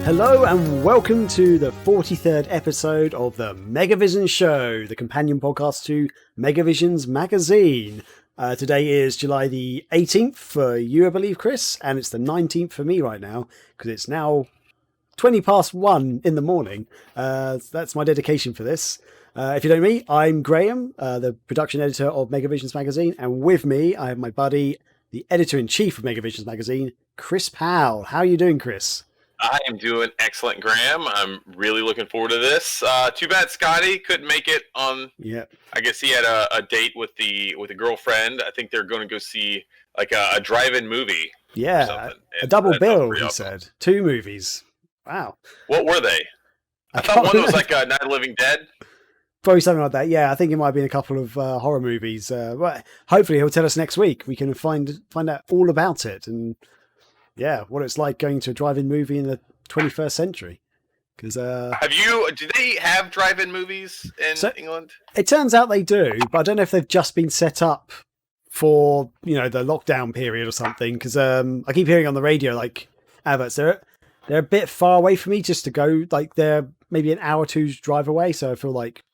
Hello and welcome to the 43rd episode of the Megavision Show, the companion podcast to Megavision's magazine. Today is July the 18th for you, I believe, Chris, and it's the 19th for me right now, because it's now 20 past 1 in the morning. That's my dedication for this. If you don't know me, I'm Graham, the production editor of Megavision's magazine, and with me I have my buddy, the editor-in-chief of Megavision's magazine, Chris Powell. How are you doing, Chris? I am doing excellent, Graham. I'm really looking forward to this. Too bad Scotty couldn't make it on. Yeah, I guess he had a date with a girlfriend. I think they're going to go see like a drive-in movie. Yeah, a double bill. He said 2 movies. Wow. What were they? I thought one was like Night of the Living Dead. Probably something like that. Yeah, I think it might have been a couple of horror movies. But hopefully he'll tell us next week. We can find out all about it and. Yeah, what it's like going to a drive-in movie in the 21st century. Because do they have drive-in movies in England? It turns out they do, but I don't know if they've just been set up for, the lockdown period or something. Because I keep hearing on the radio, like, adverts. They're a bit far away for me just to go. Like, they're maybe an hour or two's drive away. So I feel like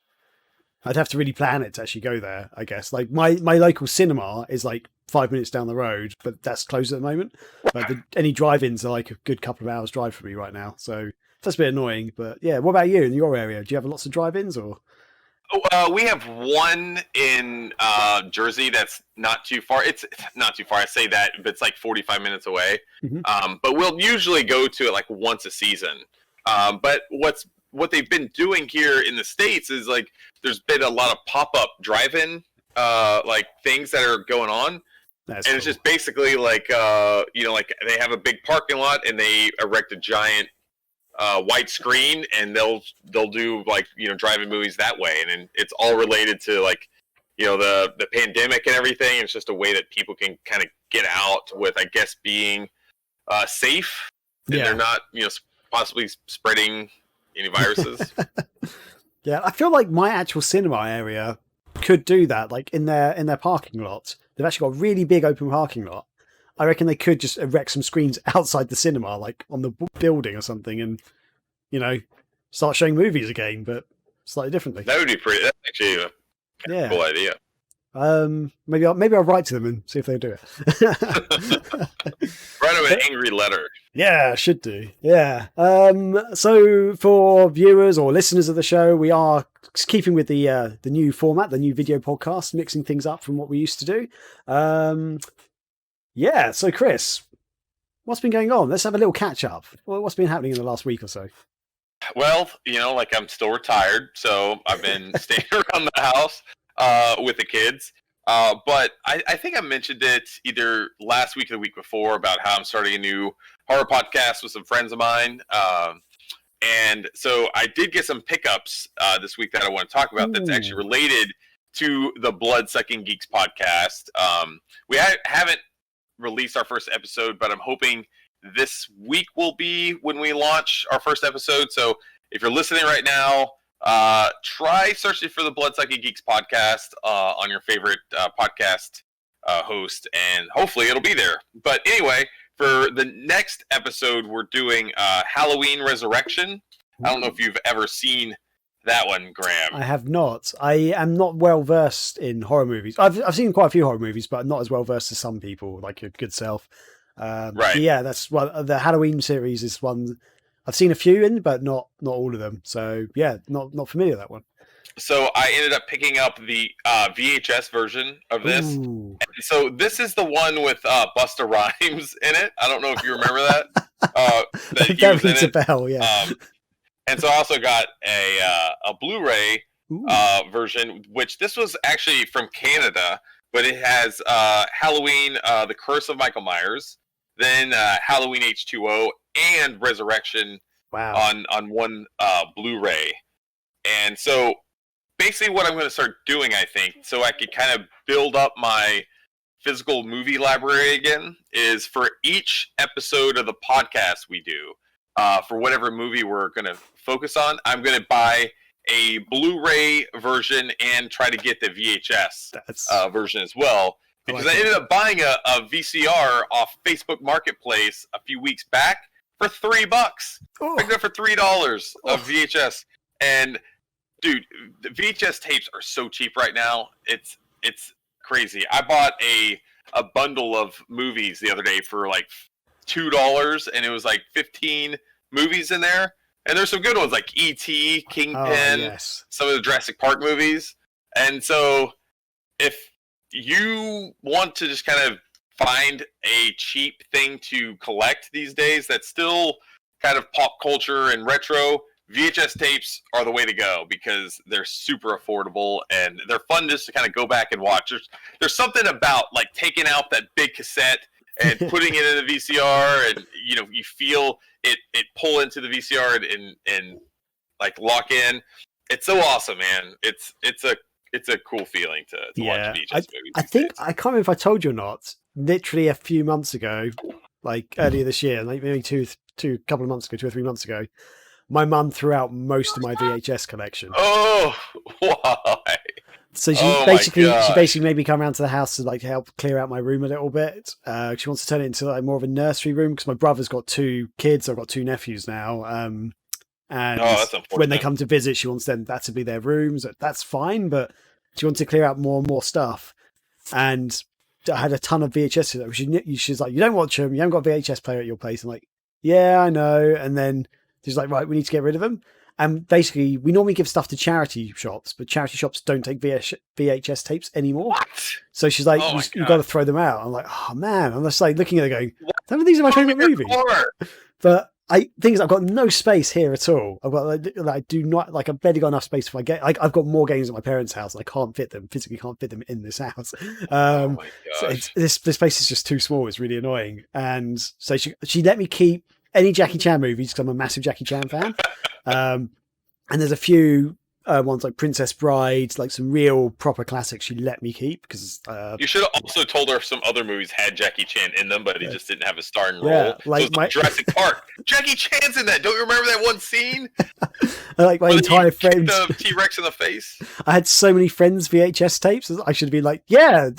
I'd have to really plan it to actually go there, I guess. Like, my local cinema is, like, 5 minutes down the road, but that's closed at the moment. But any drive-ins are like a good couple of hours drive for me right now. So that's a bit annoying. But yeah, what about you in your area? Do you have lots of drive-ins or? We have one in Jersey that's not too far. It's not too far. I say that, but it's like 45 minutes away. Mm-hmm. But we'll usually go to it like once a season. But what they've been doing here in the States is like there's been a lot of pop-up drive-in like things that are going on. That's cool. It's just basically like like they have a big parking lot and they erect a giant white screen and they'll do like drive-in movies that way, and it's all related to like the pandemic and everything. It's just a way that people can kind of get out with, I guess, being safe and they're not possibly spreading any viruses. Yeah, I feel like my actual cinema area could do that, like in their parking lot. They've actually got a really big open parking lot. I reckon they could just erect some screens outside the cinema, like on the building or something, and start showing movies again, but slightly differently. That would be pretty. That's actually a cool idea. Maybe I'll write to them and see if they do it. Write them an angry letter. Yeah, should do. Yeah. So for viewers or listeners of the show, we are keeping with the new format, the new video podcast, mixing things up from what we used to do. Yeah. So Chris, what's been going on? Let's have a little catch up. What's been happening in the last week or so? Well, like I'm still retired, so I've been staying around the house with the kids. But I think I mentioned it either last week or the week before about how I'm starting a new horror podcast with some friends of mine. And so I did get some pickups this week that I want to talk about that's actually related to the Blood Sucking Geeks podcast. We haven't released our first episode, but I'm hoping this week will be when we launch our first episode. So if you're listening right now, try searching for the Blood Sucking Geeks podcast on your favorite podcast host, and hopefully it'll be there. But anyway, for the next episode, we're doing Halloween Resurrection. I don't know if you've ever seen that one, Graham. I have not. I am not well versed in horror movies. I've seen quite a few horror movies, but not as well versed as some people, like your good self. Right. Yeah, that's the Halloween series is one I've seen a few in, but not all of them. So yeah, not familiar with that one. So I ended up picking up the VHS version of this. And so this is the one with Busta Rhymes in it. I don't know if you remember that. That rings a bell, yeah. And so I also got a Blu-ray version, which this was actually from Canada, but it has Halloween, The Curse of Michael Myers, then Halloween H2O, and Resurrection on one Blu-ray. And so basically what I'm going to start doing, I think, so I could kind of build up my physical movie library again, is for each episode of the podcast we do, for whatever movie we're going to focus on, I'm going to buy a Blu-ray version and try to get the VHS version as well. Because I ended up buying a VCR off Facebook Marketplace a few weeks back, for $3. Oh. I can go for $3 of VHS. And dude, the VHS tapes are so cheap right now. It's crazy. I bought a bundle of movies the other day for like $2, and it was like 15 movies in there. And there's some good ones like E.T., Kingpin, some of the Jurassic Park movies. And so if you want to just kind of find a cheap thing to collect these days that's still kind of pop culture and retro, VHS tapes are the way to go because they're super affordable and they're fun just to kind of go back and watch. There's something about like taking out that big cassette and putting it in the VCR, and you know, you feel it pull into the VCR and like lock in. It's so awesome, man. It's a cool feeling to watch VHS movies. I think I can't remember if I told you or not. Literally a few months ago, like earlier this year, like maybe two couple of months ago, 2 or 3 months ago, my mum threw out most of my VHS collection. Oh, why? So she basically made me come around to the house to like help clear out my room a little bit. She wants to turn it into like more of a nursery room because my brother's got 2 kids. I've got 2 nephews now. And when they come to visit, she wants that to be their rooms. That's fine, but she wants to clear out more and more stuff. And I had a ton of VHS. She's like, you don't watch them. You haven't got a VHS player at your place. I'm like, yeah, I know. And then she's like, right, we need to get rid of them. And basically, we normally give stuff to charity shops, but charity shops don't take VHS tapes anymore. What? So she's like, you've got to throw them out. I'm like, oh man. I'm just like looking at it going, some of these are my favorite movies. But I've got no space here at all. I've got I do not like. I've barely got enough space if I get. I've got more games at my parents' house, and I can't physically can't fit them in this house. Oh my so gosh! This place is just too small. It's really annoying. And so she let me keep any Jackie Chan movies because I'm a massive Jackie Chan fan. And there's a few ones like Princess Bride, like some real proper classics she let me keep because you should have also told her if some other movies had Jackie Chan in them, but he just didn't have a starring role. Yeah, like Jurassic Park. Jackie Chan's in that. Don't you remember that one scene? Like my entire friends. The T-Rex in the face. I had so many friends VHS tapes. I should be like, yeah,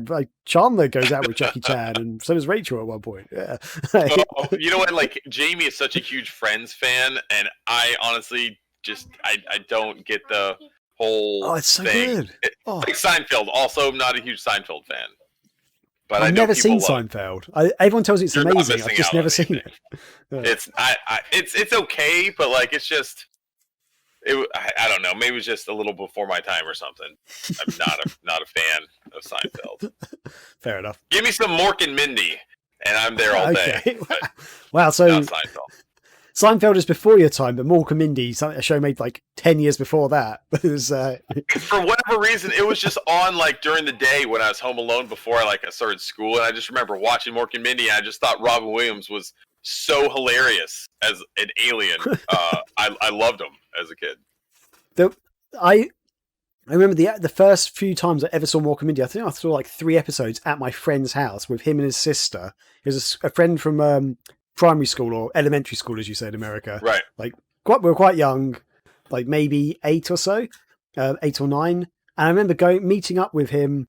like Chandler goes out with Jackie Chan, and so does Rachel at one point. Yeah. You know what? Like Jamie is such a huge Friends fan, and I honestly just I don't get the whole it's so thing. good. Like Seinfeld, also not a huge Seinfeld fan. But I've never seen Seinfeld. Everyone tells me it's amazing. I've just never seen it. It's okay, but like it's just I don't know. Maybe it was just a little before my time or something. I'm not a fan of Seinfeld. Fair enough. Give me some Mork and Mindy, and I'm there all day. Wow. So not Seinfeld. Seinfeld is before your time, but Mork and Mindy, a show made like 10 years before that. It was, for whatever reason, it was just on like during the day when I was home alone before I started school, and I just remember watching Mork and Mindy, and I just thought Robin Williams was so hilarious as an alien. I loved him as a kid. I remember the first few times I ever saw Mork and Mindy. I think I saw like 3 episodes at my friend's house with him and his sister. He was a friend from primary school or elementary school, as you say in America. Right. Like we were quite young, like maybe 8 or so, 8 or 9. And I remember meeting up with him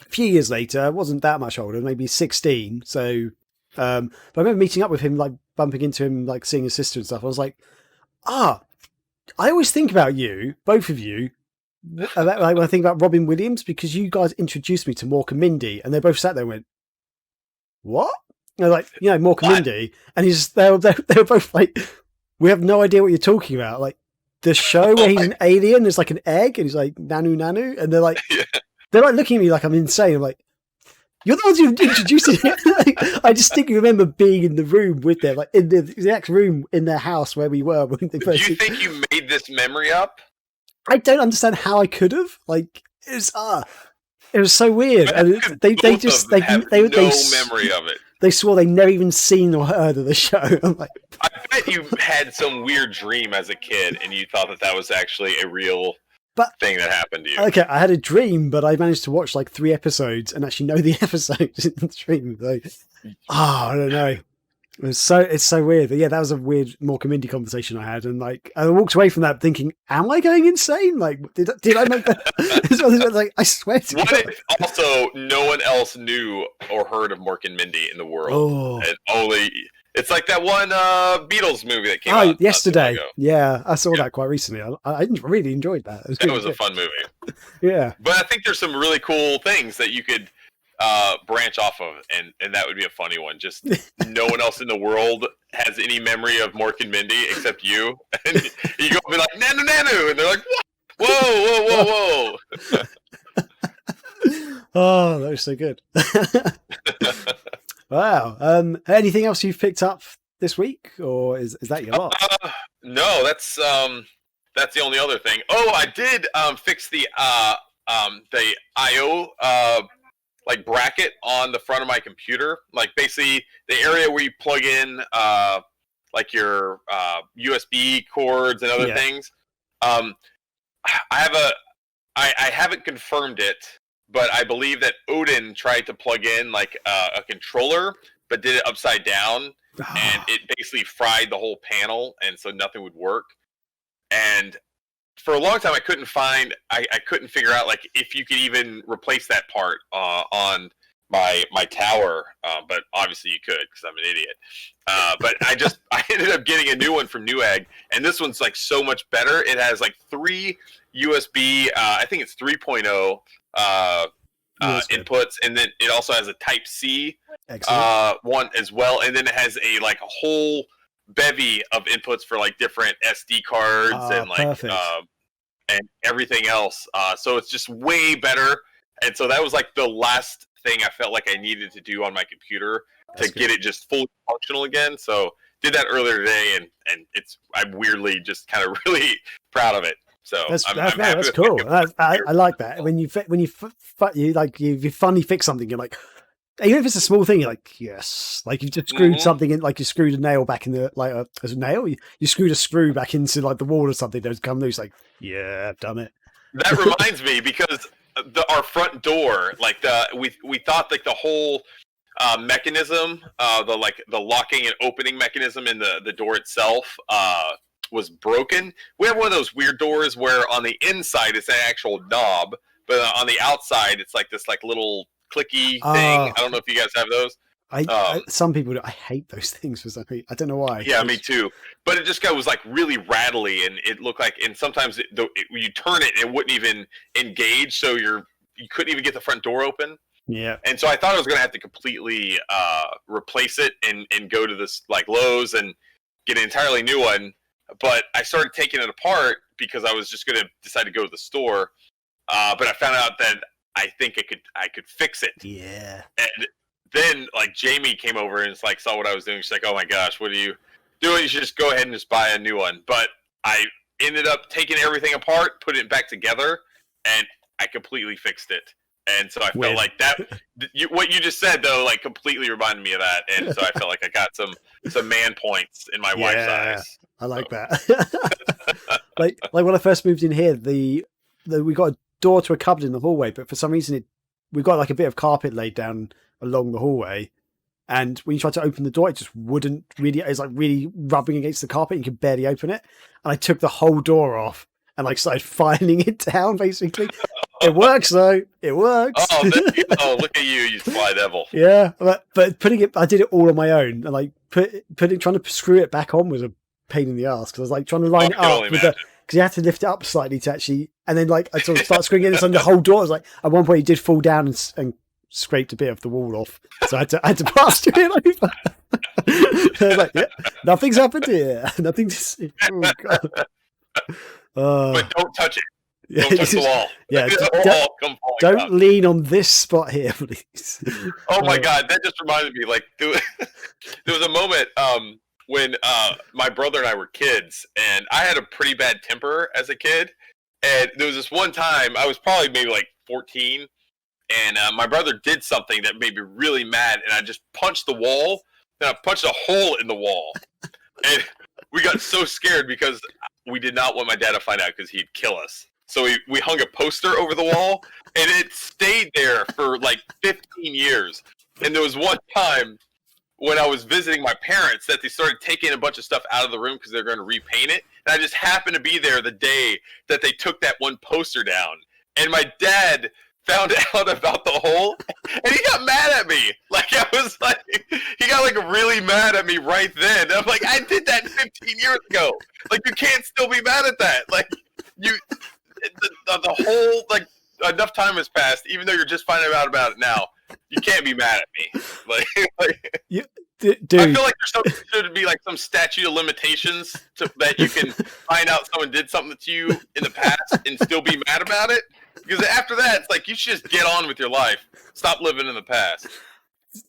a few years later. I wasn't that much older, maybe 16. So, but I remember meeting up with him, like bumping into him, like seeing his sister and stuff. I was like, I always think about you, both of you, like when I think about Robin Williams, because you guys introduced me to Mork and Mindy, and they both sat there and went, what? And they're like, Mork and Mindy. And they were both like, we have no idea what you're talking about. Like the show where he's an alien, there's like an egg, and he's like, nanu. And they're like, they're like looking at me like I'm insane. I'm like, you're the ones who introduced it. I distinctly remember being in the room with them, like in the exact room in their house where we were. When they first Do you think you made this memory up? I don't understand how I could have. Like it was so weird. And they no memory of it. They swore they never even seen or heard of the show. I'm like, I bet you had some weird dream as a kid, and you thought that was actually a real thing that happened to you. Okay, I had a dream, but I managed to watch like 3 episodes and actually know the episodes in the dream. So, I don't know. It's so weird. But yeah, that was a weird Mork and Mindy conversation I had, and like I walked away from that thinking, "Am I going insane? Like, did I make that?" Like, I swear to God. What if also no one else knew or heard of Mork and Mindy in the world, and only It's like that one Beatles movie that came out yesterday. Ago. Yeah, I saw that quite recently. I really enjoyed that. That was a fun movie. Yeah. But I think there's some really cool things that you could branch off of, and that would be a funny one. Just no one else in the world has any memory of Mork and Mindy except you. And you go up and be like, Nanu, Nanu! And they're like, what? Whoa, whoa, whoa, whoa. Oh, that was so good. Wow. Anything else you've picked up this week, or is that your lot? No, that's the only other thing. Oh, I did fix the I/O like bracket on the front of my computer. Like basically the area where you plug in like your USB cords and other things. I haven't confirmed it, but I believe that Odin tried to plug in like a controller, but did it upside down, and it basically fried the whole panel, and so nothing would work. And for a long time, I couldn't figure out like if you could even replace that part on my tower, but obviously you could because I'm an idiot. But I ended up getting a new one from Newegg, and this one's like so much better. It has like 3 USB, I think it's 3.0 inputs, and then it also has a Type C one as well, and then it has a whole bevy of inputs for like different SD cards and like and everything else. So it's just way better, and so that was like the last thing I felt like I needed to do on my computer to get it just fully functional again. So did that earlier today, and I'm weirdly just kind of really proud of it. So that's cool. I like that when you finally fix something, you're like, even if it's a small thing, you're like, yes, like you just screwed something in, like you screwed a nail back in the as a nail, you screwed a screw back into like the wall or something that's come loose. Like, yeah, I've done it. That reminds me, because our front door, like we thought like the whole mechanism, the locking and opening mechanism in the door itself was broken. We have one of those weird doors where on the inside it's an actual knob, but on the outside it's like this like little clicky thing. I don't know if you guys have those. Some people do. I hate those things for some reason. I don't know why. Yeah, me too. But it just was like really rattly, and it looked like, and sometimes when you turn it, it wouldn't even engage, so you couldn't even get the front door open. Yeah. And so I thought I was going to have to completely replace it and go to this like Lowe's and get an entirely new one. But I started taking it apart because I was just going to decide to go to the store. But I found out that I think I could fix it. Yeah. And then like Jamie came over and like saw what I was doing. She's like, "Oh my gosh, what are you doing? You should just go ahead and just buy a new one." But I ended up taking everything apart, putting it back together, and I completely fixed it. And so I felt like that. What you just said though, like completely reminded me of that. And so I felt like I got some man points in my wife's eyes. I like that. like when I first moved in here, we got a door to a cupboard in the hallway, but for some reason we got like a bit of carpet laid down along the hallway, and when you tried to open the door, it just wouldn't really. It's like really rubbing against the carpet. You could barely open it, and I took the whole door off and like started filing it down. Basically, it works though. It works. Oh, look at you fly devil. Yeah, but putting it, I did it all on my own, and like trying to screw it back on was a pain in the ass because I was like trying to line it up with because you had to lift it up slightly to actually, and then like I sort of start screwing it, and the whole door was like at one point it did fall down and scraped a bit of the wall off, so I had to plaster it over. I was like, yeah, nothing's happened here. Nothing's. Oh God. But don't touch it. Don't touch the wall. Yeah, don't lean on this spot here, please. Oh my God, that just reminded me. Like there was a moment when my brother and I were kids, and I had a pretty bad temper as a kid. And there was this one time I was probably maybe like 14. And my brother did something that made me really mad, and I just punched the wall, and I punched a hole in the wall. And we got so scared because we did not want my dad to find out because he'd kill us. So we hung a poster over the wall, and it stayed there for like 15 years. And there was one time when I was visiting my parents that they started taking a bunch of stuff out of the room because they're going to repaint it. And I just happened to be there the day that they took that one poster down. And my dad found out about the hole, and he got mad at me. Like he got got like really mad at me right then. I'm like, I did that 15 years ago. Like, you can't still be mad at that. Like, the whole, like, enough time has passed, even though you're just finding out about it now. You can't be mad at me. Like dude. I feel like there should be like some statute of limitations that you can find out someone did something to you in the past and still be mad about it. Because after that, it's like you should just get on with your life. Stop living in the past.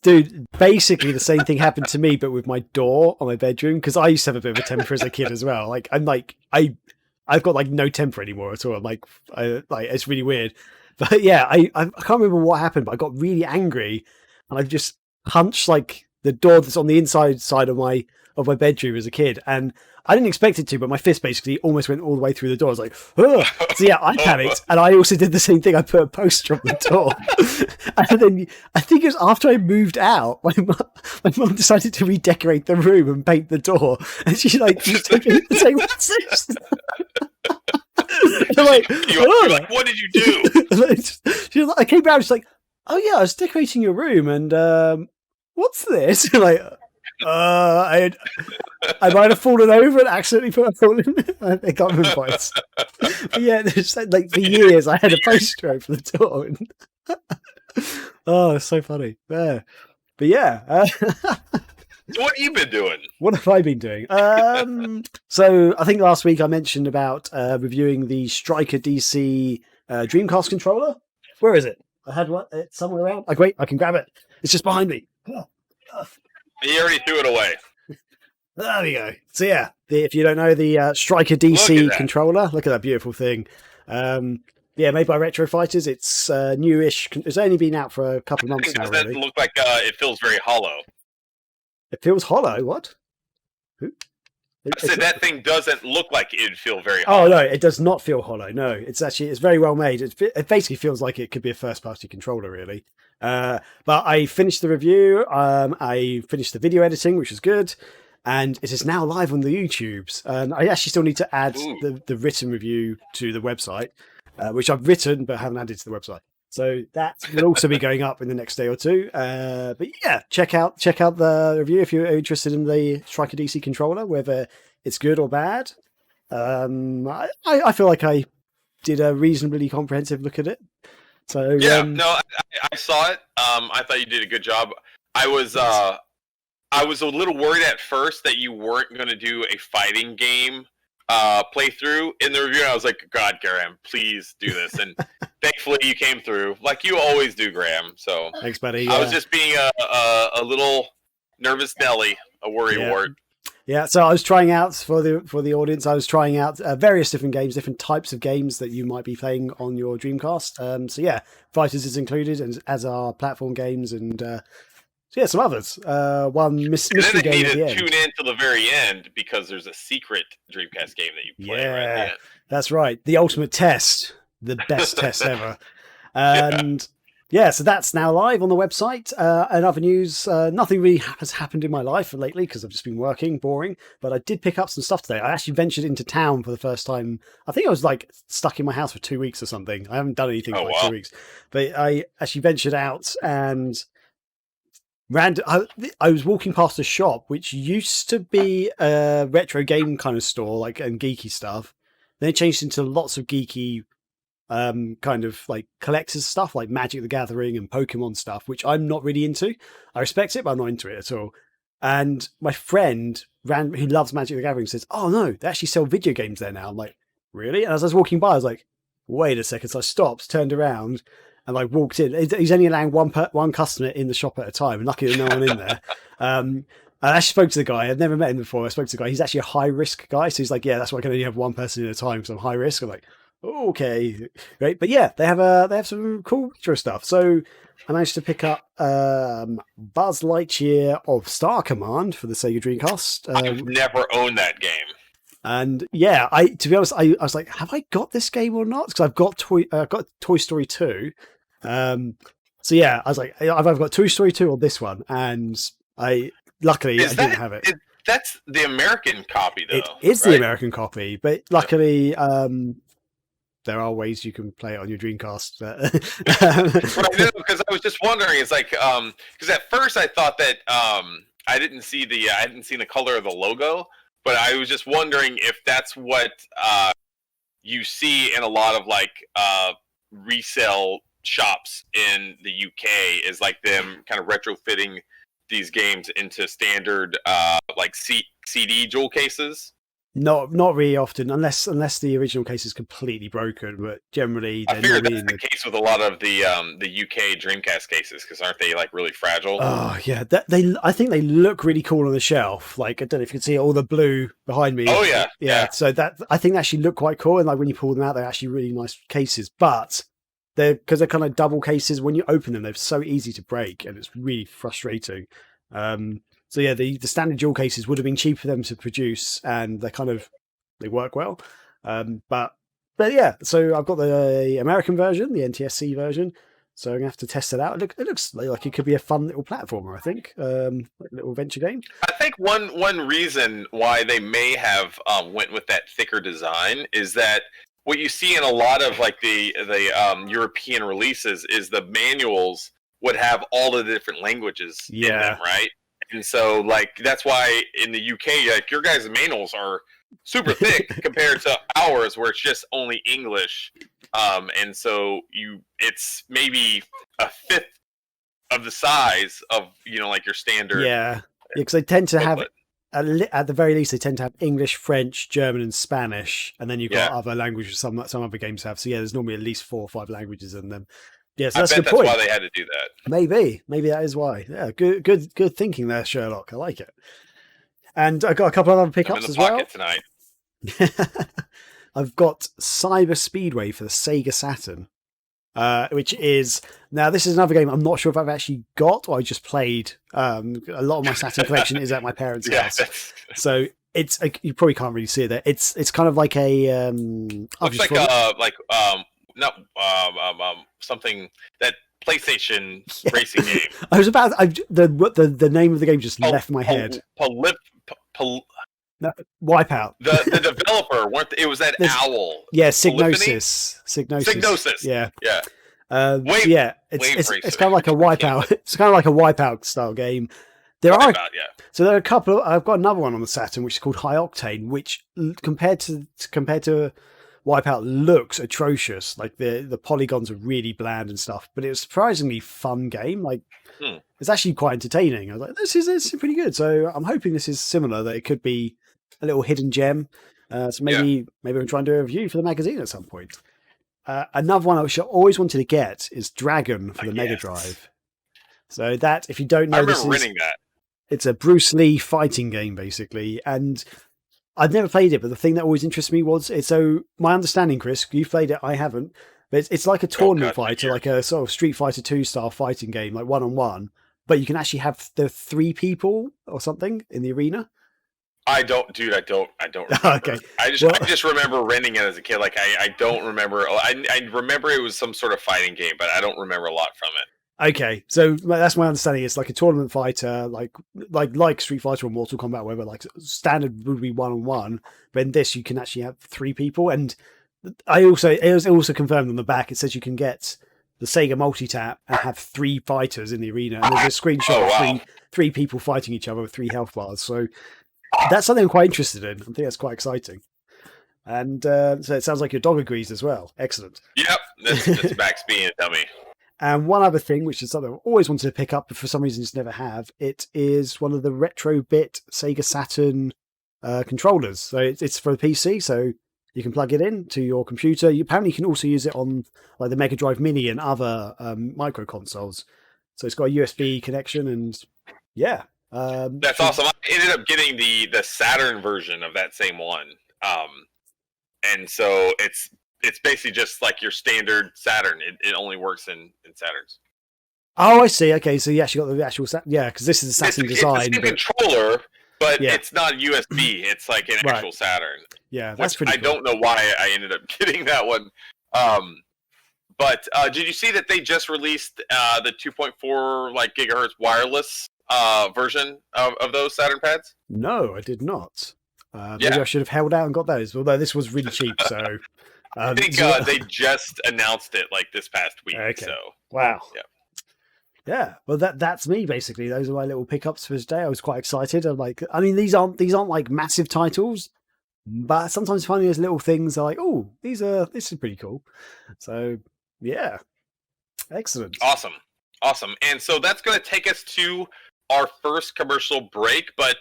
Dude, basically the same thing happened to me, but with my door on my bedroom. Because I used to have a bit of a temper as a kid as well. Like I've got like no temper anymore at all. I'm like it's really weird. But yeah, I can't remember what happened, but I got really angry, and I've just punched like the door that's on the inside side of my bedroom as a kid, and I didn't expect it to, but my fist basically almost went all the way through the door. I was like, ugh. So yeah, I panicked, and I also did the same thing. I put a poster on the door, and then I think it was after I moved out, my mum decided to redecorate the room and paint the door, and she took it and say, "What's this?" I'm like, you're like, what did you do? I came back, she's like, oh yeah, I was decorating your room, and what's this? Like, I might have fallen over and accidentally put a phone in. I can't remember twice. But yeah, it's like for years I had a poster over the door. And oh, it's so funny. Yeah. But yeah. So what have you been doing? What have I been doing? So I think last week I mentioned about reviewing the Striker DC Dreamcast controller. Where is it? I had one. It's somewhere around. Oh, wait, I can grab it. It's just behind me. He already threw it away. There we go. So yeah, if you don't know the Striker DC controller, look at that beautiful thing. Yeah, made by Retro Fighters. It's newish. It's only been out for a couple of months now. Does that look like it feels very hollow? It feels hollow. What? I said that thing doesn't look like it'd feel very hollow. Oh no, it does not feel hollow. No, it's very well made. It basically feels like it could be a first-party controller, really. But I finished the review. I finished the video editing, which was good, and it is now live on the YouTubes. I actually still need to add the written review to the website, which I've written but haven't added to the website. So that will also be going up in the next day or two. But yeah, check out the review if you're interested in the Striker DC controller, whether it's good or bad. I feel like I did a reasonably comprehensive look at it. So yeah, no, I saw it. I thought you did a good job. I was a little worried at first that you weren't going to do a fighting game playthrough in the review. I was like, God, Graham, please do this. And thankfully you came through like you always do, Graham. So thanks, buddy. I was just being a little nervous Nelly, a worrywart. Yeah, so I was trying out for the audience. I was trying out various different games, different types of games that you might be playing on your Dreamcast. So yeah, Fighters is included, and as are platform games, and so yeah, some others. One mystery game at the end. Tune in till the very end because there's a secret Dreamcast game that you play. Yeah, right, that's right. The ultimate test, the best test ever, and. Yeah, so that's now live on the website. And other news, nothing really has happened in my life lately because I've just been working, boring. But I did pick up some stuff today. I actually ventured into town for the first time. I think I was like stuck in my house for 2 weeks or something. I haven't done anything for 2 weeks. But I actually ventured out and I was walking past a shop which used to be a retro game kind of store, like and geeky stuff. Then it changed into lots of geeky kind of like collectors stuff like Magic the Gathering and Pokemon stuff, which I'm not really into. I respect it, but I'm not into it at all. And my friend who loves Magic the Gathering says, oh no, they actually sell video games there now. I'm like, really? And as I was walking by, I was like, wait a second. So I stopped, turned around and like walked in. He's only allowing one customer in the shop at a time, and lucky there's no one in there. I actually spoke to the guy. I'd never met him before. I spoke to the guy. He's actually a high risk guy. So he's like, yeah, that's why I can only have one person at a time because I'm high risk. I'm like, okay, great. But yeah, they have some cool retro stuff. So I managed to pick up Buzz Lightyear of Star Command for the Sega Dreamcast. I've never owned that game. And yeah, to be honest, I was like, have I got this game or not? Because I've got Toy Story 2. So yeah, I was like, I've got Toy Story 2 or this one, and luckily I didn't have it. That's the American copy, though. It is the American copy, but luckily. There are ways you can play it on your Dreamcast. Right, because I was just wondering, it's like, because at first I thought that I didn't see the I hadn't seen the color of the logo, but I was just wondering if that's what you see in a lot of like resale shops in the UK, is like them kind of retrofitting these games into standard like CD jewel cases. Not really often, unless the original case is completely broken. But generally, I they're figured normally that's the case with a lot of the UK Dreamcast cases, because aren't they like really fragile? Oh yeah, I think they look really cool on the shelf. Like I don't know if you can see all the blue behind me. Oh yeah, yeah. So that I think they actually look quite cool, and like when you pull them out, they're actually really nice cases. But because they're kind of double cases, when you open them, they're so easy to break, and it's really frustrating. So yeah, the standard dual cases would have been cheaper for them to produce, and they work well. But yeah, so I've got the American version, the NTSC version. So I'm gonna have to test it out. It looks like it could be a fun little platformer. I think, like a little adventure game. I think one reason why they may have went with that thicker design is that what you see in a lot of like the European releases is the manuals would have all the different languages in them, right? And so like that's why in the UK, like your guys' manuals are super thick compared to ours, where it's just Only English. And so it's maybe a fifth of the size of like your standard. Yeah, because they tend to have, at the very least, they tend to have English, French, German, and Spanish, and then you've got other languages. Some other games have. So yeah, there's normally at least 4 or 5 languages in them. Yes, yeah, so that's a good point. That's why they had to do that. Maybe that is why. Yeah, good thinking there, Sherlock. I like it. And I got a couple of other pickups as well. Tonight. I've got Cyber Speedway for the Sega Saturn, which is, now this is another game I'm not sure if I've actually got or I just played. A lot of my Saturn collection is at my parents' house, so it's you probably can't really see it there. It's kind of like a looks like something that PlayStation racing game. I was about the name of the game just left my head. No, Wipeout. The developer it was that owl. Yeah, Psygnosis. Yeah. It's kind of like a Wipeout. It's kind of like a Wipeout style game. There are a couple. I've got another one on the Saturn which is called High Octane, which compared to Wipeout looks atrocious. Like the polygons are really bland and stuff, but it was a surprisingly fun game. Like it's actually quite entertaining. I was like, this is pretty good. So I'm hoping this is similar, that it could be a little hidden gem. So maybe we'll try and do a review for the magazine at some point. Another one which I always wanted to get is Dragon for the Mega Drive. So that, if you don't know, I remember renting that. It's a Bruce Lee fighting game basically, and I'd never played it, but the thing that always interests me was so my understanding, Chris, you've played it, I haven't, but it's like a tournament fighter, like a sort of Street Fighter 2 style fighting game, like 1-on-1, but you can actually have the 3 people or something in the arena. I don't remember. Okay. I just remember renting it as a kid. Like I don't remember. I remember it was some sort of fighting game, but I don't remember a lot from it. Okay, so that's my understanding. It's like a tournament fighter, like Street Fighter or Mortal Kombat, where like standard would be 1-on-1, but in this you can actually have 3 people. And it was also confirmed on the back. It says you can get the Sega multi-tap and have 3 fighters in the arena, and there's a screenshot of three people fighting each other with 3 health bars. So that's something I'm quite interested in. I think that's quite exciting. And so it sounds like your dog agrees as well. Excellent. Yep, that's Max being a dummy. And one other thing, which is something I've always wanted to pick up, but for some reason just never have, it is one of the retro-bit Sega Saturn controllers. So it's for the PC, so you can plug it in to your computer. You apparently can also use it on like the Mega Drive Mini and other micro consoles. So it's got a USB connection, and yeah. That's awesome. I ended up getting the Saturn version of that same one. And so it's basically just like your standard Saturn. It only works in Saturns. Oh, I see. Okay, so you actually got the actual Saturn. Yeah, because this is the Saturn design. It's the controller, but it's not USB. It's like an actual Saturn. Yeah, that's pretty cool. I don't know why I ended up getting that one. But did you see that they just released the 2.4 like gigahertz wireless version of those Saturn pads? No, I did not. Maybe I should have held out and got those. Although this was really cheap, so I think they just announced it like this past week. Okay. So wow. Yeah, well, that's me basically. Those are my little pickups for today. I was quite excited. I'm like, I mean, these aren't like massive titles, but sometimes finding those little things are like, oh, this is pretty cool. So yeah, excellent. Awesome. And so that's going to take us to our first commercial break. But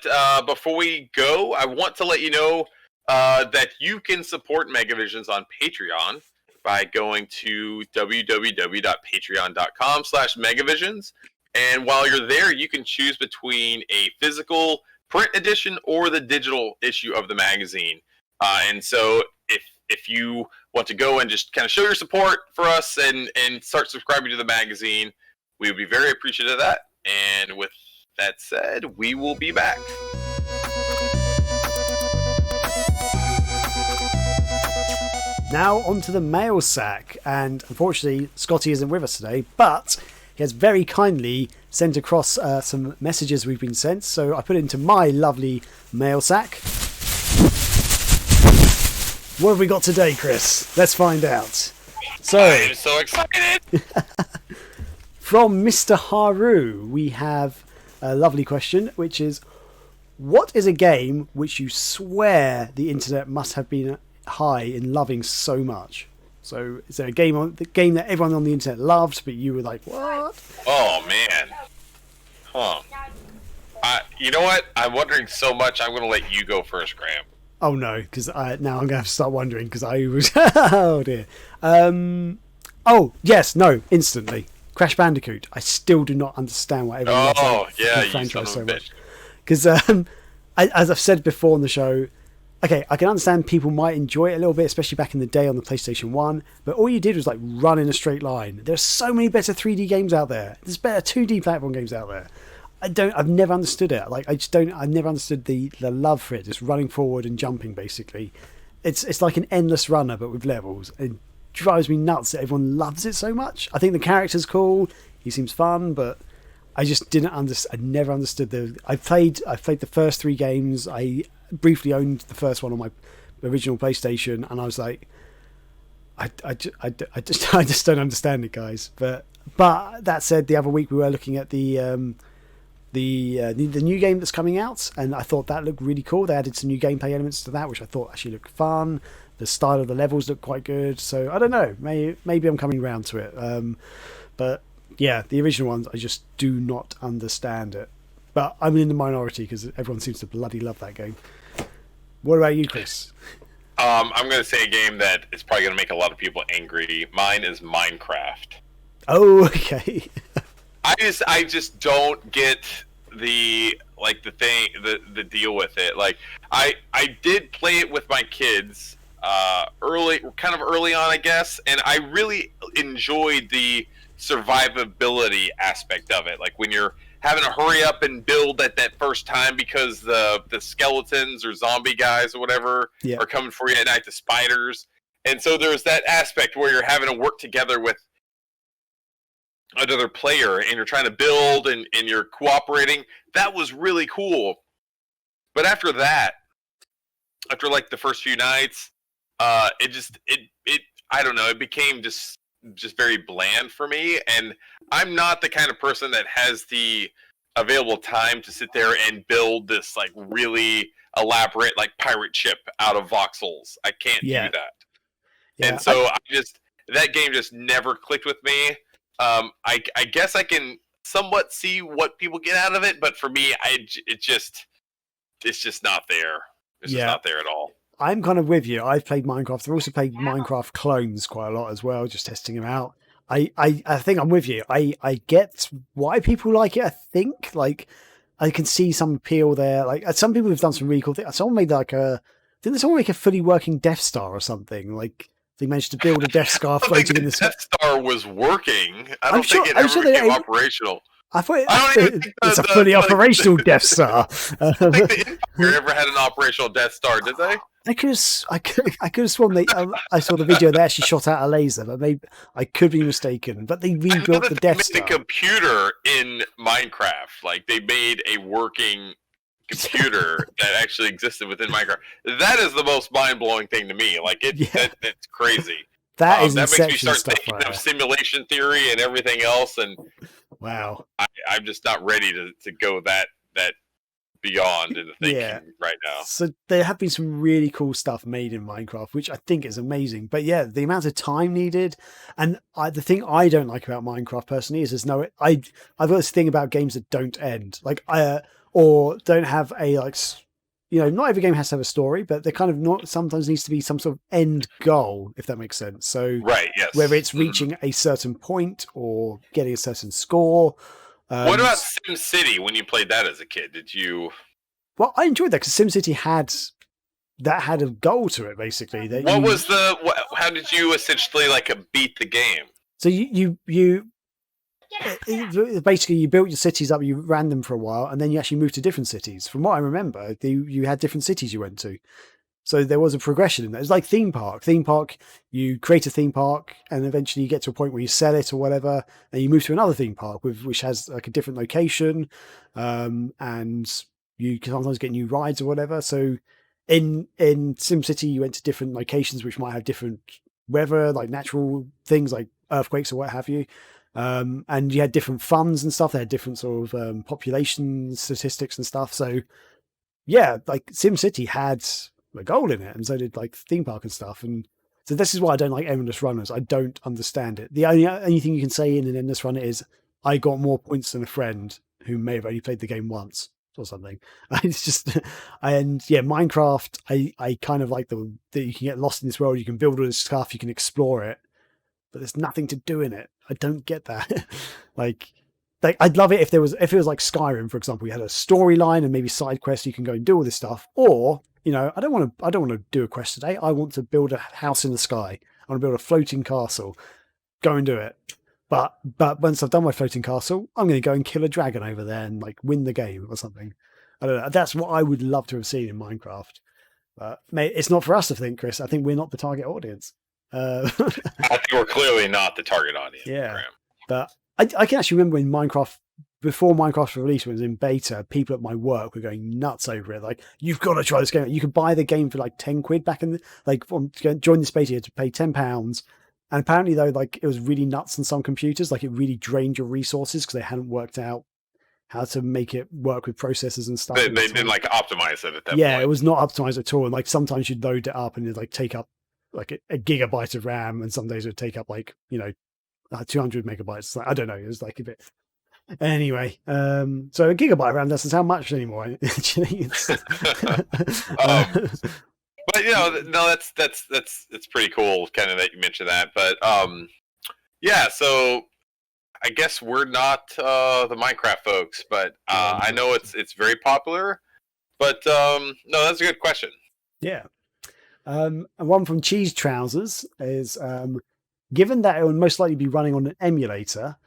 before we go, I want to let you know that you can support Megavisions on Patreon by going to www.patreon.com/Megavisions. And while you're there, you can choose between a physical print edition or the digital issue of the magazine. And so if you want to go and just kind of show your support for us and start subscribing to the magazine, we would be very appreciative of that. And with that said, we will be back. Now onto the mail sack, and unfortunately Scotty isn't with us today, but he has very kindly sent across some messages we've been sent, so I put it into my lovely mail sack. What have we got today, Chris? Let's find out. So, I'm so excited! From Mr. Haru, we have a lovely question, which is, what is a game which you swear the internet must have been high in loving so much? So, is there a game that everyone on the internet loved, but you were like, what? Oh, man. Huh. You know what? I'm wondering so much, I'm going to let you go first, Graham. Oh, no, because now I'm going to have to start wondering, because I was... oh, dear. Oh, yes, no, instantly. Crash Bandicoot. I still do not understand why everyone loves that franchise so much. Because, as I've said before on the show, okay, I can understand people might enjoy it a little bit, especially back in the day on the PlayStation 1, but all you did was like run in a straight line. There's so many better 3D games out there. There's better 2D platform games out there. I've never understood it. Like, I've never understood the love for it, just running forward and jumping, basically. It's like an endless runner, but with levels. It drives me nuts that everyone loves it so much. I think the character's cool. He seems fun, but I just didn't understand. I never understood I played the first 3 games. I briefly owned the first one on my original PlayStation, and I was like, I just don't understand it, guys. But that said, the other week we were looking at the new game that's coming out, and I thought that looked really cool. They added some new gameplay elements to that, which I thought actually looked fun. The style of the levels looked quite good. So I don't know, maybe I'm coming around to it. But yeah, the original ones, I just do not understand it. But I'm in the minority because everyone seems to bloody love that game. What about you, Chris? I'm going to say a game that is probably going to make a lot of people angry. Mine is Minecraft. Oh, okay. I just don't get the deal with it. Like I did play it with my kids early on, I guess, and I really enjoyed the survivability aspect of it. Like when you're having to hurry up and build at that first time because the skeletons or zombie guys or whatever are coming for you at night, the spiders. And so there's that aspect where you're having to work together with another player and you're trying to build and you're cooperating. That was really cool. But after like the first few nights, I don't know, it became just very bland for me, and I'm not the kind of person that has the available time to sit there and build this like really elaborate like pirate ship out of voxels. I can't do that. Yeah. And so that game just never clicked with me. I guess I can somewhat see what people get out of it, but for me, it's just not there. It's just not there at all. I'm kind of with you. I've played Minecraft. I've also played Minecraft clones quite a lot as well, just testing them out. I think I'm with you. I get why people like it. I think like I can see some appeal there. Like some people have done some really cool things. Someone made didn't someone make a fully working Death Star or something? Like they managed to build a Death Star floating in the Death Star was working. I don't think it ever became operational. I thought it's a fully operational Death Star. I don't think the Empire ever had an operational Death Star, did they? I could have sworn I saw the video. They actually shot out a laser, but maybe I could be mistaken. But they rebuilt the Death Star. They made a computer in Minecraft. Like they made a working computer that actually existed within Minecraft. That is the most mind blowing thing to me. Like that's crazy. That is That makes me Inception start stuff thinking right of there. simulation theory and everything else, and Wow. I'm just not ready to go that beyond into thinking Yeah. right now. So there have been some really cool stuff made in Minecraft, which I think is amazing. But yeah, the amount of time needed, and the thing I don't like about Minecraft personally is I've got this thing about games that don't end, or don't have a not every game has to have a story, but there kind of not sometimes needs to be some sort of end goal, if that makes sense. So Right, yes. whether it's reaching a certain point or getting a certain score. What about SimCity when you played that as a kid? Did you? Well, I enjoyed that because SimCity had a goal to it, basically. How did you essentially beat the game? So you basically you built your cities up, you ran them for a while, and then you actually moved to different cities. From what I remember, you had different cities you went to. So there was a progression in that. It's like theme park. Theme park, you create a theme park, and eventually you get to a point where you sell it or whatever, and you move to another theme park which has like a different location, and you can sometimes get new rides or whatever. So in SimCity, you went to different locations which might have different weather, like natural things like earthquakes or what have you. And you had different funds and stuff. They had different sort of population statistics and stuff. So yeah, like SimCity had a goal in it, and so did like theme park and stuff. And so this is why I don't like endless runners. I don't understand it. The only thing you can say in an endless runner is I got more points than a friend who may have only played the game once or something. It's just, and yeah, Minecraft. I kind of like that you can get lost in this world. You can build all this stuff. You can explore it, but there's nothing to do in it. I don't get that. like I'd love it if it was like Skyrim, for example. You had a storyline and maybe side quests. You can go and do all this stuff, or I don't want to do a quest today. I want to build a house in the sky. I want to build a floating castle. Go and do it. But once I've done my floating castle, I'm going to go and kill a dragon over there and like win the game or something. I don't know. That's what I would love to have seen in Minecraft. But mate, it's not for us to think, Chris. I think we're not the target audience. I think we're clearly not the target audience. Yeah, Graham. But I can actually remember when before Minecraft's release, when it was in beta, people at my work were going nuts over it. Like, you've got to try this game. You could buy the game for like 10 quid back in join this beta, you had to pay £10. And apparently though, like it was really nuts on some computers. Like it really drained your resources because they hadn't worked out how to make it work with processors and stuff. They didn't like optimize it at that point. Yeah, it was not optimized at all. And like sometimes you'd load it up and it'd like take up like a gigabyte of RAM, and some days it would take up like 200 megabytes. Like, I don't know. It was like a bit. Anyway, so a gigabyte of RAM doesn't sound much anymore. Actually, but no, that's pretty cool. Kind of that you mentioned that, but yeah. So I guess we're not the Minecraft folks, but I know it's very popular. But no, that's a good question. Yeah. And one from Cheese Trousers is, given that it will most likely be running on an emulator,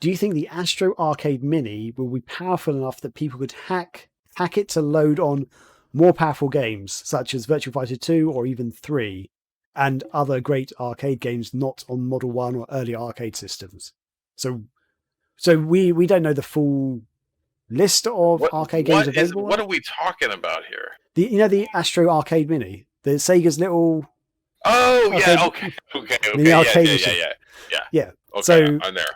do you think the Astro Arcade Mini will be powerful enough that people could hack it to load on more powerful games, such as Virtua Fighter 2 or even 3, and other great arcade games not on Model 1 or early arcade systems? So we don't know the full list of arcade games available. What are we talking about here? The Astro Arcade Mini, the Sega's little. Oh yeah, okay. The arcade yeah. Okay, so I'm there.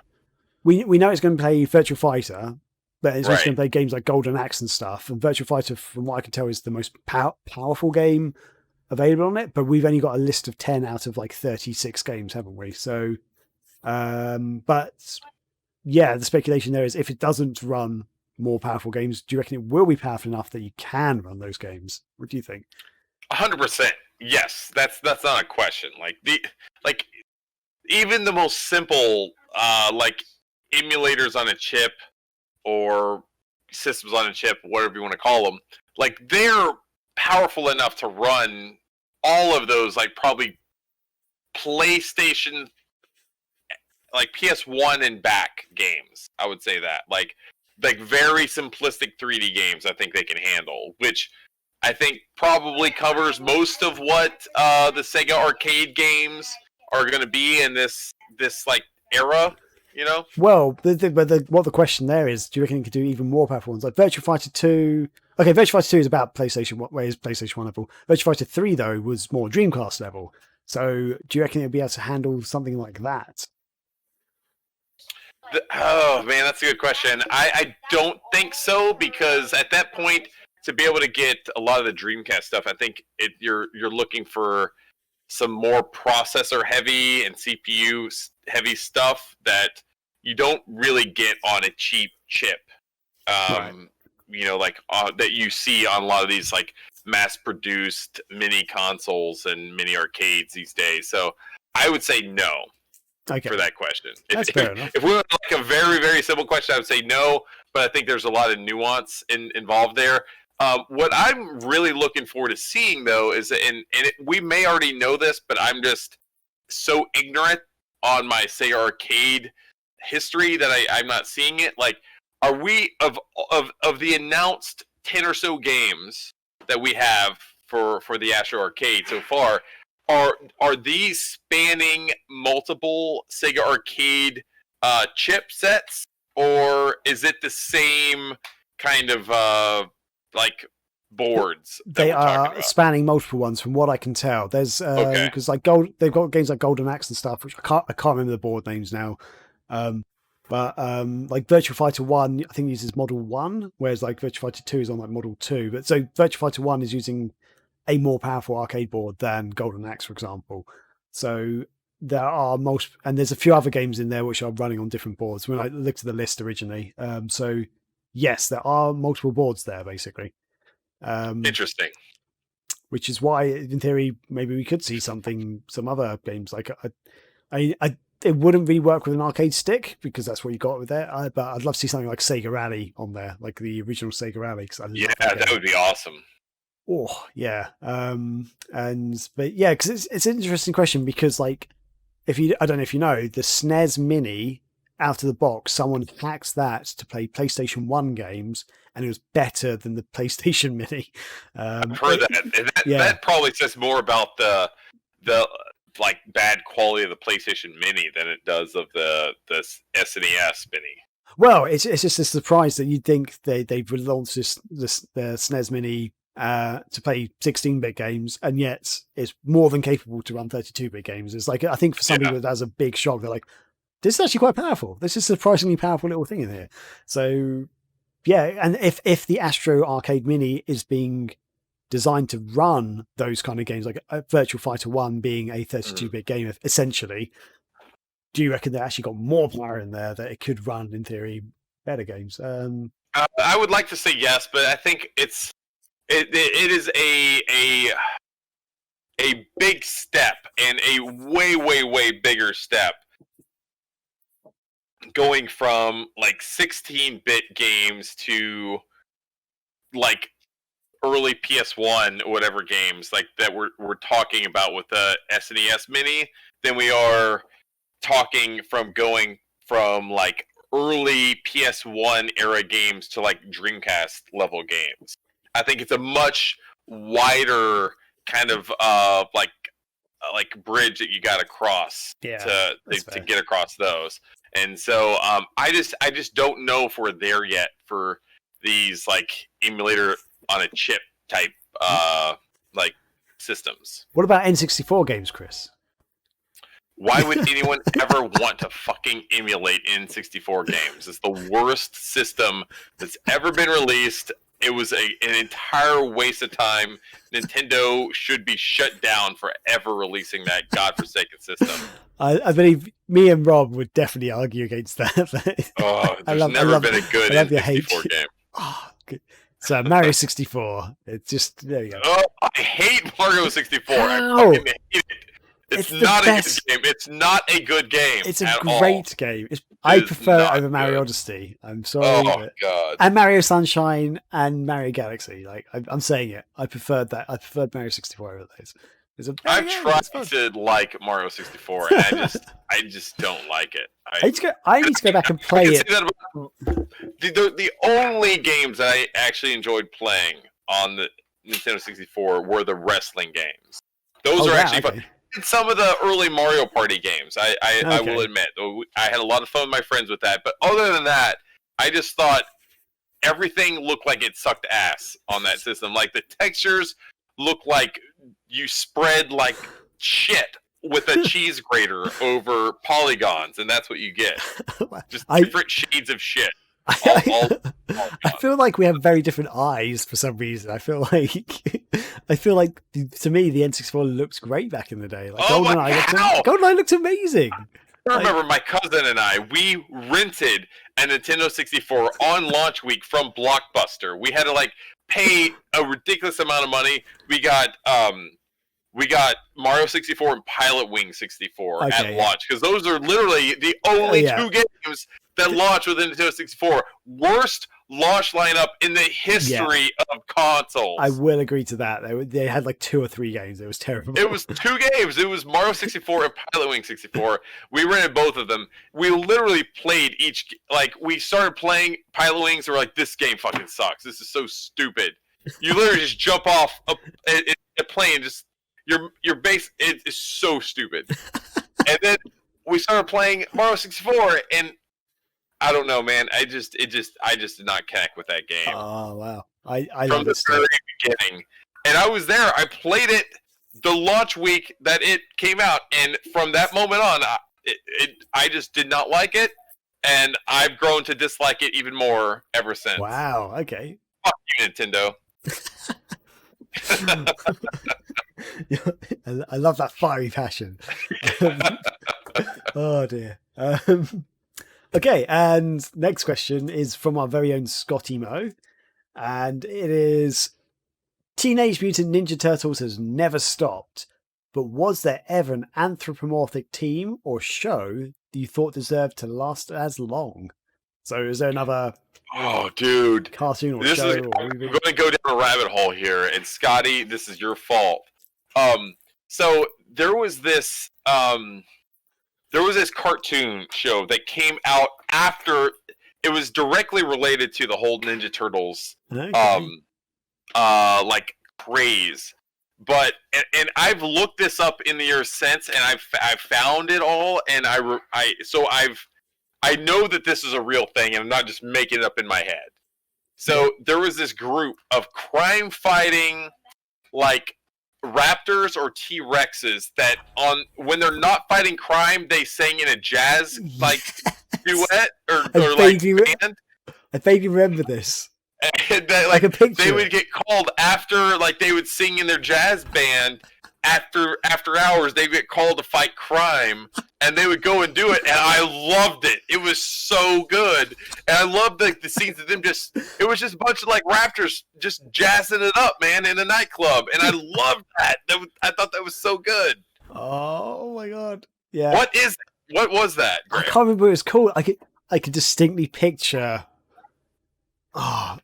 We know it's going to play Virtua Fighter, but it's also Right. going to play games like Golden Axe and stuff. And Virtua Fighter, from what I can tell, is the most powerful game available on it. But we've only got a list of 10 out of like 36 games, haven't we? So, but yeah, the speculation there is if it doesn't run more powerful games, do you reckon it will be powerful enough that you can run those games? What do you think? 100%. Yes, that's not a question. Like even the most simple like emulators on a chip or systems on a chip, whatever you want to call them, like they're powerful enough to run all of those, like probably PlayStation, like PS1 and back games. I would say that like very simplistic 3D games. I think they can handle, which I think probably covers most of what the Sega arcade games are going to be in this like era. Well, what the question there is, do you reckon it could do even more powerful ones? Like Virtua Fighter 2. Okay, Virtua Fighter 2 is about PlayStation 1, where is PlayStation 1 level. Virtua Fighter 3, though, was more Dreamcast level. So do you reckon it'll be able to handle something like that? Oh man, that's a good question. I don't think so, because at that point, to be able to get a lot of the Dreamcast stuff, I think you're looking for some more processor heavy and CPU heavy stuff that you don't really get on a cheap chip. Right. Like that you see on a lot of these like mass produced mini consoles and mini arcades these days. So I would say no Okay. for that question. That's fair enough. If we went like a very, very simple question, I would say no, but I think there's a lot of nuance involved there. What I'm really looking forward to seeing, though, is, we may already know this, but I'm just so ignorant on my Sega Arcade history that I'm not seeing it. Like, are we of the announced 10 or so games that we have for the Astro Arcade so far? Are these spanning multiple Sega Arcade chipsets, or is it the same kind of like boards? They are spanning multiple ones, from what I can tell. There's because like they've got games like Golden Axe and stuff, which I can't remember the board names now. But like Virtua Fighter 1, I think uses Model 1, whereas like Virtua Fighter 2 is on like Model 2. But so Virtua Fighter 1 is using a more powerful arcade board than Golden Axe, for example. So there are most, and there's a few other games in there which are running on different boards when I looked at the list originally. So yes, there are multiple boards there, basically. Interesting. Which is why, in theory, maybe we could see some other games. Like, it wouldn't really work with an arcade stick because that's what you got with there. But I'd love to see something like Sega Rally on there, like the original Sega Rally. That would be awesome. Oh yeah, but yeah, because it's an interesting question, because like I don't know if you know, the SNES Mini out of the box, someone hacks that to play PlayStation 1 games, and it was better than the PlayStation Mini. I've heard that. That probably says more about the like bad quality of the PlayStation Mini than it does of the SNES Mini. Well, it's just a surprise that you'd think they've launched the SNES Mini to play 16-bit games, and yet it's more than capable to run 32-bit games. It's like, I think for some people that's a big shock. They're like, this is actually quite powerful. This is a surprisingly powerful little thing in here. So yeah, and if the Astro Arcade Mini is being designed to run those kind of games, like Virtua Fighter 1 being a 32-bit game, essentially, do you reckon they actually got more power in there that it could run, in theory, better games? I would like to say yes, but I think it is a big step, and a way, way, way bigger step, going from like 16-bit games to like early PS1 or whatever games like that we're talking about with the SNES Mini, than we are talking from going from like early PS1 era games to like Dreamcast level games. I think it's a much wider kind of like bridge that you got to cross to get across those. And so I just don't know if we're there yet for these like emulator on a chip type like systems. What about N64 games, Chris? Why would anyone ever want to fucking emulate N64 games? It's the worst system that's ever been released. It was an entire waste of time. Nintendo should be shut down for ever releasing that godforsaken system. I believe me and Rob would definitely argue against that. There's never been a good N64 game. Oh, good. So Mario 64. It's just, there you go. Oh, I hate Mario 64. How? I fucking hate it. It's not a good game. It's not a good game. It's a great game. I prefer it over Mario Odyssey. I'm sorry. Oh God. And Mario Sunshine and Mario Galaxy. Like, I'm saying it. I preferred that. I preferred Mario 64 over those. I've tried to like Mario 64, and I just don't like it. I need to go back and play it. The only games that I actually enjoyed playing on the Nintendo 64 were the wrestling games. Those are actually fun. Some of the early Mario Party games, I will admit. I had a lot of fun with my friends with that. But other than that, I just thought everything looked like it sucked ass on that system. Like, the textures look like you spread like shit with a cheese grater over polygons, and that's what you get. Just I different shades of shit. All I feel like we have very different eyes for some reason. I feel like to me the N64 looks great back in the day. Like oh my GoldenEye looked amazing. I remember my cousin and I, we rented a Nintendo 64 on launch week from Blockbuster. We had to like pay a ridiculous amount of money. We got Mario 64 and Pilot Wing 64 at launch, because those are literally the only two games that launch with the Nintendo 64. Worst launch lineup in the history of consoles. I will agree to that. They had like 2 or 3 games. It was terrible. It was 2 games. It was Mario 64 and Pilot Wing 64. We rented both of them. We literally played each. Like, we started playing Pilot Wings, and we're like, this game fucking sucks. This is so stupid. You literally just jump off a plane, just your base is so stupid. And then we started playing Mario 64, and I don't know, man. I just did not connect with that game. Oh wow! I from the very beginning, and I was there. I played it the launch week that it came out, and from that moment on, I just did not like it, and I've grown to dislike it even more ever since. Wow. Okay. Fuck you, Nintendo. I love that fiery passion. Oh dear. Okay, and next question is from our very own Scotty Mo, and it is: Teenage Mutant Ninja Turtles has never stopped, but was there ever an anthropomorphic team or show that you thought deserved to last as long? So is there another cartoon or show? I'm going to go down a rabbit hole here, and Scotty, this is your fault. So there was this cartoon show that came out after. It was directly related to the whole Ninja Turtles like craze. But and I've looked this up in the years since, and I've found it all, and I know that this is a real thing, and I'm not just making it up in my head. So there was this group of crime fighting like raptors or T-Rexes that when they're not fighting crime, they sang in a jazz like duet or like band. I vaguely remember this. And like a picture. They would get called after, like they would sing in their jazz band after hours. They'd get called to fight crime, and they would go and do it. And I loved it. It was so good, and I loved the scenes of them just. It was just a bunch of like raptors just jazzing it up, man, in a nightclub, and I loved that. I thought that was so good. Oh my god! Yeah. What was that, Graham? I can't remember what it was called. I could distinctly picture. Oh,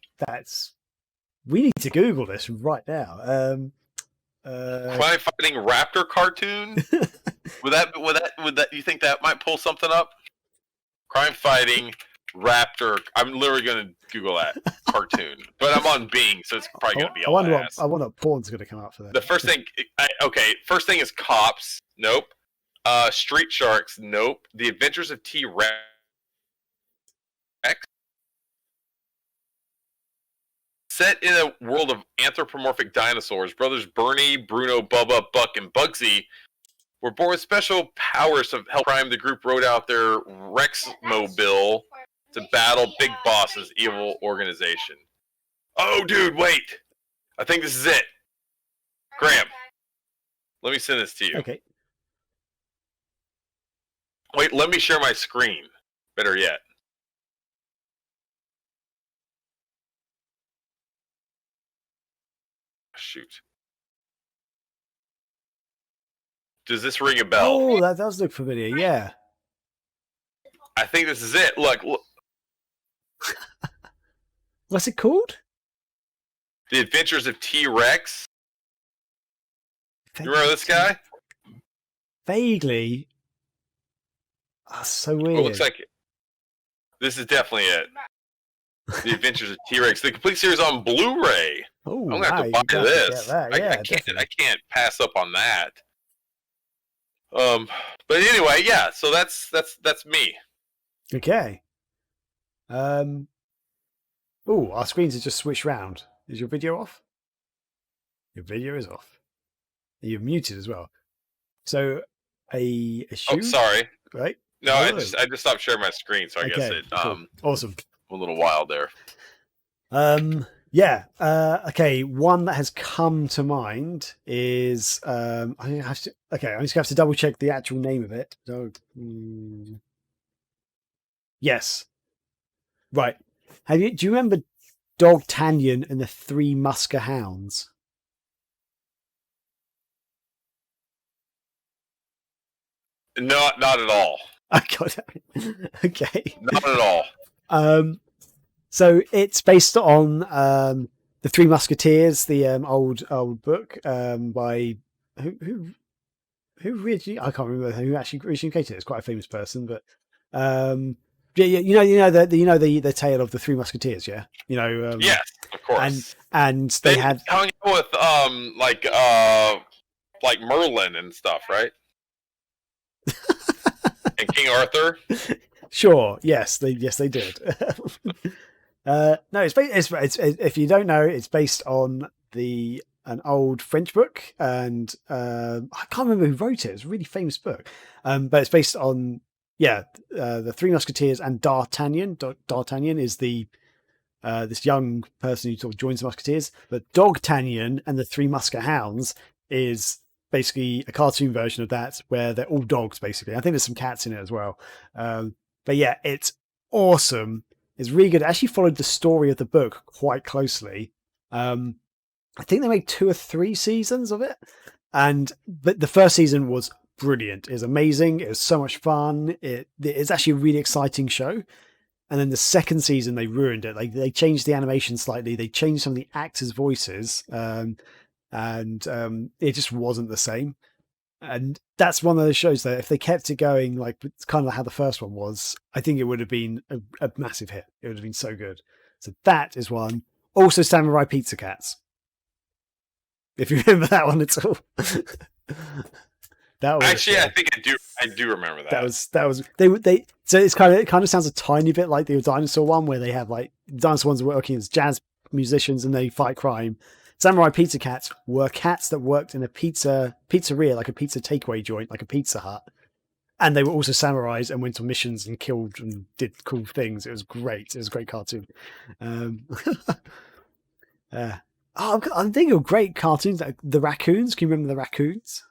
we need to Google this right now. Crime fighting raptor cartoon? would that you think that might pull something up? Crime fighting raptor. I'm literally going to Google that cartoon, but I'm on Bing, so it's probably going to be. I wonder what porn's going to come up for that. The first thing, first thing is Cops. Nope. Street Sharks. Nope. The Adventures of T-Rex. Set in a world of anthropomorphic dinosaurs, brothers Bernie, Bruno, Bubba, Buck, and Bugsy were born with special powers to help crime. The group rode out their Rex-mobile to battle Big Boss's evil organization. Oh, dude, wait. I think this is it. Graham, let me send this to you. Okay. Wait, let me share my screen. Better yet. Shoot. Does this ring a bell? Oh, that does look familiar, yeah. I think this is it. Look. What's it called? The Adventures of T-Rex. You remember this guy? Vaguely. Oh, so weird. It looks like this is definitely it. The Adventures of T-Rex. The complete series on Blu-ray. Oh, I'm gonna have to buy this. I can't pass up on that. But anyway, yeah. So that's me. Okay. Oh, our screens have just switched round. Is your video off? Your video is off. You're muted as well. So a Oh, shoe, sorry. right? No, I Oh, just stopped sharing my screen, so I guess okay, it cool, awesome. a little wild there. Yeah. Okay. One that has come to mind is I have to. Okay, I'm just gonna have to double check the actual name of it. So, yes, right. Have you? Do you remember Dog Tanyan and the Three Musker Hounds? Not at all. I got it. Okay. Not at all. So it's based on the Three Musketeers, the old book by who who originally, I can't remember who actually originally created it. It's quite a famous person, but yeah, the tale of the Three Musketeers, yeah, Yes, of course. And they had hung out with like Merlin and stuff, right? And King Arthur. Sure, yes, they did. No, it's if you don't know, it's based on an old French book, and I can't remember who wrote it. It's a really famous book, but it's based on the Three Musketeers and D'Artagnan. D'Artagnan is the this young person who sort of joins the Musketeers, but Dogtagnan and the Three Musker Hounds is basically a cartoon version of that, where they're all dogs. Basically, I think there's some cats in it as well. But yeah, it's awesome. It's really good. It actually followed the story of the book quite closely. I think they made 2 or 3 seasons of it, but the first season was brilliant. It was amazing. It was so much fun. It's actually a really exciting show. And then the second season, they ruined it. They changed the animation slightly. They changed some of the actors' voices, and it just wasn't the same. And that's one of those shows that if they kept it going, like it's kind of how the first one was, I think it would have been a massive hit. It would have been so good. So that is one. Also, Samurai Pizza Cats. If you remember that one at all. That was actually, I think I do remember that. That was they. So it kind of sounds a tiny bit like the dinosaur one, where they have like dinosaur ones working as jazz musicians and they fight crime. Samurai Pizza Cats were cats that worked in a pizzeria, like a pizza takeaway joint, like a Pizza Hut, and they were also samurais and went on missions and killed and did cool things. It was great. It was a great cartoon. I'm thinking of great cartoons, like the raccoons. Can you remember the raccoons?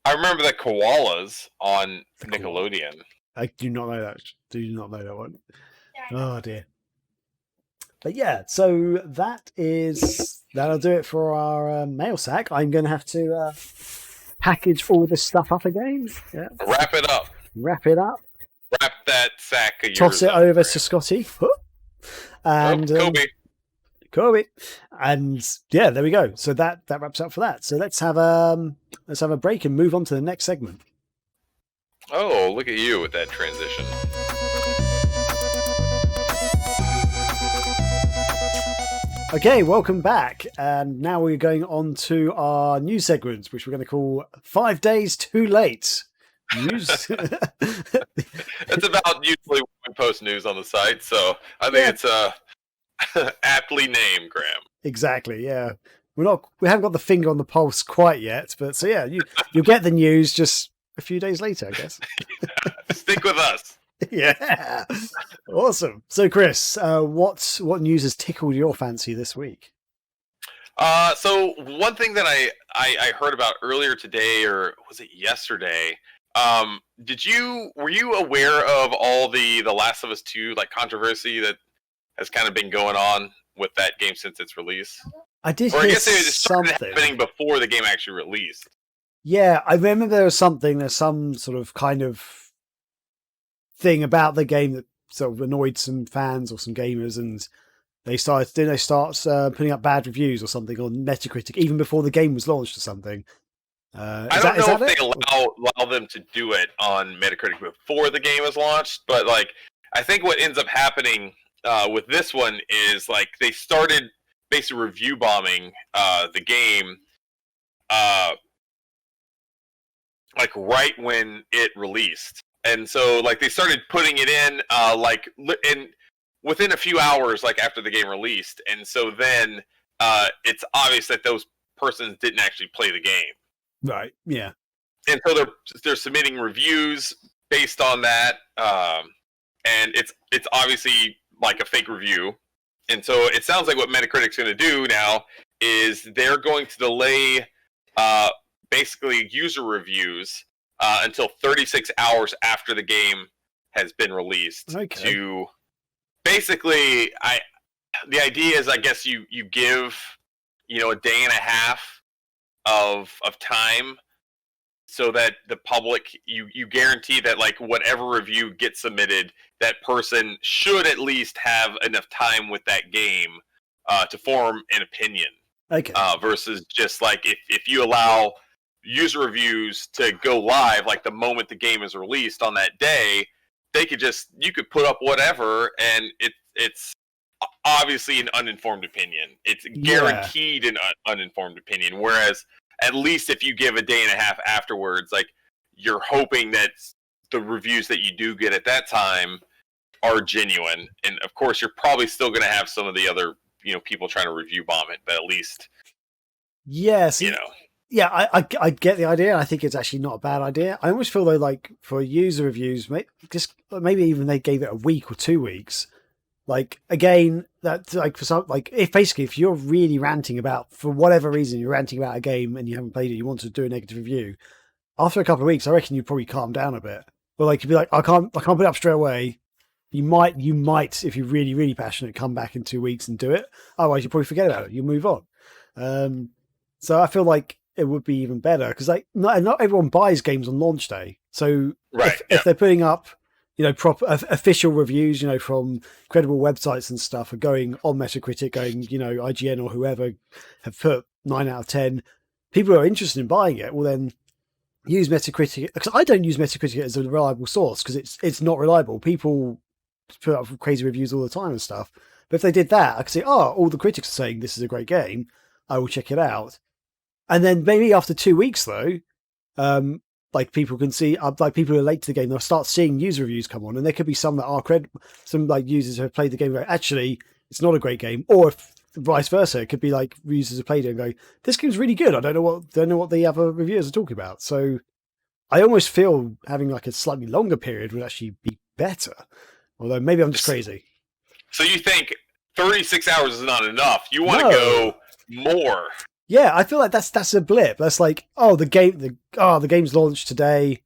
I remember the koalas on Nickelodeon. I do not know that. Do not know that one. Oh dear. But yeah, so that'll do it for our mail sack. I'm going to have to package all this stuff up again. Yeah. Wrap it up. Wrap it up. Wrap that sack of yours. Toss it over to Scotty. And Kobe. And yeah, there we go. So that wraps up for that. So let's have a break and move on to the next segment. Oh, look at you with that transition. Okay, welcome back. And now we're going on to our news segments, which we're going to call 5 Days Too Late. News. It's about usually when we post news on the site, so I think it's aptly named, Graham. Exactly, yeah. We haven't got the finger on the pulse quite yet, but so yeah, you'll get the news just a few days later, I guess. Stick with us. Yeah. Awesome. So Chris, what news has tickled your fancy this week? So one thing that I heard about earlier today, or was it yesterday? Were you aware of all the Last of Us 2 like controversy that has kind of been going on with that game since its release? I did or hear I guess it started something happening before the game actually released. Yeah, I remember there's some sort of kind of thing about the game that sort of annoyed some fans or some gamers, and they start putting up bad reviews or something on Metacritic even before the game was launched or something. I don't know if they allow them to do it on Metacritic before the game is launched, but like I think what ends up happening with this one is like they started basically review bombing the game like right when it released, and so like they started putting it in within a few hours like after the game released, and so then it's obvious that those persons didn't actually play the game. Right. Yeah. and so they're submitting reviews based on that, and it's obviously like a fake review. And so it sounds like what Metacritic's going to do now is they're going to delay basically user reviews until 36 hours after the game has been released. Okay. To basically, the idea is, I guess you give a day and a half of time, so that the public, you guarantee that like whatever review gets submitted, that person should at least have enough time with that game to form an opinion. Okay. Versus just like if you allow user reviews to go live like the moment the game is released on that day, you could put up whatever, and it's obviously an uninformed opinion. It's guaranteed an uninformed opinion. Whereas at least if you give a day and a half afterwards, like you're hoping that the reviews that you do get at that time are genuine. And of course, you're probably still going to have some of the other, people trying to review bomb it, but at least, yes, yeah, I get the idea. I think it's actually not a bad idea. I almost feel though, like for user reviews, maybe even they gave it a week or 2 weeks. Like again, that's like for some, like if you're really ranting about, for whatever reason, you're ranting about a game and you haven't played it, you want to do a negative review. After a couple of weeks, I reckon you'd probably calm down a bit. But like you'd be like, I can't put it up straight away. You might, if you're really, really passionate, come back in 2 weeks and do it. Otherwise, you probably forget about it. You move on. So I feel like it would be even better because like not everyone buys games on launch day. So if they're putting up, proper official reviews, from credible websites and stuff are going on Metacritic, going, IGN or whoever have put 9 out of 10. People who are interested in buying it will then use Metacritic. Because I don't use Metacritic as a reliable source because it's not reliable. People put up crazy reviews all the time and stuff. But if they did that, I could say, all the critics are saying this is a great game. I will check it out. And then maybe after 2 weeks though, like people can see, like people who are late to the game, they'll start seeing user reviews come on, and there could be some that are some like users who have played the game and go, actually, it's not a great game, or if vice versa, it could be like users who played it and go, this game's really good. I don't know what the other reviewers are talking about. So I almost feel having like a slightly longer period would actually be better. Although maybe I'm just crazy. So you think 36 hours is not enough? You want to go more? Yeah, I feel like that's a blip. That's like, the game's launched today.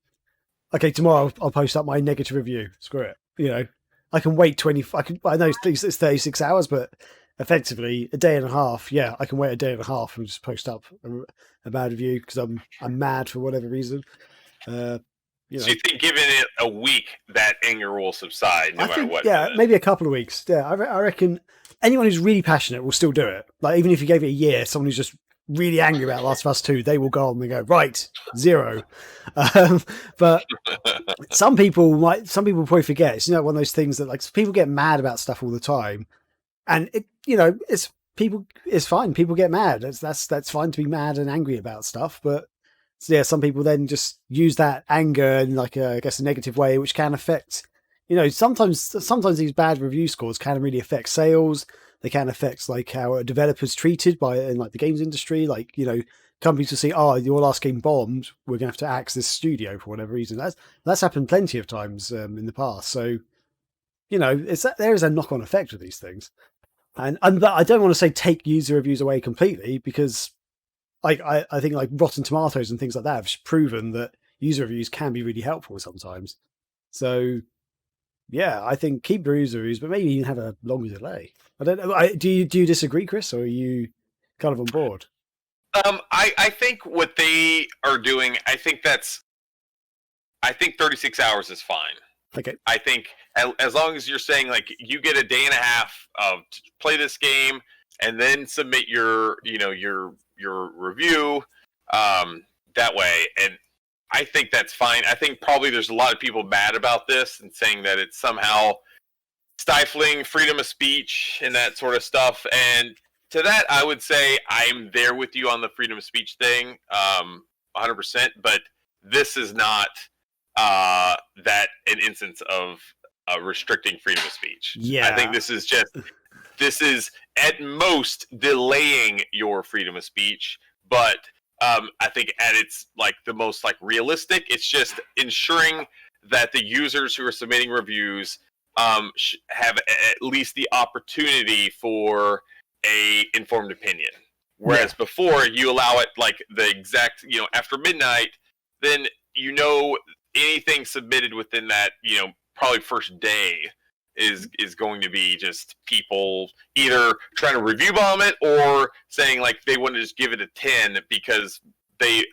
Okay, tomorrow I'll post up my negative review. Screw it. I can wait I know it's 36 hours, but effectively a day and a half. Yeah, I can wait a day and a half and just post up a bad review because I'm mad for whatever reason. So you think giving it a week, that anger will subside no matter what? Yeah, maybe a couple of weeks. Yeah, I reckon anyone who's really passionate will still do it. Like even if you gave it a year, someone who's just really angry about Last of Us 2, they will go on and go, right, 0. But some people probably forget. It's one of those things that like people get mad about stuff all the time, and it's fine. People get mad. That's fine to be mad and angry about stuff. But yeah, some people then just use that anger in like I guess a negative way, which can affect. Sometimes these bad review scores can really affect sales. They can affect like how a developer's treated in like the games industry. Like, companies will say, your last game bombed. We're going to have to axe this studio for whatever reason. That's happened plenty of times in the past. So, there is a knock-on effect with these things. But I don't want to say take user reviews away completely because I think like Rotten Tomatoes and things like that have proven that user reviews can be really helpful sometimes. So, yeah, I think keep the user reviews, but maybe even have a longer delay. I don't know. Do you disagree, Chris, or are you kind of on board? I think what they are doing, I think 36 hours is fine. Okay. I think as long as you're saying like you get a day and a half to play this game and then submit your review that way, and I think that's fine. I think probably there's a lot of people mad about this and saying that it's somehow stifling freedom of speech and that sort of stuff. And to that, I would say I'm there with you on the freedom of speech thing, 100%. But this is not that an instance of restricting freedom of speech. Yeah, I think this is at most delaying your freedom of speech, but I think at its like the most like realistic, it's just ensuring that the users who are submitting reviews have at least the opportunity for a informed opinion. Whereas before you allow it like the exact, after midnight, then anything submitted within that, probably first day is going to be just people either trying to review bomb it or saying like they want to just give it a 10 because they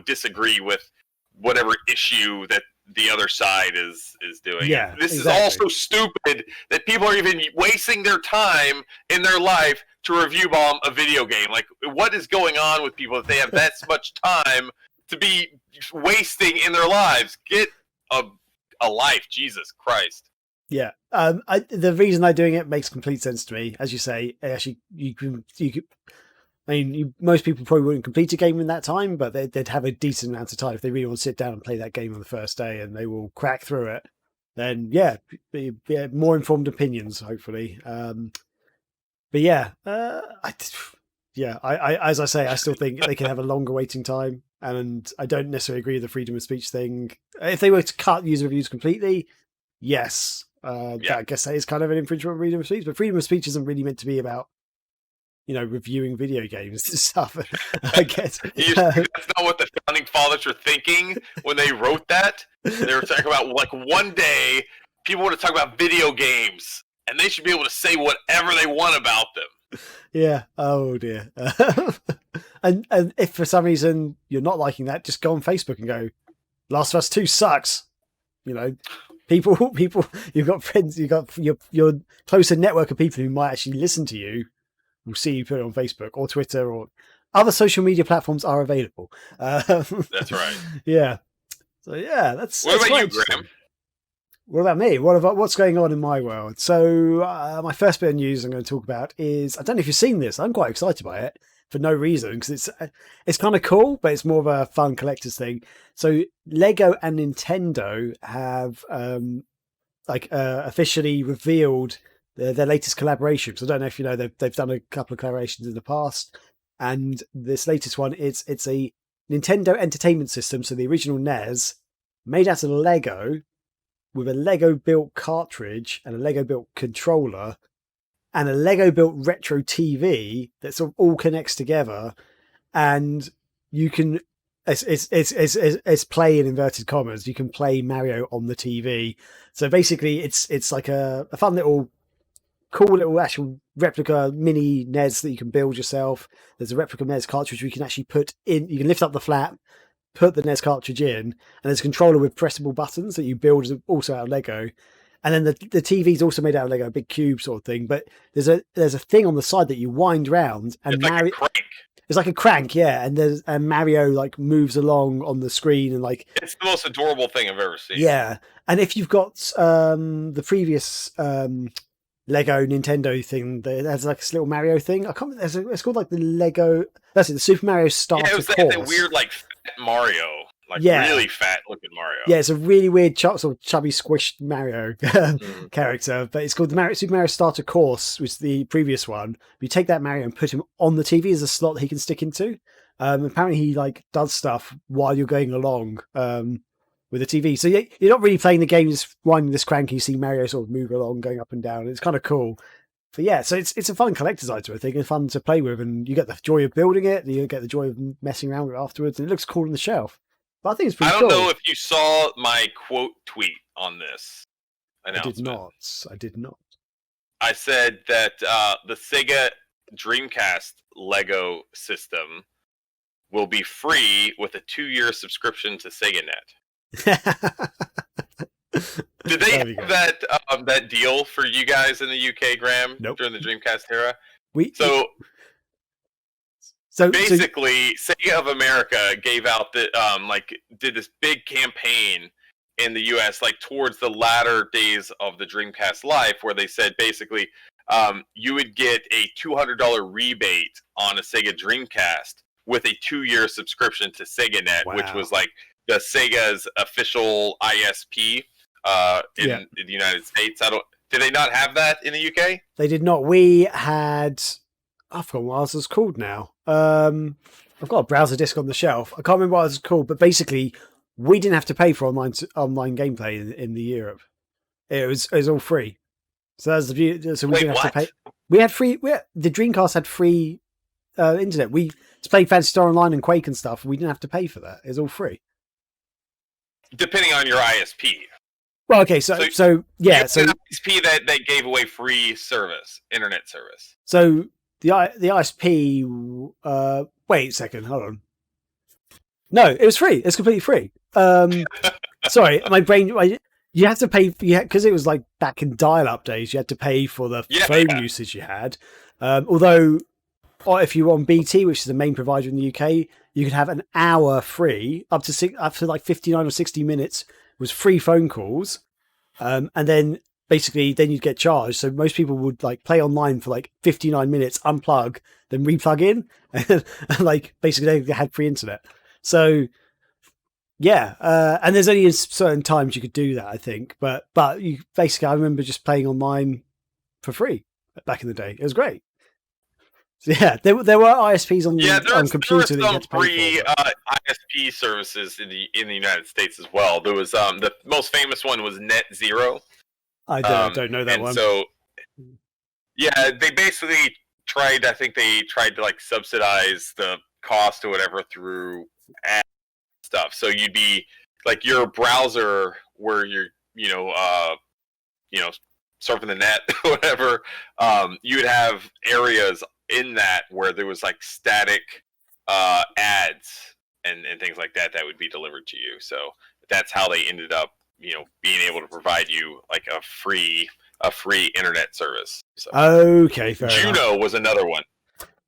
disagree with whatever issue that the other side is doing. Yeah, this exactly. is also stupid that people are even wasting their time in their life to review bomb a video game. Like, what is going on with people that they have that much time to be wasting in their lives? Get a life, Jesus Christ. Yeah, the reason they're doing it makes complete sense to me. As you say, actually, you could. I mean, most people probably wouldn't complete a game in that time, but they'd have a decent amount of time if they really want to sit down and play that game on the first day, and they will crack through it. Then, more informed opinions, hopefully. But yeah, I as I say, I still think they can have a longer waiting time, and I don't necessarily agree with the freedom of speech thing. If they were to cut user reviews completely, yes. I guess that is kind of an infringement of freedom of speech, but freedom of speech isn't really meant to be about, reviewing video games and stuff. I guess that's not what the founding fathers were thinking when they wrote that. They were talking about like one day people want to talk about video games and they should be able to say whatever they want about them. Yeah. Oh dear. And if for some reason you're not liking that, just go on Facebook and go, Last of Us 2 sucks. People, you've got friends, you've got your closer network of people who might actually listen to you. Will see you put it on Facebook or Twitter or other social media platforms are available. That's right. Yeah. So yeah, that's. What about you, Graham? What about me? What's going on in my world? So my first bit of news I'm going to talk about is, I don't know if you've seen this. I'm quite excited by it for no reason because it's kind of cool, but it's more of a fun collector's thing. So Lego and Nintendo have officially revealed their latest collaborations. I don't know if you know, they've done a couple of collaborations in the past, and this latest one it's a Nintendo Entertainment System, so the original NES, made out of Lego, with a Lego built cartridge and a Lego built controller and a Lego built retro TV that sort of all connects together, and you can it's play in inverted commas. You can play Mario on the TV. So basically, it's like a fun little, cool little actual replica mini NES that you can build yourself. There's a replica NES cartridge you can actually put in. You can lift up the flap, put the NES cartridge in, and there's a controller with pressable buttons that you build also out of Lego. And then the TV's also made out of Lego, a big cube sort of thing. But there's a thing on the side that you wind round, and it's like a crank. It's like a crank, yeah. And Mario like moves along on the screen, and like it's the most adorable thing I've ever seen. Yeah, and if you've got the previous Lego Nintendo thing, there's like this little Mario thing. I can't. It's called like the Lego. That's it. The Super Mario Starter Course. Yeah, it was that weird like fat Mario. Like really fat looking Mario. Yeah, it's a really weird, sort of chubby, squished Mario character. But it's called the Super Mario Starter Course, which is the previous one. You take that Mario and put him on the TV as a slot that he can stick into. Apparently, he like does stuff while you're going along with the TV. So you're not really playing the game, just winding this crank. And you see Mario sort of move along, going up and down. It's kind of cool. But yeah, so it's a fun collector's item, I think, and fun to play with. And you get the joy of building it, and you get the joy of messing around with it afterwards. And it looks cool on the shelf. But I think it's pretty cool. I don't know if you saw my quote tweet on this announcement. I did not. I said that the Sega Dreamcast Lego system will be free with a 2-year subscription to SegaNet. Did they have that deal for you guys in the UK, Graham, during the Dreamcast era? So basically, Sega of America gave out did this big campaign in the US, like towards the latter days of the Dreamcast life, where they said basically you would get a $200 rebate on a Sega Dreamcast with a 2-year subscription to SegaNet, which was like the Sega's official ISP in the United States. Did they not have that in the UK? They did not. We had, I forgot what ours was called now. I've got a browser disc on the shelf. I can't remember what it was called, but basically, we didn't have to pay for online gameplay in the Europe. It was all free. So that's the beauty. So we Wait, didn't have to what? pay. We had free. The Dreamcast had free internet. We played Fantasy Star Online and Quake and stuff. We didn't have to pay for that. It was all free. Depending on your ISP. Well, okay, so yeah, so an ISP that gave away free service, internet service. So the ISP. Wait a second. Hold on. No, it was free. It's completely free. Sorry, my brain. You have to pay because it was like back in dial-up days. You had to pay for the phone usage you had. Although, if you were on BT, which is the main provider in the UK, you could have an hour free up to like 59 or 60 minutes was free phone calls, and then basically then you'd get charged. So most people would like play online for like 59 minutes, unplug, then replug in, and like basically they had free internet. So. Yeah, and there's only certain times you could do that, I think. But you basically, I remember just playing online for free back in the day. It was great. So yeah, there were ISPs on computer that you had to pay free ISP services in the United States as well. There was the most famous one was Net Zero. I don't know that one. So yeah, they basically tried. I think they tried to like subsidize the cost or whatever through ads. Stuff. So you'd be like your browser where you're, surfing the net, whatever. You'd have areas in that where there was like static ads and things like that would be delivered to you. So that's how they ended up, being able to provide you like a free internet service. So, okay, fair Juno enough. was another one.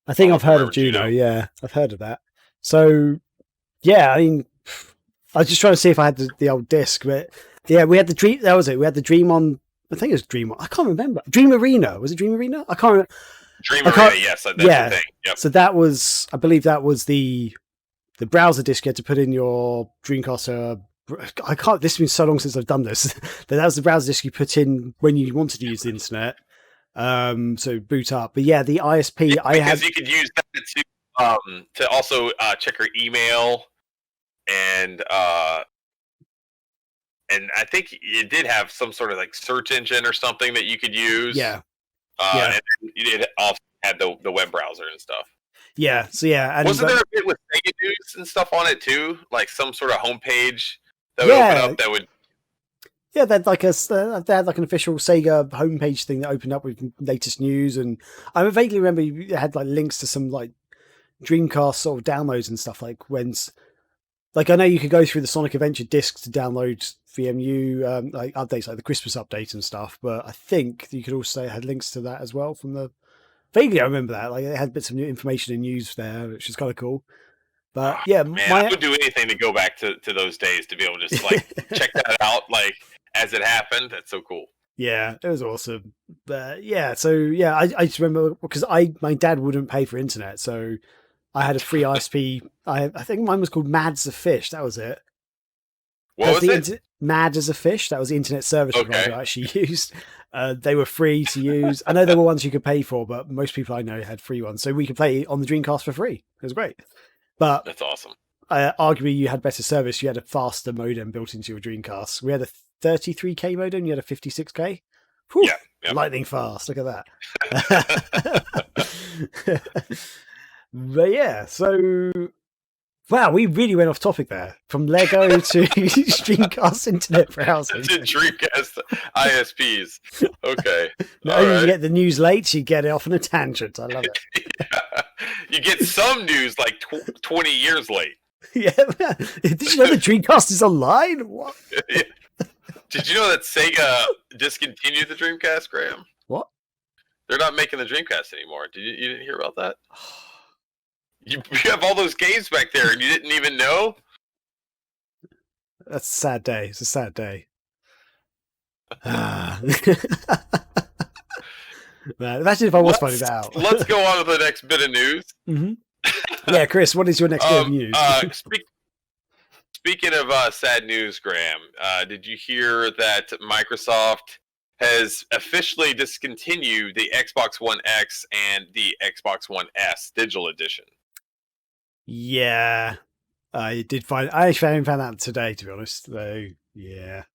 I think I've heard of Juno. Yeah, I've heard of that. So. Yeah, I mean, I was just trying to see if I had the old disc, but yeah, we had the Dream. That was it. We had the Dream on. I think it was Dream. I can't remember. Dream Arena. Was it Dream Arena? I can't remember. Dream Arena. Yes, that's the thing. Yep. So that was, I believe, that was the browser disc you had to put in your Dreamcast. I can't. This has been so long since I've done this. That was the browser disc you put in when you wanted to use the internet. So boot up. But yeah, the ISP because you could use that to also check your email, and I think it did have some sort of like search engine or something that you could use. Yeah. And it also had the web browser and stuff. Yeah. So yeah, and wasn't there a bit with Sega News and stuff on it too, like some sort of homepage that would open up that would. Yeah, they had like an official Sega homepage thing that opened up with latest news, and I vaguely remember it had like links to some like Dreamcast sort of downloads and stuff. Like I know you could go through the Sonic Adventure disc to download VMU like updates, like the Christmas update and stuff. But I think you could also had links to that as well from the. Vaguely, I remember that like it had bits of new information and news there, which is kind of cool. But yeah, man, I would do anything to go back to those days to be able to just like check that out, like as it happened. That's so cool. Yeah, it was awesome. But yeah, so yeah, I just remember because my dad wouldn't pay for internet, so I had a free ISP. I think mine was called Mad as a Fish. That was it. What was it? Mad as a Fish. That was the internet service provider I actually used. They were free to use. I know there were ones you could pay for, but most people I know had free ones, so we could play on the Dreamcast for free. It was great. But that's awesome. Arguably, you had better service. You had a faster modem built into your Dreamcast. We had a 33K modem. You had a 56K. Whew, yeah. Lightning fast. Look at that. But yeah, so wow, we really went off topic there from Lego to Dreamcast internet browsing. To Dreamcast ISPs. Okay. Not only you get the news late, you get it off on a tangent. I love it. Yeah. You get some news like 20 years late. Yeah. Did you know the Dreamcast is online? What? Yeah. Did you know that Sega discontinued the Dreamcast, Graham? What? They're not making the Dreamcast anymore. You didn't hear about that? You have all those games back there and you didn't even know? That's a sad day. It's a sad day. Man, imagine if I was finding that out. Let's go on to the next bit of news. Mm-hmm. Yeah, Chris, what is your next bit of news? Speaking of sad news, Graham, did you hear that Microsoft has officially discontinued the Xbox One X and the Xbox One S digital edition? Yeah, I did find. I actually found out today, to be honest. Though, yeah,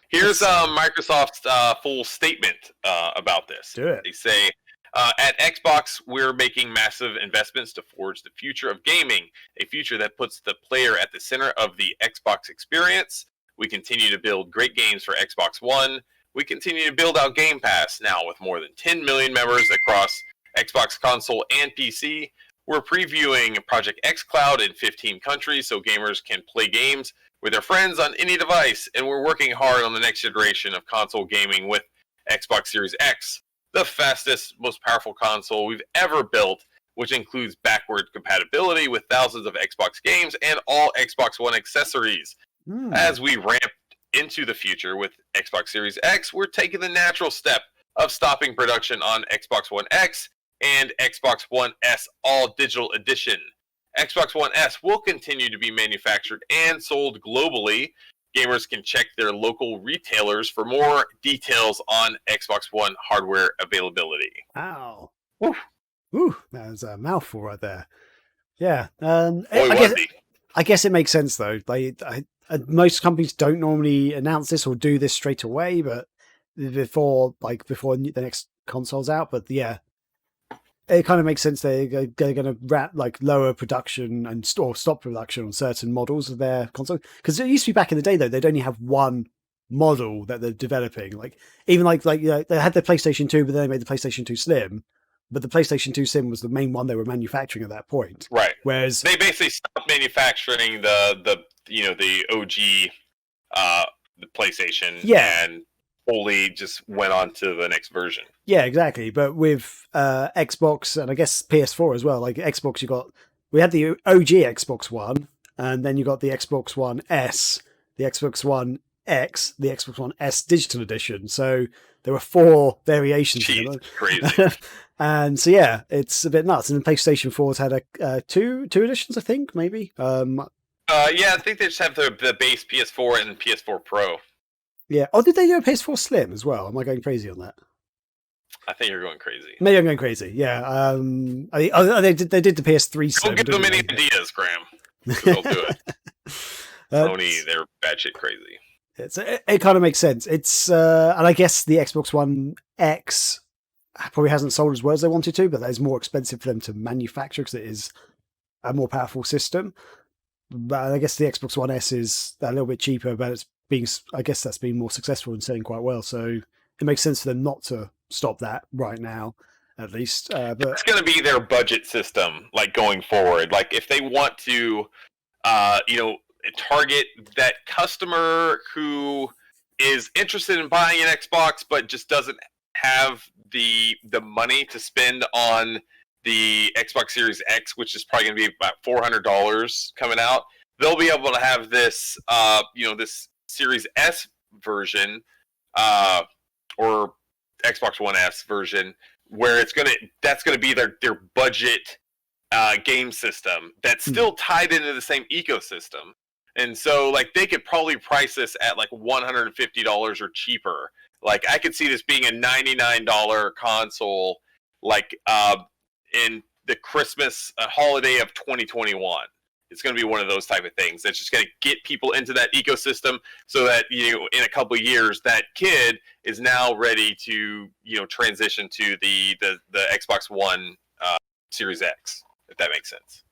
Here's that's Microsoft's full statement about this. do it. They say, at Xbox, we're making massive investments to forge the future of gaming, a future that puts the player at the center of the Xbox experience. We continue to build great games for Xbox One. We continue to build out Game Pass, now with more than 10 million members across Xbox console and PC. We're previewing Project xCloud in 15 countries so gamers can play games with their friends on any device, and we're working hard on the next generation of console gaming with Xbox Series X, the fastest, most powerful console we've ever built, which includes backward compatibility with thousands of Xbox games and all Xbox One accessories. As we ramp into the future with Xbox Series X, we're taking the natural step of stopping production on Xbox One X and Xbox One S All Digital Edition. Xbox One S will continue to be manufactured and sold globally. Gamers can check their local retailers for more details on Xbox One hardware availability. Wow. Woo. Ooh, that was a mouthful right there. Yeah. I guess it makes sense though. Most companies don't normally announce this or do this straight away, but before the next console's out. But yeah, it kind of makes sense they're going to lower production and stop production on certain models of their console. Because it used to be back in the day though, they'd only have one model that they're developing. Like even they had the PlayStation 2, but then they made the PlayStation 2 Slim. But the PlayStation 2 Slim was the main one they were manufacturing at that point. Right. Whereas they basically stopped manufacturing the OG the PlayStation and fully just went on to the next version. Yeah, exactly. But with Xbox and I guess PS4 as well, like Xbox, we had the OG Xbox One, and then you got the Xbox One S, the Xbox One X, the Xbox One S Digital Edition. So there were 4 variations. Jeez, crazy. And so yeah, it's a bit nuts. And then PlayStation 4's had two editions, I think, maybe. Yeah, I think they just have the base PS4 and PS4 Pro. Yeah. Oh, did they do a PS4 Slim as well? Am I going crazy on that? I think you're going crazy. Maybe I'm going crazy. Yeah. They did the PS3 Slim. Don't give them any ideas, Graham. They'll do it. Sony, they're batshit crazy. It kind of makes sense. It's and I guess the Xbox One X probably hasn't sold as well as they wanted to, but that is more expensive for them to manufacture because it is a more powerful system. But I guess the Xbox One S is a little bit cheaper, but I guess that's been more successful and selling quite well. So it makes sense for them not to stop that right now, at least. But it's going to be their budget system, like going forward. Like if they want to, target that customer who is interested in buying an Xbox but just doesn't have the money to spend on the Xbox Series X, which is probably going to be about $400 coming out, they'll be able to have this, this Series S version, or Xbox One S version, where that's gonna be their budget game system that's still tied into the same ecosystem. And so, like, they could probably price this at like $150 or cheaper. Like, I could see this being a $99 console, like, in the Christmas holiday of 2021. It's going to be one of those type of things that's just going to get people into that ecosystem so that, in a couple of years, that kid is now ready to, transition to the Xbox One Series X, if that makes sense.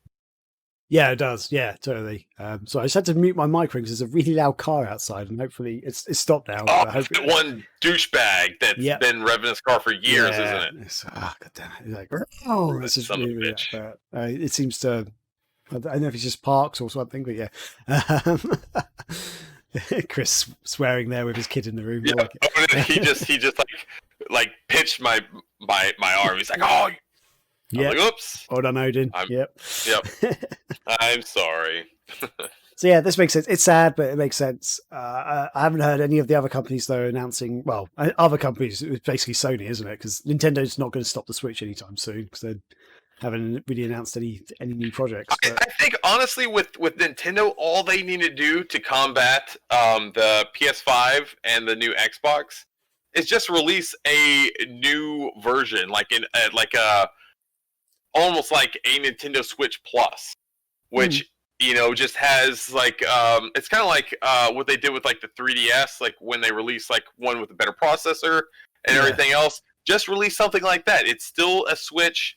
Yeah, it does. Yeah, totally. So I just had to mute my microphone because there's a really loud car outside, and hopefully it's stopped now. Oh, it's that one douchebag that's been revving his car for years, isn't it? God damn it. It's like, oh, this is really, really it seems to... I don't know if he just parks or something, but yeah. Chris swearing there with his kid in the room. Yeah, he just like pitched my arm. He's like, oh, yeah. Like, oops. Hold on, Odin. Yep. I'm sorry. So yeah, this makes sense. It's sad, but it makes sense. I haven't heard any of the other companies though announcing. Well, other companies. It's basically Sony, isn't it? Because Nintendo's not going to stop the Switch anytime soon because they haven't really announced any new projects. I think honestly, with Nintendo, all they need to do to combat the PS5 and the new Xbox is just release a new version, like almost like a Nintendo Switch Plus. Mm. which just has like it's kind of like what they did with like the 3DS, like when they released like one with a better processor and Yeah. everything else. Just release something like that. It's still a Switch.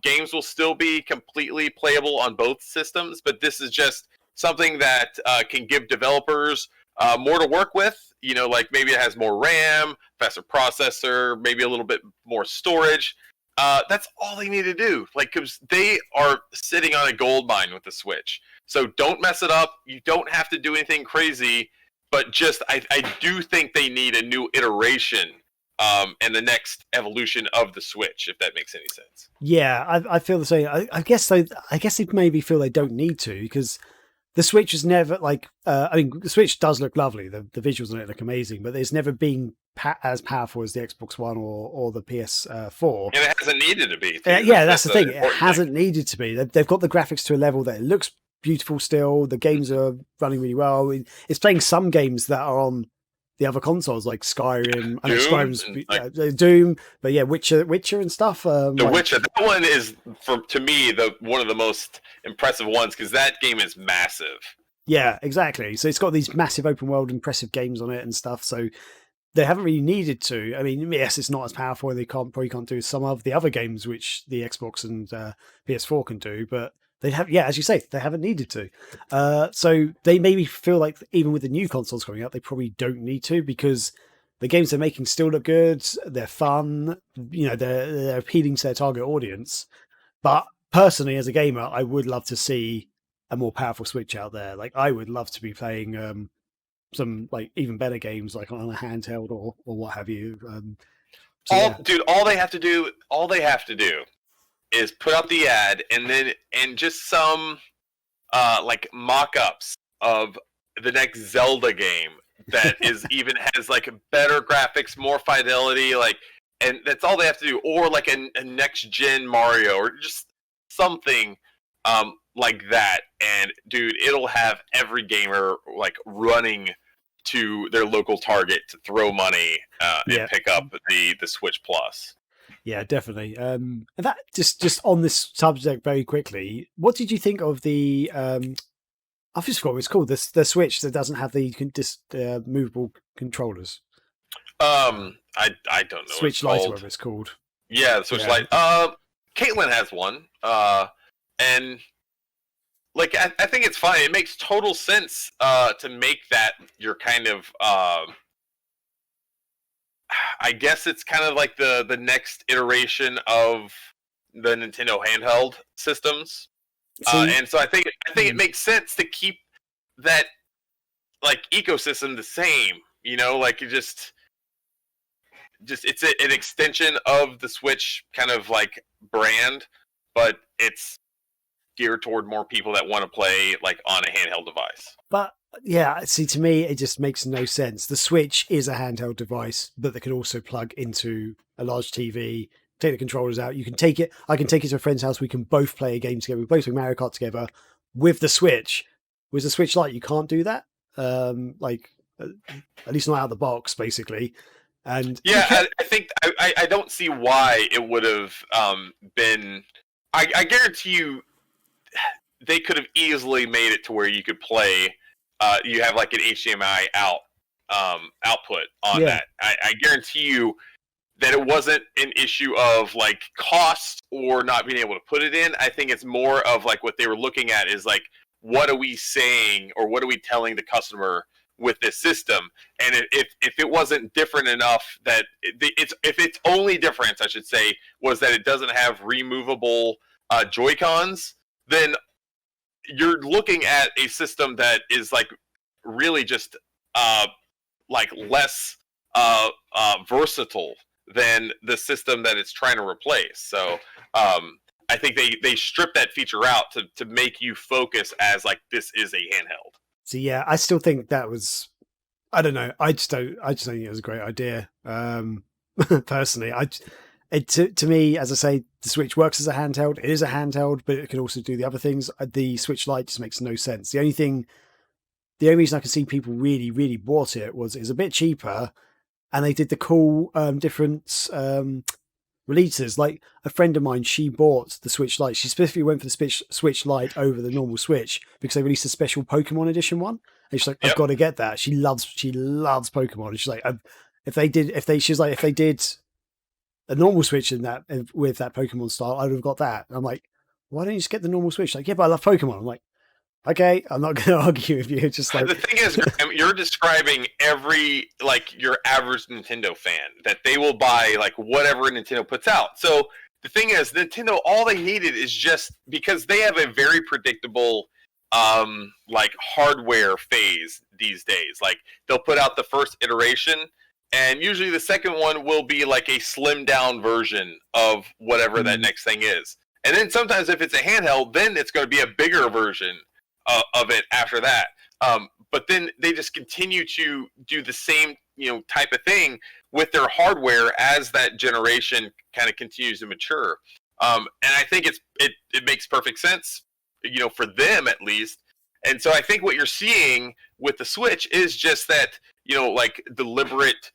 Games will still be completely playable on both systems, but this is just something that can give developers more to work with. Like maybe it has more RAM, faster processor, maybe a little bit more storage. That's all they need to do. Like, because they are sitting on a gold mine with the Switch. So don't mess it up. You don't have to do anything crazy, but just I do think they need a new iteration and the next evolution of the Switch, if that makes any sense. Yeah, I feel the same. I guess I guess they maybe feel they don't need to, because the Switch is never like. I mean, the Switch does look lovely. The visuals on it look amazing, but it's never been as powerful as the Xbox One or the PS4. And it hasn't needed to be. Yeah, that's the thing. It hasn't needed to be. They've got the graphics to a level that it looks beautiful still. The games are running really well. It's playing some games that are on the other consoles, like Skyrim. I know Skyrim's Doom, but yeah, Witcher and stuff. The Witcher, that one is, to me, one of the most impressive ones, because that game is massive. Yeah, exactly. So it's got these massive open world, impressive games on it and stuff. So they haven't really needed to. I mean, yes, it's not as powerful, and they probably can't do some of the other games which the Xbox and PS4 can do, but they have, yeah, as you say, they haven't needed to. So they maybe feel like even with the new consoles coming out, they probably don't need to, because the games they're making still look good. They're fun. They're appealing to their target audience. But personally, as a gamer, I would love to see a more powerful Switch out there. Like, I would love to be playing some like even better games, like on a handheld or what have you. Dude, all they have to do is put up the ad and just some like mock-ups of the next Zelda game that is even has like better graphics, more fidelity, like, and that's all they have to do. Or like a next gen Mario, or just something like that. And dude, it'll have every gamer like running to their local Target to throw money and pick up the Switch Plus. Yeah, definitely. And that just on this subject very quickly, what did you think of the I've just forgot what it's called, the Switch that doesn't have the movable controllers? I don't know. Switch Lite, or whatever it's called. Yeah, the Switch Lite. Caitlin has one. And like I think it's fine. It makes total sense to make that your kind of I guess it's kind of like the next iteration of the Nintendo handheld systems. And so I think it makes sense to keep that like ecosystem the same. Like it just it's an extension of the Switch kind of like brand, but it's geared toward more people that want to play like on a handheld device. But yeah, see, to me, it just makes no sense. The Switch is a handheld device, but they can also plug into a large TV, take the controllers out. You can take it. I can take it to a friend's house. We can both play a game together. We both play Mario Kart together with the Switch. With the Switch Lite, you can't do that. Like, at least not out of the box, basically. And yeah, I think I don't see why it would have been. I guarantee you, they could have easily made it to where you could play. You have like an HDMI output on that. I guarantee you that it wasn't an issue of like cost or not being able to put it in. I think it's more of like what they were looking at is like, what are we saying or what are we telling the customer with this system? And if it wasn't different enough that if its only difference, I should say, was that it doesn't have removable Joy-Cons, then you're looking at a system that is like really just like less versatile than the system that it's trying to replace. So I think they strip that feature out to make you focus as like this is a handheld. So yeah, I still think that was, I don't know. I just don't think it was a great idea. Personally, to me, as I say, the Switch works as a handheld. It is a handheld, but it can also do the other things. The Switch Lite just makes no sense. The only reason I can see people really, really bought it was it's a bit cheaper, and they did the cool different releases. Like a friend of mine, she bought the Switch Lite. She specifically went for the Switch Lite over the normal Switch because they released a special Pokemon edition one. And she's like, I've got to get that. She loves Pokemon. And she's like, if they did a normal Switch in that with that Pokemon style, I would have got that. And I'm like, why don't you just get the normal Switch? Like, yeah, but I love Pokemon. I'm like, okay, I'm not going to argue with you. Just like the thing is, you're describing your average Nintendo fan that they will buy like whatever Nintendo puts out. So the thing is, Nintendo, all they needed is just because they have a very predictable like hardware phase these days. Like they'll put out the first iteration, and usually the second one will be like a slimmed down version of whatever that next thing is. And then sometimes if it's a handheld, then it's going to be a bigger version of it after that. But then they just continue to do the same, type of thing with their hardware as that generation kind of continues to mature. And I think it makes perfect sense, for them at least. And so I think what you're seeing with the Switch is just that, like deliberate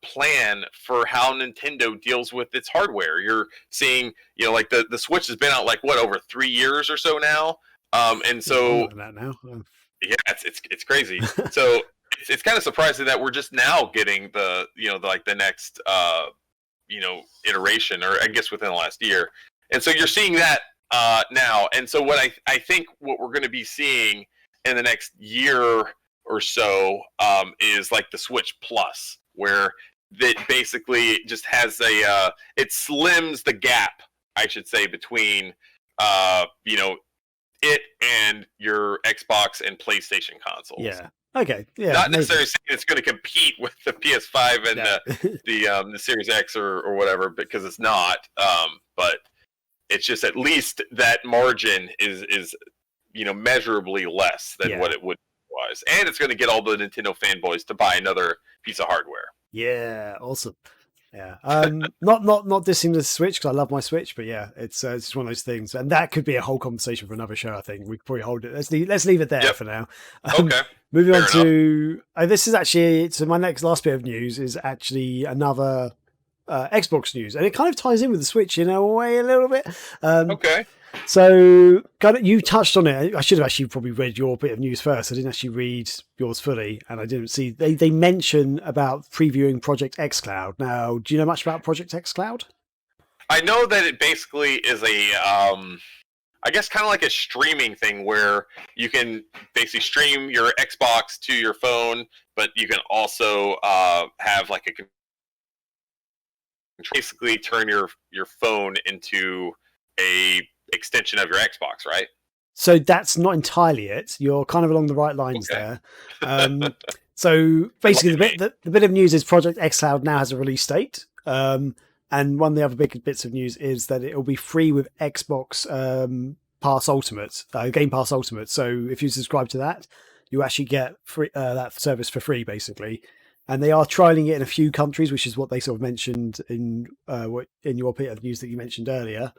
plan for how Nintendo deals with its hardware. You're seeing, like the Switch has been out like over 3 years or so now. And so that now. Yeah, it's crazy. So it's kind of surprising that we're just now getting the next iteration, or I guess within the last year. And so you're seeing that now. And so what I think what we're going to be seeing in the next year or so is like the Switch Plus, where that basically just has it slims the gap, I should say, between it and your Xbox and PlayStation consoles. Yeah. Okay. Yeah. Not necessarily saying it's going to compete with the PS5 and the Series X or whatever, because it's not. But it's just at least that margin is measurably less than what it would otherwise, and it's going to get all the Nintendo fanboys to buy another piece of hardware. Yeah. Awesome. Yeah, not dissing the Switch because I love my Switch, but yeah, it's just one of those things, and that could be a whole conversation for another show. I think we could probably hold it. Let's leave it there for now. Okay. Moving on to this is actually my last bit of news is actually another Xbox news, and it kind of ties in with the Switch in a way a little bit. Okay. So, you touched on it. I should have actually probably read your bit of news first. I didn't actually read yours fully, and I didn't see they mention about previewing Project xCloud. Now, do you know much about Project xCloud? I know that it basically is I guess kind of like a streaming thing where you can basically stream your Xbox to your phone, but you can also have like basically turn your phone into a extension of your Xbox, right? So that's not entirely it. You're kind of along the right lines there. So basically, the bit of news is Project xCloud now has a release date. And one of the other big bits of news is that it will be free with Xbox Pass Ultimate, Game Pass Ultimate. So if you subscribe to that, you actually get free, that service for free, basically. And they are trialing it in a few countries, which is what they sort of mentioned in your bit of news that you mentioned earlier.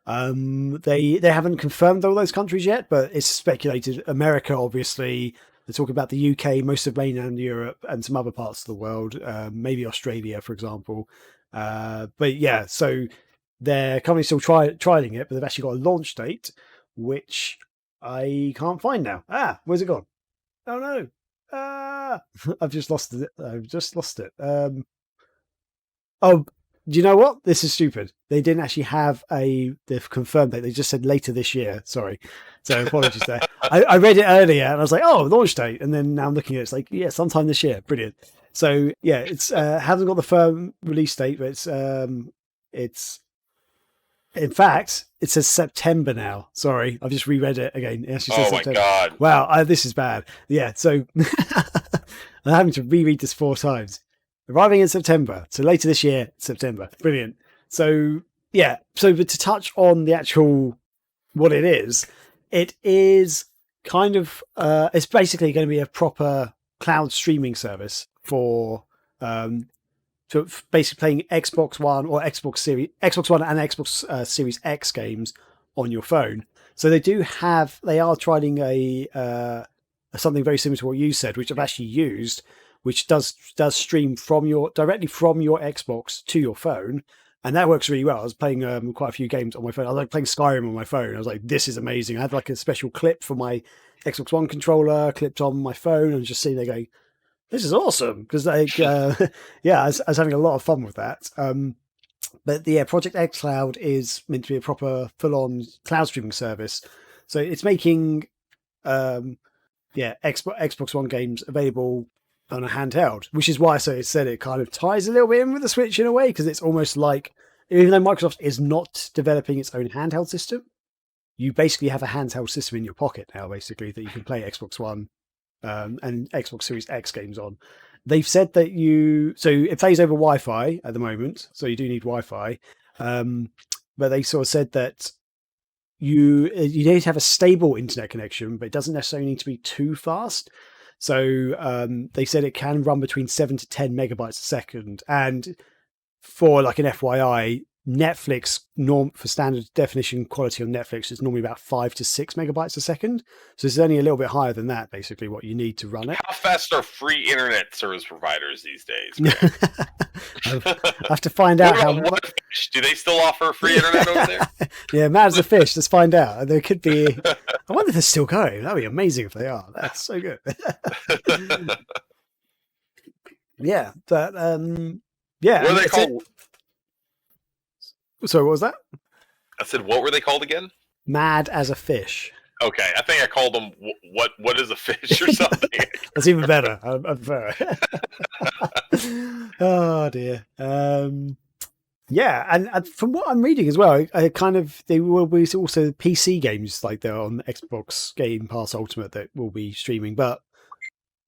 They haven't confirmed all those countries yet, but it's speculated. America, obviously, they're talking about the UK, most of mainland Europe, and some other parts of the world, maybe Australia, for example. But yeah, so they're currently still trialing it, but they've actually got a launch date, which I can't find now. Where's it gone? Oh no! I've just lost it. Oh, do you know what? This is stupid. They didn't actually have they've confirmed date. They just said later this year. Sorry. So apologies there. I read it earlier and I was like, oh, launch date. And then now I'm looking at it. It's like, yeah, sometime this year. Brilliant. So yeah, it's hasn't got the firm release date, but it's in fact, it says September now. Sorry. I've just reread it again. It actually says September. My God. Wow. This is bad. Yeah. So I'm having to reread this 4 times. Arriving in September. So later this year, September. Brilliant. So, yeah. So, but to touch on the actual, what it is kind of, it's basically going to be a proper cloud streaming service for, basically playing Xbox One or Xbox One and Xbox Series X games on your phone. So they are trialing something very similar to what you said, which I've actually used, which does stream directly from your Xbox to your phone. And that works really well. I was playing quite a few games on my phone. I was like playing Skyrim on my phone. I was like, this is amazing. I had like a special clip for my Xbox One controller clipped on my phone and just sitting there going, this is awesome. Because like, yeah, I was having a lot of fun with that. But yeah, Project xCloud is meant to be a proper full-on cloud streaming service. So it's making Xbox One games available on a handheld, which is why I said it kind of ties a little bit in with the Switch in a way, because it's almost like, even though Microsoft is not developing its own handheld system, you basically have a handheld system in your pocket now, basically, that you can play Xbox One and Xbox Series X games on. They've said that so it plays over Wi-Fi at the moment, so you do need Wi-Fi. But they sort of said that you need to have a stable internet connection, but it doesn't necessarily need to be too fast. So they said it can run between 7 to 10 megabytes a second. And for like an FYI, Netflix for standard definition quality on Netflix is normally about 5 to 6 megabytes a second. So it's only a little bit higher than that, basically, what you need to run it. How fast are free internet service providers these days? I have to find out how much. Do they still offer free internet over there? Yeah, mad as a fish. Let's find out. There could be. I wonder if they're still going. That'd be amazing if they are. That's so good. Yeah, but yeah. What are they called? Sorry, what was that? I said, what were they called again? Mad as a fish. Okay, I think I called them what is a fish or something. That's even better. I prefer it. Oh dear. Yeah, and from what I'm reading as well, they will be also PC games like they're on Xbox Game Pass Ultimate that will be streaming, but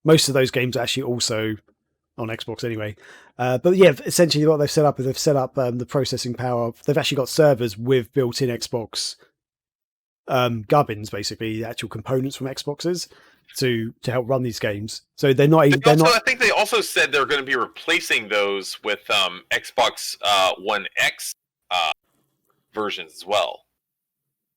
most of those games are actually also on Xbox anyway. But yeah, essentially what they've set up is the processing power. They've actually got servers with built-in Xbox gubbins, basically the actual components from Xboxes to help run these games. So they're not. I think they also said they're going to be replacing those with Xbox One X versions as well.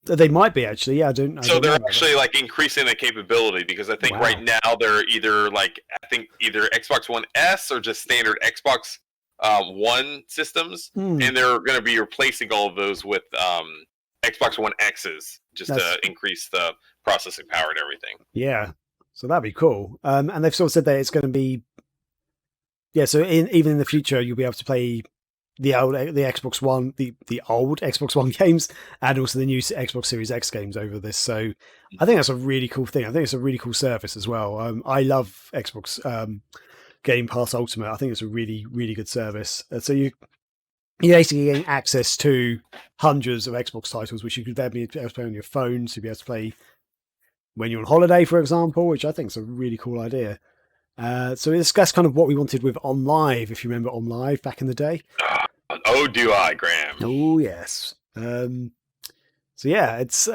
They might be actually. Yeah, I don't. So they're actually like increasing the capability, because I think right now they're either Xbox One S or just standard Xbox One systems, and they're going to be replacing all of those with Xbox One X's just to increase the processing power and everything. Yeah, so that'd be cool. And they've sort of said that it's going to be, so even in the future you'll be able to play the Xbox One, the old Xbox One games, and also the new Xbox Series X games over this. So I think that's a really cool thing. I think it's a really cool service as well. I love Xbox Game Pass Ultimate. I think it's a really, really good service. So you're basically getting access to hundreds of Xbox titles, which you could then be able to play on your phone. So you'll be able to play when you're on holiday, for example, which I think is a really cool idea. So that's kind of what we wanted with OnLive, if you remember OnLive back in the day. Oh, do I, Graham? Oh, yes. So it's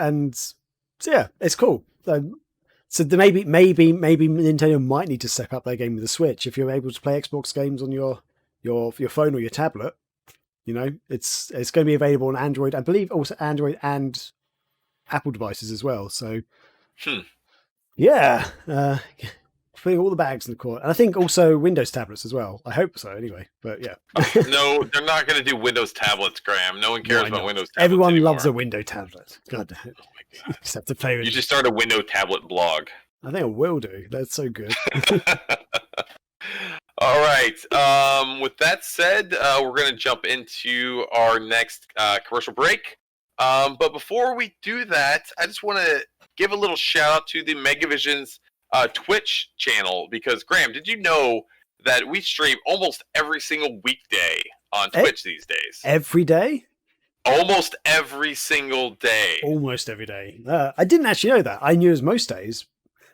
cool. So maybe Nintendo might need to step up their game with the Switch. If you're able to play Xbox games on your phone or your tablet, it's going to be available on Android. I believe also Android and Apple devices as well. So, yeah. Putting all the bags in the court. And I think also Windows tablets as well. I hope so any but yeah. No, they're not going to do Windows tablets, Graham. No one cares about Windows tablets. Everyone anymore. loves a Window tablet. God damn it. Oh my God. Just have to play with You just start a Window tablet blog. I think I will do. That's so good. All right. With that said, we're going to jump into our next commercial break. But before we do that, I just want to give a little shout out to the Megavision's Twitch channel, because Graham, did you know that we stream almost every single weekday on Twitch these days? Every day? Almost every single day. Almost every day. I didn't actually know that. I knew it was most days,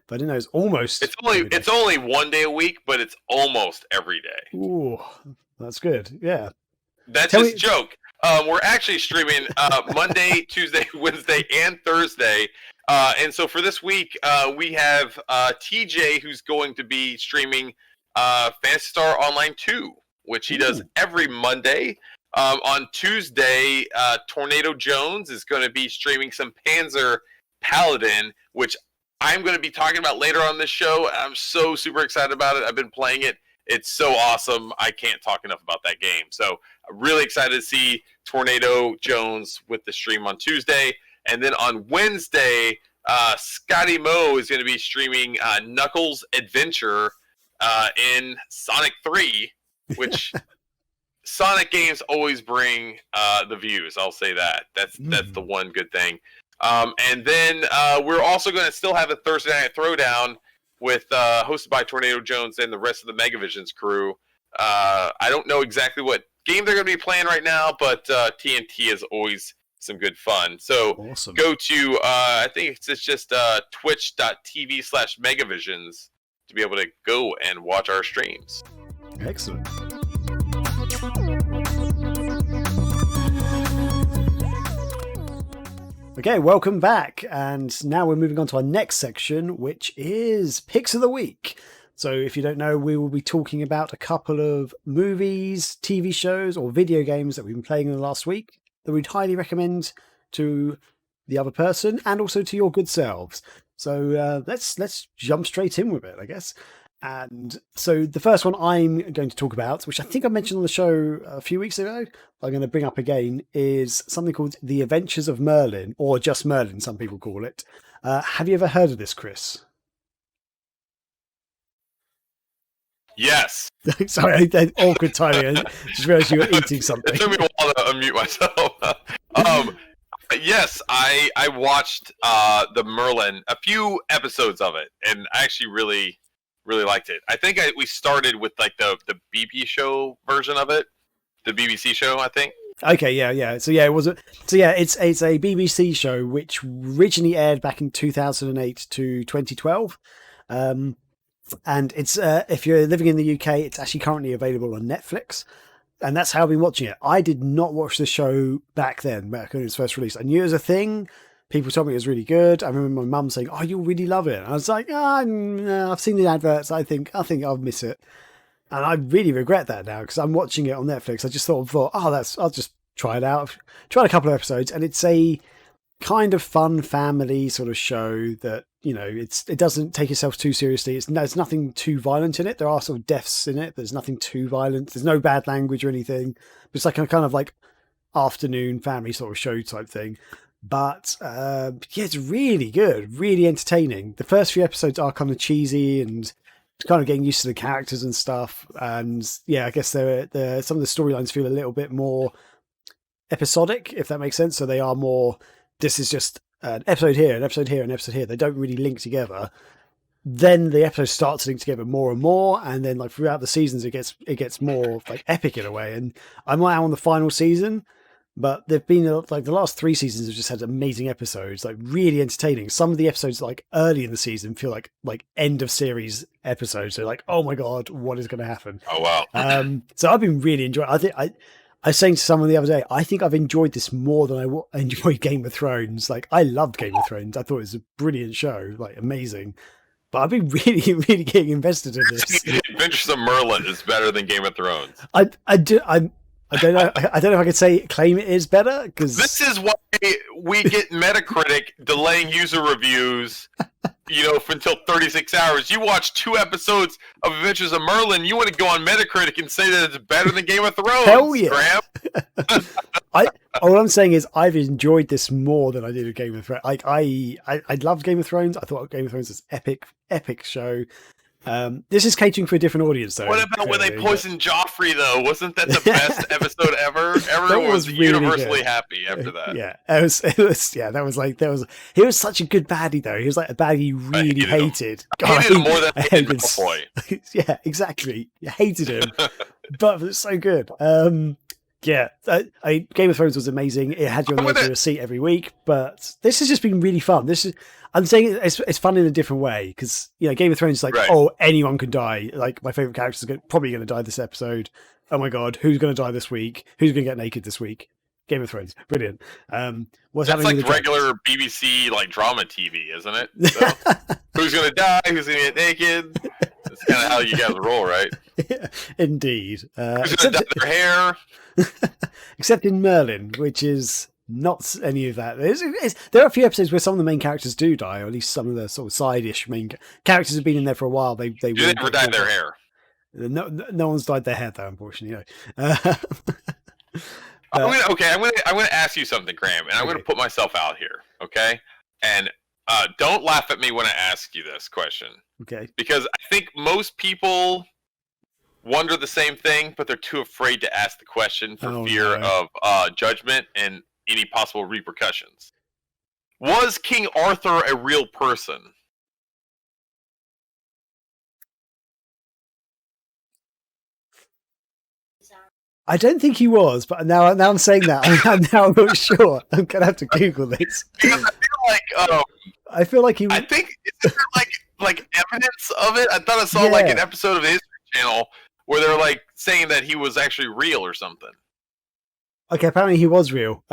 but I didn't know it was almost. It's only one day a week, but it's almost every day. Ooh, that's good. Yeah. That's just a joke. We're actually streaming Monday, Tuesday, Wednesday, and Thursday. And so for this week, we have TJ, who's going to be streaming Phantasy Star Online 2, which he does every Monday. On Tuesday, Tornado Jones is going to be streaming some Panzer Paladin, which I'm going to be talking about later on this show. I'm so super excited about it. I've been playing it. It's so awesome. I can't talk enough about that game. So Really excited to see Tornado Jones with the stream on Tuesday. And then on Wednesday, Scotty Moe is going to be streaming Knuckles Adventure in Sonic 3, which Sonic games always bring the views. I'll say that. That's the one good thing. And then we're also going to still have a Thursday Night Throwdown with hosted by Tornado Jones and the rest of the Megavisions crew. I don't know exactly what game they're going to be playing right now, but TNT is always some good fun. So awesome. Go to, I think it's just twitch.tv/Megavisions to be able to go and watch our streams. Excellent. Okay, welcome back. And now we're moving on to our next section, which is Picks of the Week. So if you don't know, we will be talking about a couple of movies, TV shows, or video games that we've been playing in the last week that we'd highly recommend to the other person and also to your good selves. So let's jump straight in with it, I guess. And so the first one I'm going to talk about, which I think I mentioned on the show a few weeks ago, I'm going to bring up again, is something called The Adventures of Merlin, or just Merlin, some people call it. Have you ever heard of this, Chris? Yes. Sorry, awkward timing. I just realised you were eating something. It took me a while to unmute myself. Yes, I watched the Merlin, a few episodes of it, and I actually really liked it. I think we started with like the BP show version of it, the BBC show, I think. Okay, yeah. So yeah, it's a BBC show which originally aired back in 2008 to 2012. And it's if you're living in the UK, it's actually currently available on Netflix, and that's how I've been watching it. I did not watch the show back when it was first released. I knew it was a thing. People told me it was really good. I remember my mum saying, "Oh, you'll really love it." And I was like, no, "I've seen the adverts. I think I'll miss it," and I really regret that now because I'm watching it on Netflix. I just thought, I'll just try it out. Tried a couple of episodes, and it's a kind of fun family sort of show that, you know, it doesn't take itself too seriously. There's nothing too violent in it. There are sort of deaths in it, but there's nothing too violent. There's no bad language or anything. It's like a kind of like afternoon family sort of show type thing. But yeah, it's really good, really entertaining. The first few episodes are kind of cheesy and kind of getting used to the characters and stuff. And yeah, I guess some of the storylines feel a little bit more episodic, if that makes sense. So they are more, this is just an episode here, an episode here, an episode here. They don't really link together. Then the episodes start to link together more and more, and then like throughout the seasons, it gets more like epic in a way. And I'm now on the final season, but they've been like the last 3 seasons have just had amazing episodes, like really entertaining. Some of the episodes like early in the season feel like end of series episodes. So like, oh my god, what is going to happen? Oh wow! So I've been really enjoying. I was saying to someone the other day, I think I've enjoyed this more than I enjoyed Game of Thrones. Like, I loved Game of Thrones. I thought it was a brilliant show, like amazing. But I've been really, really getting invested in this. The Adventures of Merlin is better than Game of Thrones. I don't know. I don't know if I could claim it is better, because this is why we get Metacritic delaying user reviews, for until 36 hours. You watch 2 episodes of Adventures of Merlin, you want to go on Metacritic and say that it's better than Game of Thrones. Hell yeah. Graham. All I'm saying is I've enjoyed this more than I did with Game of Thrones. I loved Game of Thrones. I thought Game of Thrones was epic show. This is catering for a different audience, though. What about when they poisoned Joffrey, though? Wasn't that the best episode ever? Everyone was really universally happy after that. Yeah, it was. Yeah, he was such a good baddie, though. He was like a baddie you really hated. I hated him more than I hated Malfoy. Yeah, exactly. You hated him, but it was so good. Yeah, Game of Thrones was amazing. It had you on the edge of your seat every week, but this has just been really fun. I'm saying it's fun in a different way because Game of Thrones is like, oh, anyone can die. Like my favorite character is probably going to die this episode. Oh my god, who's going to die this week? Who's going to get naked this week? Game of Thrones, brilliant. That's like regular BBC like drama TV, isn't it? So, who's going to die? Who's going to get naked? That's kind of how you guys roll, right? Yeah, indeed. Who's going to dye their hair? Except in Merlin, which is not any of that. There are a few episodes where some of the main characters do die, or at least some of the sort of side-ish main characters have been in there for a while. They never dye their hair. No one's dyed their hair, though, unfortunately. I'm gonna ask you something, Graham, and I'm gonna put myself out here, okay? And don't laugh at me when I ask you this question, Okay. because I think most people wonder the same thing, but they're too afraid to ask the question for fear of judgment and any possible repercussions. Was King Arthur a real person? I don't think he was, but now I'm saying that I'm not sure. I'm gonna have to Google this. Because I feel like he. I think is there like evidence of it? I thought I saw like an episode of the History Channel where they're like saying that he was actually real or something. Okay, apparently he was real.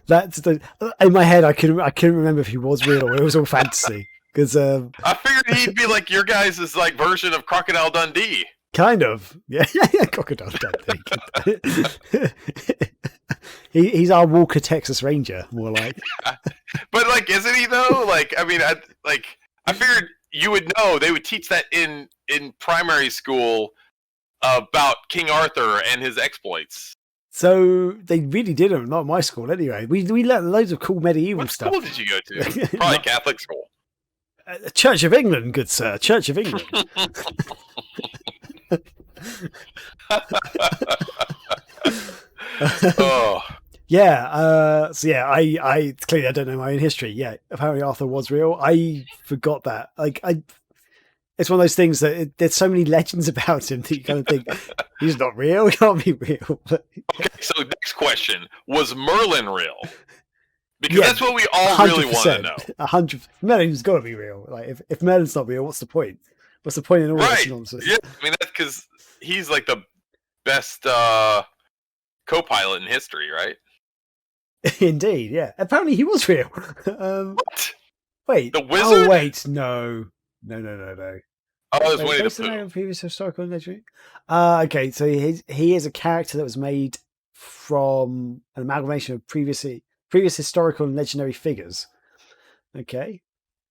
That's in my head. I couldn't remember if he was real or it was all fantasy. Because I figured he'd be like your guys' like version of Crocodile Dundee. Kind of, yeah, Crocodile Dundee. He's our Walker Texas Ranger, more like. But like, isn't he though? Like, I mean, I figured you would know. They would teach that in primary school about King Arthur and his exploits. So they really didn't. Not my school, anyway. We learned loads of cool medieval stuff. What school did you go to? Probably Catholic school. Church of England, good sir. Church of England. Oh. Yeah. So yeah, I clearly I don't know my own history. Yeah, apparently Arthur was real. I forgot that. Like it's one of those things that there's so many legends about him that you kind of think he's not real. He can't be real. Okay, so next question: was Merlin real? Because that's what we all really want to know. 100%. Merlin's got to be real. Like if Merlin's not real, what's the point? What's the point in all this nonsense? Yeah, I mean that's because he's like the best co-pilot in history, right? Indeed, yeah. Apparently he was real. What? Wait. The wizard? Oh wait, no. Oh, it was Winnie the Pooh. Previous historical and legendary. Okay, so he is a character that was made from an amalgamation of previous historical and legendary figures. Okay.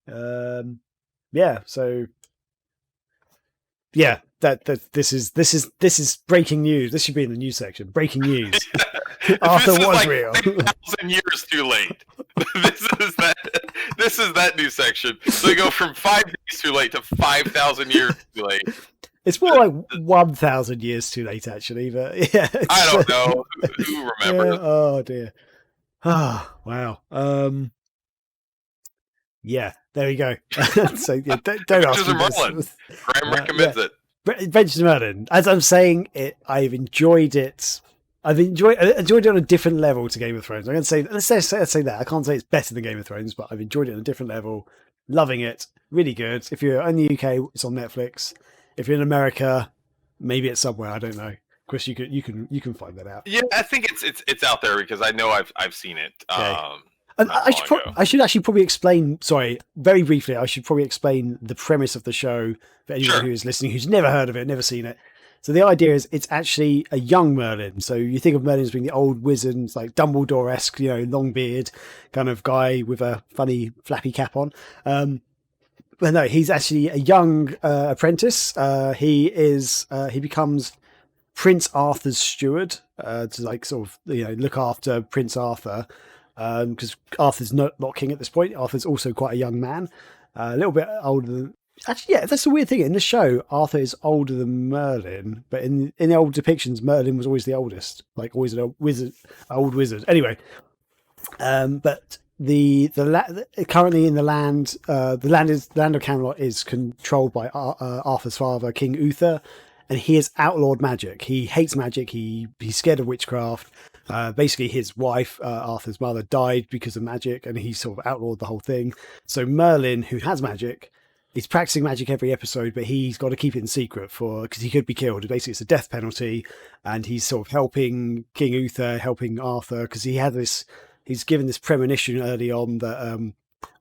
Yeah. So. Yeah. This is breaking news. This should be in the news section. Breaking news. Arthur was like real. 1,000 years too late. This is that news section. So they go from 5 days too late to 5,000 years too late. It's more like 1,000 years too late, actually. But yeah, I don't know. Who remembers? Yeah, oh dear. Ah, wow. Yeah, there we go. So yeah, don't ask me Merlin. Graham recommends it. Adventures of Merlin. As I'm saying, I've enjoyed it. I've enjoyed it on a different level to Game of Thrones. I'm going to say, let's say that. I can't say it's better than Game of Thrones, but I've enjoyed it on a different level. Loving it. Really good. If you're in the UK, it's on Netflix. If you're in America, maybe it's somewhere. I don't know. Chris, you can find that out. Yeah, I think it's out there because I know I've seen it. Okay. I should actually probably explain. Sorry, very briefly. I should probably explain the premise of the show for anyone who is listening who's never heard of it, never seen it. So the idea is it's actually a young Merlin. So you think of Merlin as being the old wizard, like Dumbledore-esque, long beard kind of guy with a funny flappy cap on. But no, he's actually a young apprentice. He becomes Prince Arthur's steward to like sort of look after Prince Arthur. Because Arthur's not king at this point. Arthur's also quite a young man, a little bit older than. Actually, yeah, that's the weird thing in the show. Arthur is older than Merlin, but in the old depictions, Merlin was always the oldest, like always an old wizard. Anyway, but currently in the land of Camelot is controlled by Arthur's father, King Uther, and he has outlawed magic. He hates magic. He's scared of witchcraft. Basically, his wife, Arthur's mother, died because of magic, and he sort of outlawed the whole thing. So Merlin, who has magic, he's practicing magic every episode, but he's got to keep it in secret because he could be killed. Basically, it's a death penalty, and he's sort of helping King Uther, helping Arthur, because he's given this premonition early on that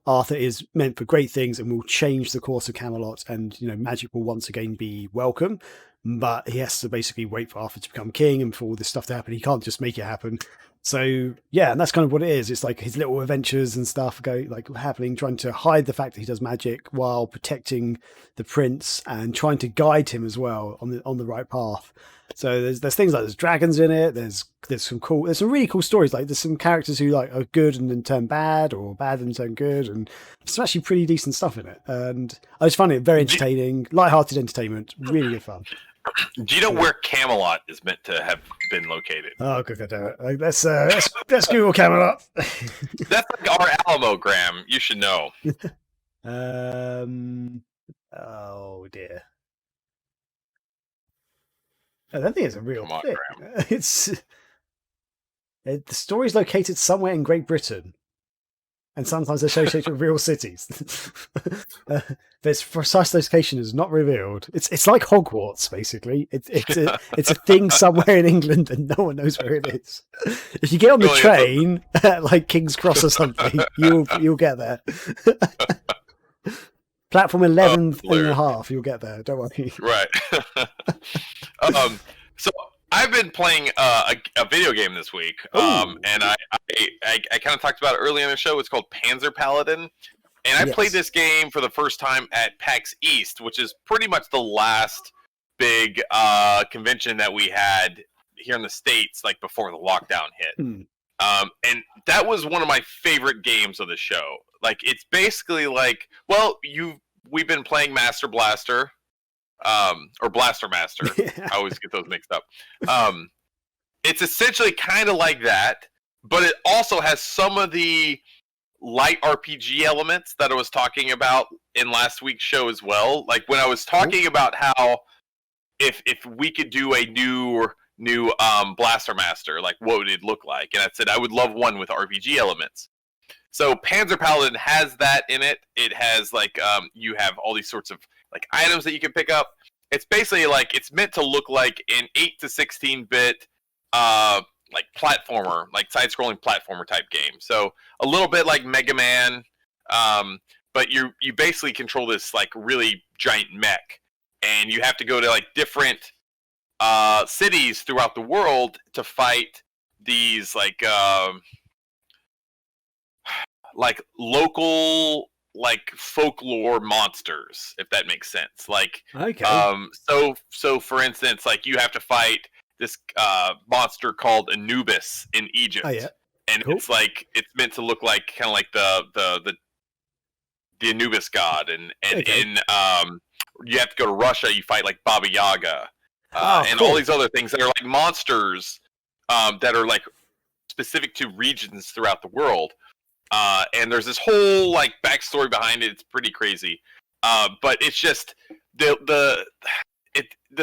Arthur is meant for great things and will change the course of Camelot, and magic will once again be welcome. But he has to basically wait for Arthur to become king and for all this stuff to happen. He can't just make it happen. So yeah, and that's kind of what it is. It's like his little adventures and stuff happening, trying to hide the fact that he does magic while protecting the prince and trying to guide him as well on the right path. So there's things like there's dragons in it. There's some really cool stories. Like there's some characters who are good and then turn bad, or bad and turn good, and some actually pretty decent stuff in it. And I just find it very entertaining, light-hearted entertainment, really good fun. Do you know where Camelot is meant to have been located? Oh, good, damn it! Let's Google Camelot. That's like our Alamo, Graham. You should know. Oh dear. I don't think it's a real thing. The story's located somewhere in Great Britain, and sometimes associated with real cities. Its precise location is not revealed. It's like Hogwarts, basically. It's a thing somewhere in England, and no one knows where it is. If you get on the train at like King's Cross or something, you'll get there. Platform 11 and a half, you'll get there. Don't worry. Right. So I've been playing a video game this week, and I kind of talked about it early in the show. It's called Panzer Paladin, and I played this game for the first time at PAX East, which is pretty much the last big convention that we had here in the States, like before the lockdown hit. And that was one of my favorite games of the show. Like, it's basically like, we've been playing Master Blaster. Or Blaster Master. I always get those mixed up. It's essentially kind of like that, but it also has some of the light RPG elements that I was talking about in last week's show as well. Like when I was talking about how if we could do a new Blaster Master, like what would it look like? And I said I would love one with RPG elements. So Panzer Paladin has that in it. It has like you have all these sorts of like items that you can pick up. It's basically like it's meant to look like an 8 to 16-bit like platformer, like side-scrolling platformer type game. So a little bit like Mega Man, but you basically control this like really giant mech, and you have to go to like different cities throughout the world to fight these like local like folklore monsters, if that makes sense. Like so for instance, like you have to fight this monster called Anubis in Egypt. And it's like it's meant to look like kind of like the Anubis god, and in you have to go to Russia, you fight like Baba Yaga, and all these other things that are like monsters that are like specific to regions throughout the world. And there's this whole like backstory behind it. It's pretty crazy, but it's just the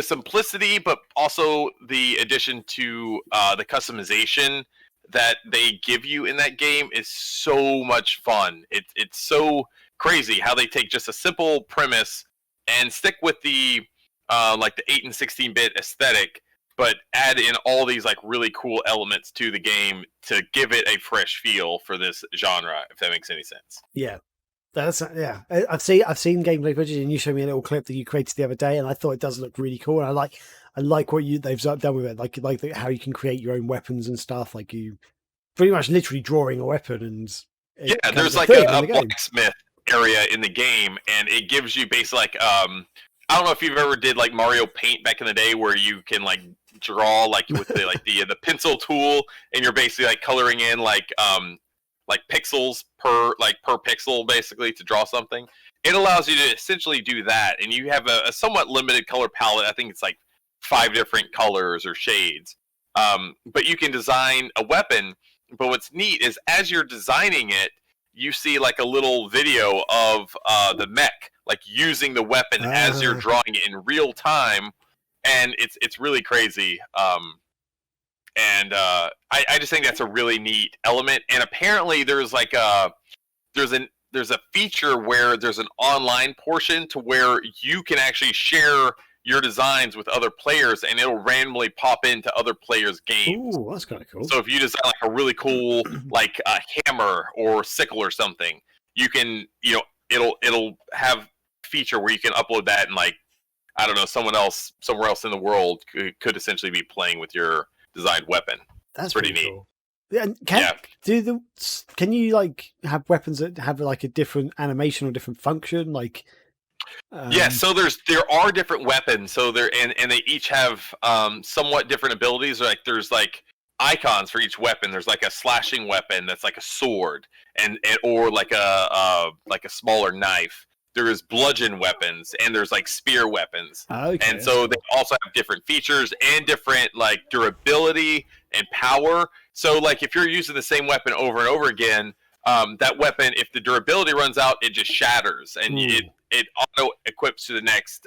simplicity, but also the addition to the customization that they give you in that game is so much fun. It's so crazy how they take just a simple premise and stick with the like the 8 and 16-bit aesthetic, but add in all these like really cool elements to the game to give it a fresh feel for this genre, if that makes any sense. Yeah. I've seen gameplay footage, and you showed me a little clip that you created the other day, and I thought it does look really cool. And I like what they've done with it, like how you can create your own weapons and stuff. Like you pretty much literally drawing a weapon, and there's like a blacksmith area in the game, and it gives you basically like I don't know if you've ever did like Mario Paint back in the day, where you can like draw like with the like the pencil tool, and you're basically like coloring in like pixels per pixel basically to draw something. It allows you to essentially do that, and you have a somewhat limited color palette. I think it's like 5 different colors or shades, but you can design a weapon. But what's neat is as you're designing it, you see like a little video of the mech like using the weapon as you're drawing it in real time, and it's really crazy. I just think that's a really neat element. And apparently there's like there's a feature where there's an online portion to where you can actually share your designs with other players, and it'll randomly pop into other players' games. Ooh, that's kind of cool. So if you design like a really cool like a hammer or sickle or something, you can, it'll have a feature where you can upload that, and like, I don't know, someone else somewhere else in the world could essentially be playing with your designed weapon. That's pretty pretty neat. cool. Yeah, and can you like have weapons that have like a different animation or different function? Like, yeah, so there are different weapons. So and they each have somewhat different abilities. Like there's like icons for each weapon. There's like a slashing weapon that's like a sword, and or like a smaller knife. There's bludgeon weapons, and there's like spear weapons. Okay, and so they also have different features and different like durability and power. So like if you're using the same weapon over and over again, that weapon, if the durability runs out, it just shatters, and it auto equips to the next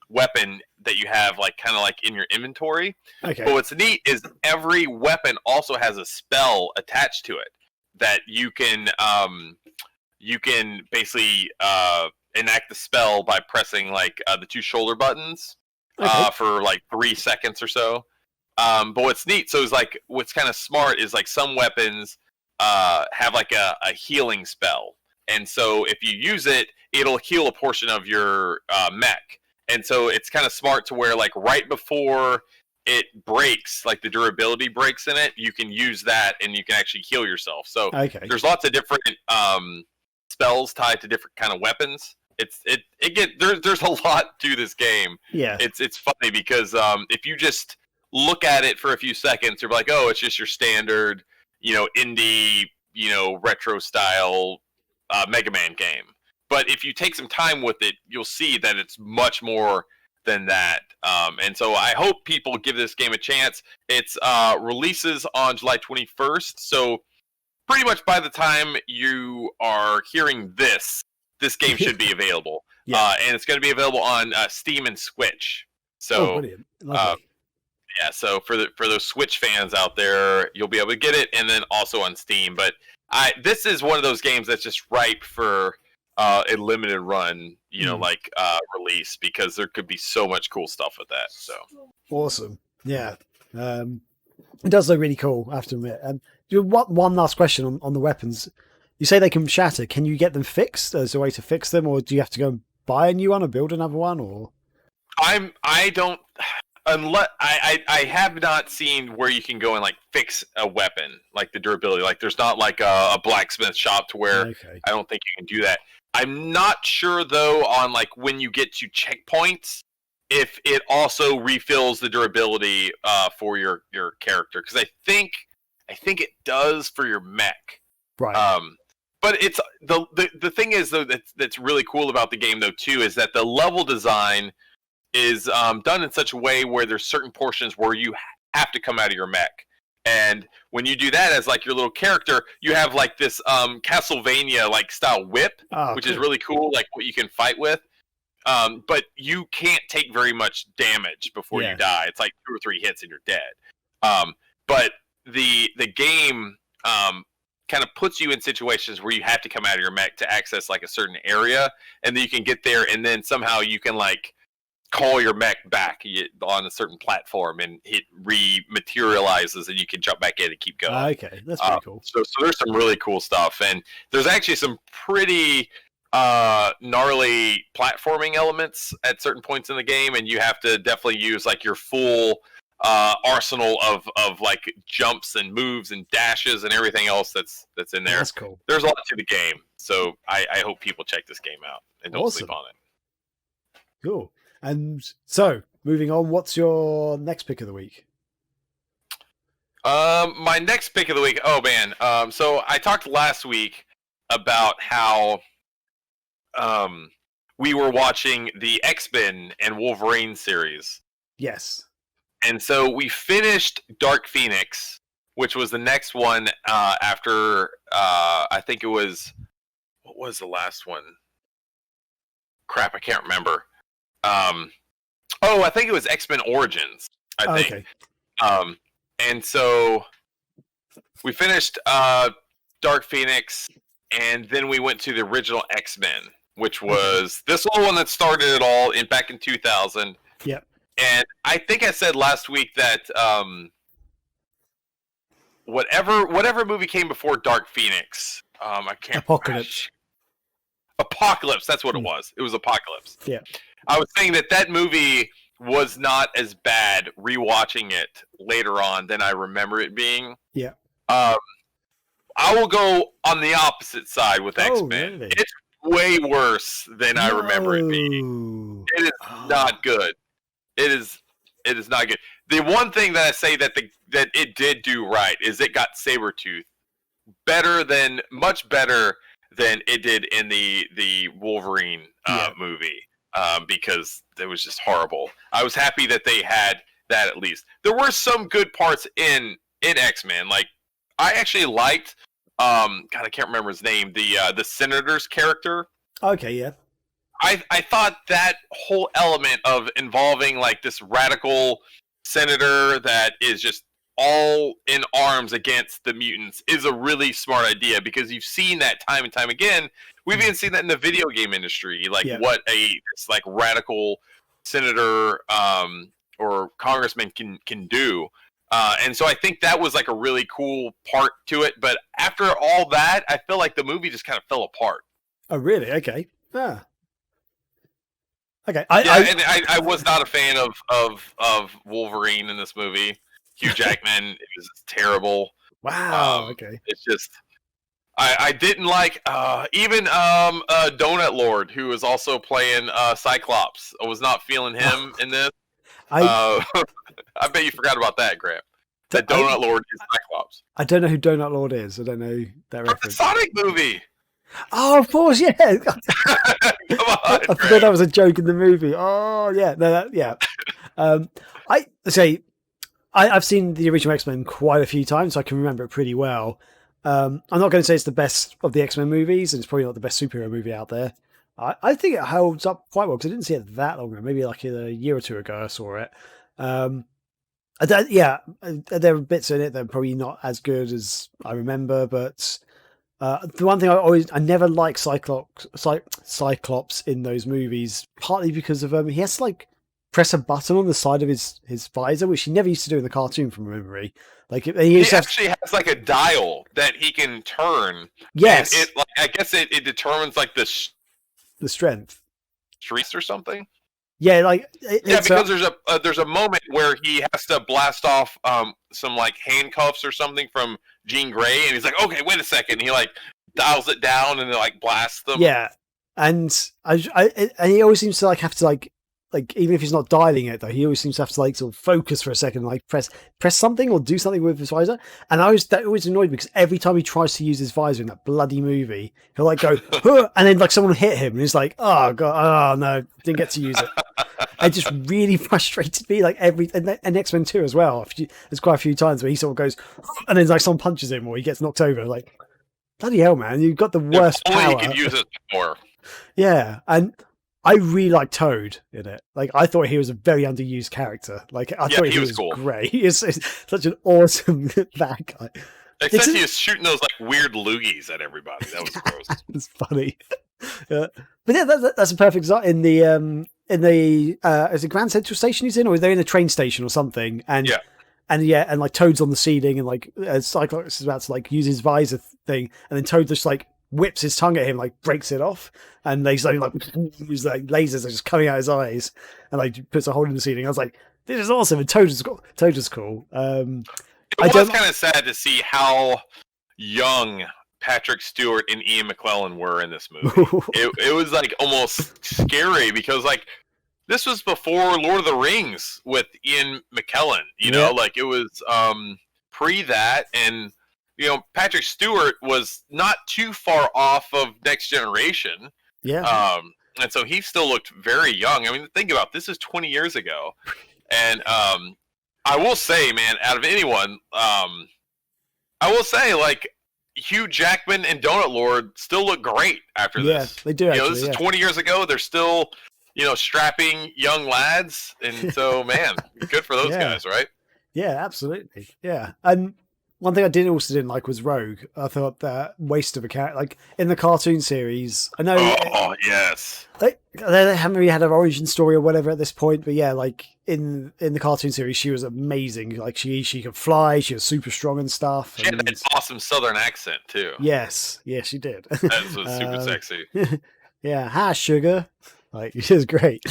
weapon that you have, like kind of like in your inventory. Okay. But what's neat is every weapon also has a spell attached to it that you can basically enact the spell by pressing like the two shoulder buttons for like 3 seconds or so. But what's neat, so it's like what's kind of smart is like some weapons have like a healing spell, and so if you use it, it'll heal a portion of your mech. And so it's kind of smart to where like right before it breaks, like the durability breaks in it, you can use that and you can actually heal yourself. So there's lots of different spells tied to different kind of weapons. There's a lot to this game. Yeah, it's funny because if you just look at it for a few seconds, you're like, oh, it's just your standard, indie, retro style Mega Man game. But if you take some time with it, you'll see that it's much more than that. And so I hope people give this game a chance. It's releases on July 21st. So pretty much by the time you are hearing this game should be available. And it's going to be available on Steam and Switch. So, brilliant. Lovely. Yeah, so for those Switch fans out there, you'll be able to get it, and then also on Steam. But this is one of those games that's just ripe for a limited run, release, because there could be so much cool stuff with that. So awesome. Yeah. It does look really cool, I have to admit. One last question on the weapons. You say they can shatter. Can you get them fixed? Is there a way to fix them, or do you have to go and buy a new one or build another one? Or I don't, unless I have not seen where you can go and like fix a weapon, like the durability. Like there's not like a blacksmith shop to where I don't think you can do that. I'm not sure though on like when you get to checkpoints if it also refills the durability for your character, because I think it does for your mech. Right. But it's the thing is though that's really cool about the game though too is that the level design is done in such a way where there's certain portions where you have to come out of your mech. And when you do that as like your little character, you have like this Castlevania like style whip, which is really cool, like what you can fight with. But you can't take very much damage before you die. It's like 2 or 3 hits and you're dead. But the game kind of puts you in situations where you have to come out of your mech to access like a certain area, and then you can get there, and then somehow you can like call your mech back on a certain platform, and it rematerializes, and you can jump back in and keep going. Okay, that's pretty cool. So there's some really cool stuff, and there's actually some pretty gnarly platforming elements at certain points in the game, and you have to definitely use like your full arsenal of like jumps and moves and dashes and everything else that's in there. That's cool. There's a lot to the game, so I hope people check this game out and don't sleep on it. Cool. And so, moving on, what's your next pick of the week? My next pick of the week, oh man. So I talked last week about how we were watching the X-Men and Wolverine series. Yes. And so we finished Dark Phoenix, which was the next one after, I think it was, what was the last one? Crap, I can't remember. I think it was X-Men Origins, I think. Okay. And so we finished Dark Phoenix, and then we went to the original X-Men, which was this one that started it all back in 2000. Yep. And I think I said last week that whatever movie came before Dark Phoenix I can't. Apocalypse. Apocalypse. That's what it was. It was Apocalypse. Yeah. I was saying that movie was not as bad rewatching it later on than I remember it being. Yeah. I will go on the opposite side with X-Men. Really? It's way worse than I remember it being. It is not good. It is not good. The one thing that I say that it did do right is it got Sabretooth much better than it did in the Wolverine movie, because it was just horrible. I was happy that they had that at least. There were some good parts in X-Men. Like, I actually liked God, I can't remember his name, the Senator's character. Okay, yeah. I thought that whole element of involving like this radical senator that is just all in arms against the mutants is a really smart idea, because you've seen that time and time again. We've even seen that in the video game industry, like what this like radical senator or congressman can do. And so I think that was like a really cool part to it. But after all that, I feel like the movie just kind of fell apart. Oh, really? Okay. Yeah. Okay. I was not a fan of Wolverine in this movie. Hugh Jackman, it was terrible. Wow. Okay. It's just I didn't like even Donut Lord, who was also playing Cyclops. I was not feeling him in this. I bet you forgot about that, Graham. The Donut Lord is Cyclops. I don't know who Donut Lord is. I don't know that reference. The Sonic movie. Oh, of course, yeah. Come on, I forgot that was a joke in the movie. Oh, yeah. No, yeah. I've seen the original X-Men quite a few times, so I can remember it pretty well. I'm not going to say it's the best of the X-Men movies, and it's probably not the best superhero movie out there. I think it holds up quite well, because I didn't see it that long ago. Maybe like a year or two ago I saw it. There are bits in it that are probably not as good as I remember, but the one thing I never liked Cyclops in those movies, partly because of he has to like press a button on the side of his visor, which he never used to do in the cartoon from memory. Like he actually has like a dial that he can turn. Yes, and I guess it determines like the strength, or something. Yeah, like because there's a moment where he has to blast off some like handcuffs or something from Jean Grey, and he's like, okay, wait a second. And he like dials it down and like blasts them. Yeah, and and he always seems to like have to like even if he's not dialing it though, he always seems to have to like sort of focus for a second, like press something or do something with his visor. And that always annoyed me, because every time he tries to use his visor in that bloody movie, he'll like go huh, and then like someone hit him and he's like, oh god, oh no, didn't get to use it. It just really frustrated me. Like and X-Men 2 as well. There's quite a few times where he sort of goes and then like someone punches him or he gets knocked over. Like, bloody hell, man, you've got the worst power. Only he could use it more. Yeah, and I really like Toad in it. Like, I thought he was a very underused character. Like, I thought he was cool. Great. He's such an awesome bad guy. Except he was shooting those like weird loogies at everybody. That was gross. It's funny. Yeah. But yeah, that's a perfect example. In the is it Grand Central Station he's in, or they're in a train station or something? And and like Toad's on the ceiling, and like Cyclops is about to like use his visor thing, and then Toad just like whips his tongue at him, like breaks it off, and they like lasers are just coming out his eyes, and like puts a hole in the ceiling. I was like, this is awesome. And Toad is cool. It was kind of sad to see how young Patrick Stewart and Ian McKellen were in this movie. It was like almost scary, because like this was before Lord of the Rings with Ian McKellen, you know, like it was pre that, and you know, Patrick Stewart was not too far off of Next Generation. Yeah. And so he still looked very young. I mean, think about it, this is 20 years ago. And I will say, man, out of anyone, I will say, like, Hugh Jackman and Donut Lord still look great after this. Yeah, they do. You know, this is 20 years ago. They're still, you know, strapping young lads. And so, man, good for those guys, right? Yeah, absolutely. Yeah. And One thing I didn't like was Rogue. I thought that waste of a character. Like in the cartoon series, I know. Oh yes. They haven't really had an origin story or whatever at this point, but yeah, like in the cartoon series, she was amazing. Like she could fly. She was super strong and stuff. She had that awesome Southern accent too. Yes, she did. That was super sexy. Yeah, hi sugar. Like she was great.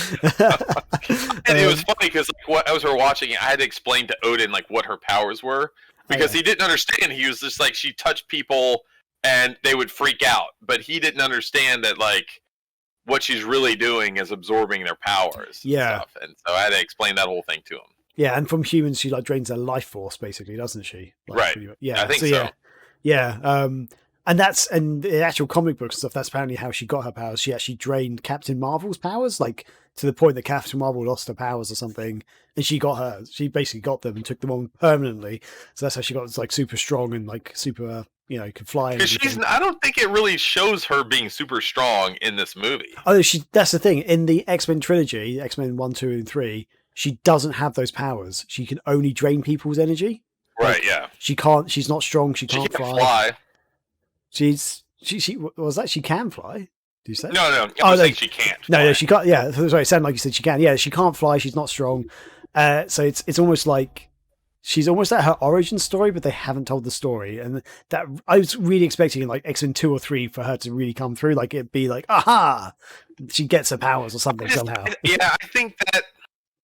And it was funny because as we were watching it, I had to explain to Odin like what her powers were because he didn't understand. He was just like she touched people and they would freak out, but he didn't understand that like what she's really doing is absorbing their powers. Yeah, and so I had to explain that whole thing to him. Yeah, and from humans, she like drains their life force, basically, doesn't she? Like, right. Yeah, I think so. Yeah. And the actual comic book stuff, that's apparently how she got her powers. She actually drained Captain Marvel's powers, like to the point that Captain Marvel lost her powers or something, and she basically got them and took them on permanently. So that's how she got like super strong and like super, could fly. Because I don't think it really shows her being super strong in this movie. Oh, that's the thing. In the X-Men trilogy, X-Men 1, 2, and 3, she doesn't have those powers. She can only drain people's energy. Right, yeah. She's not strong, she can't fly. She can fly. Do you say? No. I think she can't. No, she can't. Yeah, sorry. It sounded like you said she can. Yeah, she can't fly. She's not strong. So it's almost like she's almost at her origin story, but they haven't told the story. And that I was really expecting in like X-Men 2 or 3 for her to really come through. Like it'd be like, aha, she gets her powers or something somehow. Yeah, I think that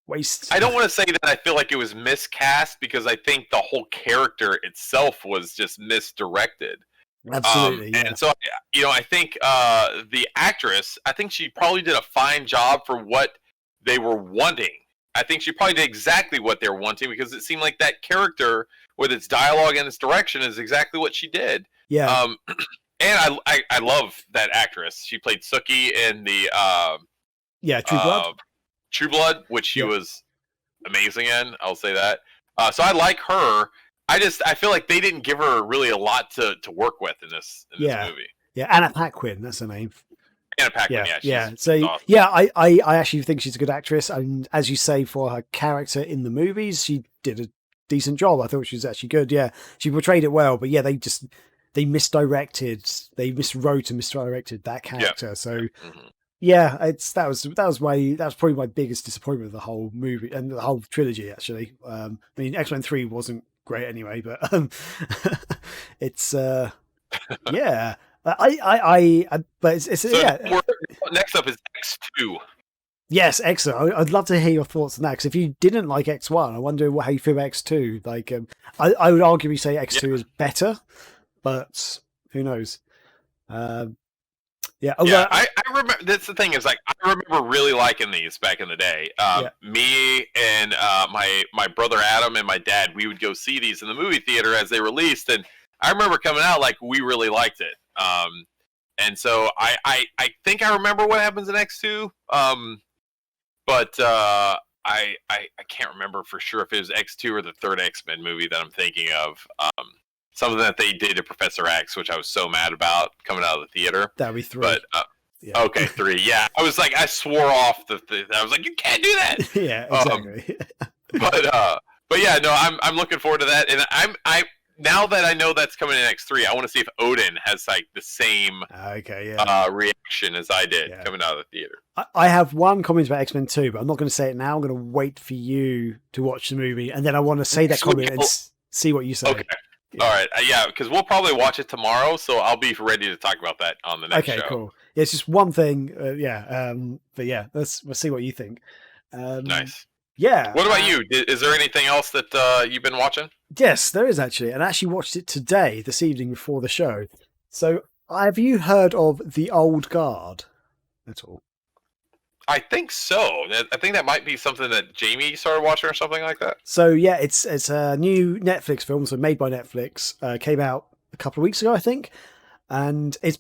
waste. I don't want to say that I feel like it was miscast because I think the whole character itself was just misdirected. Absolutely. And so, I think the actress, I think she probably did a fine job for what they were wanting. I think she probably did exactly what they were wanting because it seemed like that character with its dialogue and its direction is exactly what she did. Yeah. And I love that actress. She played Sookie in the True Blood. True Blood, which she was amazing in. I'll say that. So I like her. I feel like they didn't give her really a lot to work with in this movie. Yeah, Anna Paquin, that's her name. Anna Paquin, yeah. So awesome. I actually think she's a good actress, and as you say, for her character in the movies, she did a decent job. I thought she was actually good. Yeah, she portrayed it well, but yeah, they miswrote and misdirected that character. Yeah. So. Mm-hmm. Yeah, that was probably my biggest disappointment of the whole movie and the whole trilogy. Actually, I mean, X-Men 3 wasn't great anyway, but it's yeah. But it's next up is X2. Yes, X2. I'd love to hear your thoughts on that because if you didn't like X1, I wonder how you feel about X2. Like, I would arguably say X2 is better, but who knows? Yeah, I remember. That's the thing is like I remember really liking these back in the day. Me and my brother Adam and my dad, we would go see these in the movie theater as they released, and I remember coming out like we really liked it. And so I think I remember what happens in X2. But I can't remember for sure if it was X2 or the third X-Men movie that I'm thinking of. Something that they did to Professor X, which I was so mad about coming out of the theater. That'd be 3. But, okay, 3. Yeah, I was like, I swore off I was like, you can't do that. Yeah, exactly. But yeah, no, I'm looking forward to that, and I now that I know that's coming in X3, I want to see if Odin has like the same reaction as I did coming out of the theater. I have one comment about X-Men 2, but I'm not going to say it now. I'm going to wait for you to watch the movie, and then I want to say that comment and see what you say. Okay. Yeah. All right, because we'll probably watch it tomorrow, so I'll be ready to talk about that on the next show. Okay, cool. Yeah, it's just one thing, but yeah, we'll see what you think. Nice. Yeah. What about you? Is there anything else that you've been watching? Yes, there is actually, and I actually watched it this evening before the show. So, have you heard of The Old Guard at all? I think so. I think that might be something that Jamie started watching or something like that. So yeah, it's a new Netflix film, so made by Netflix. Came out a couple of weeks ago, I think, and it's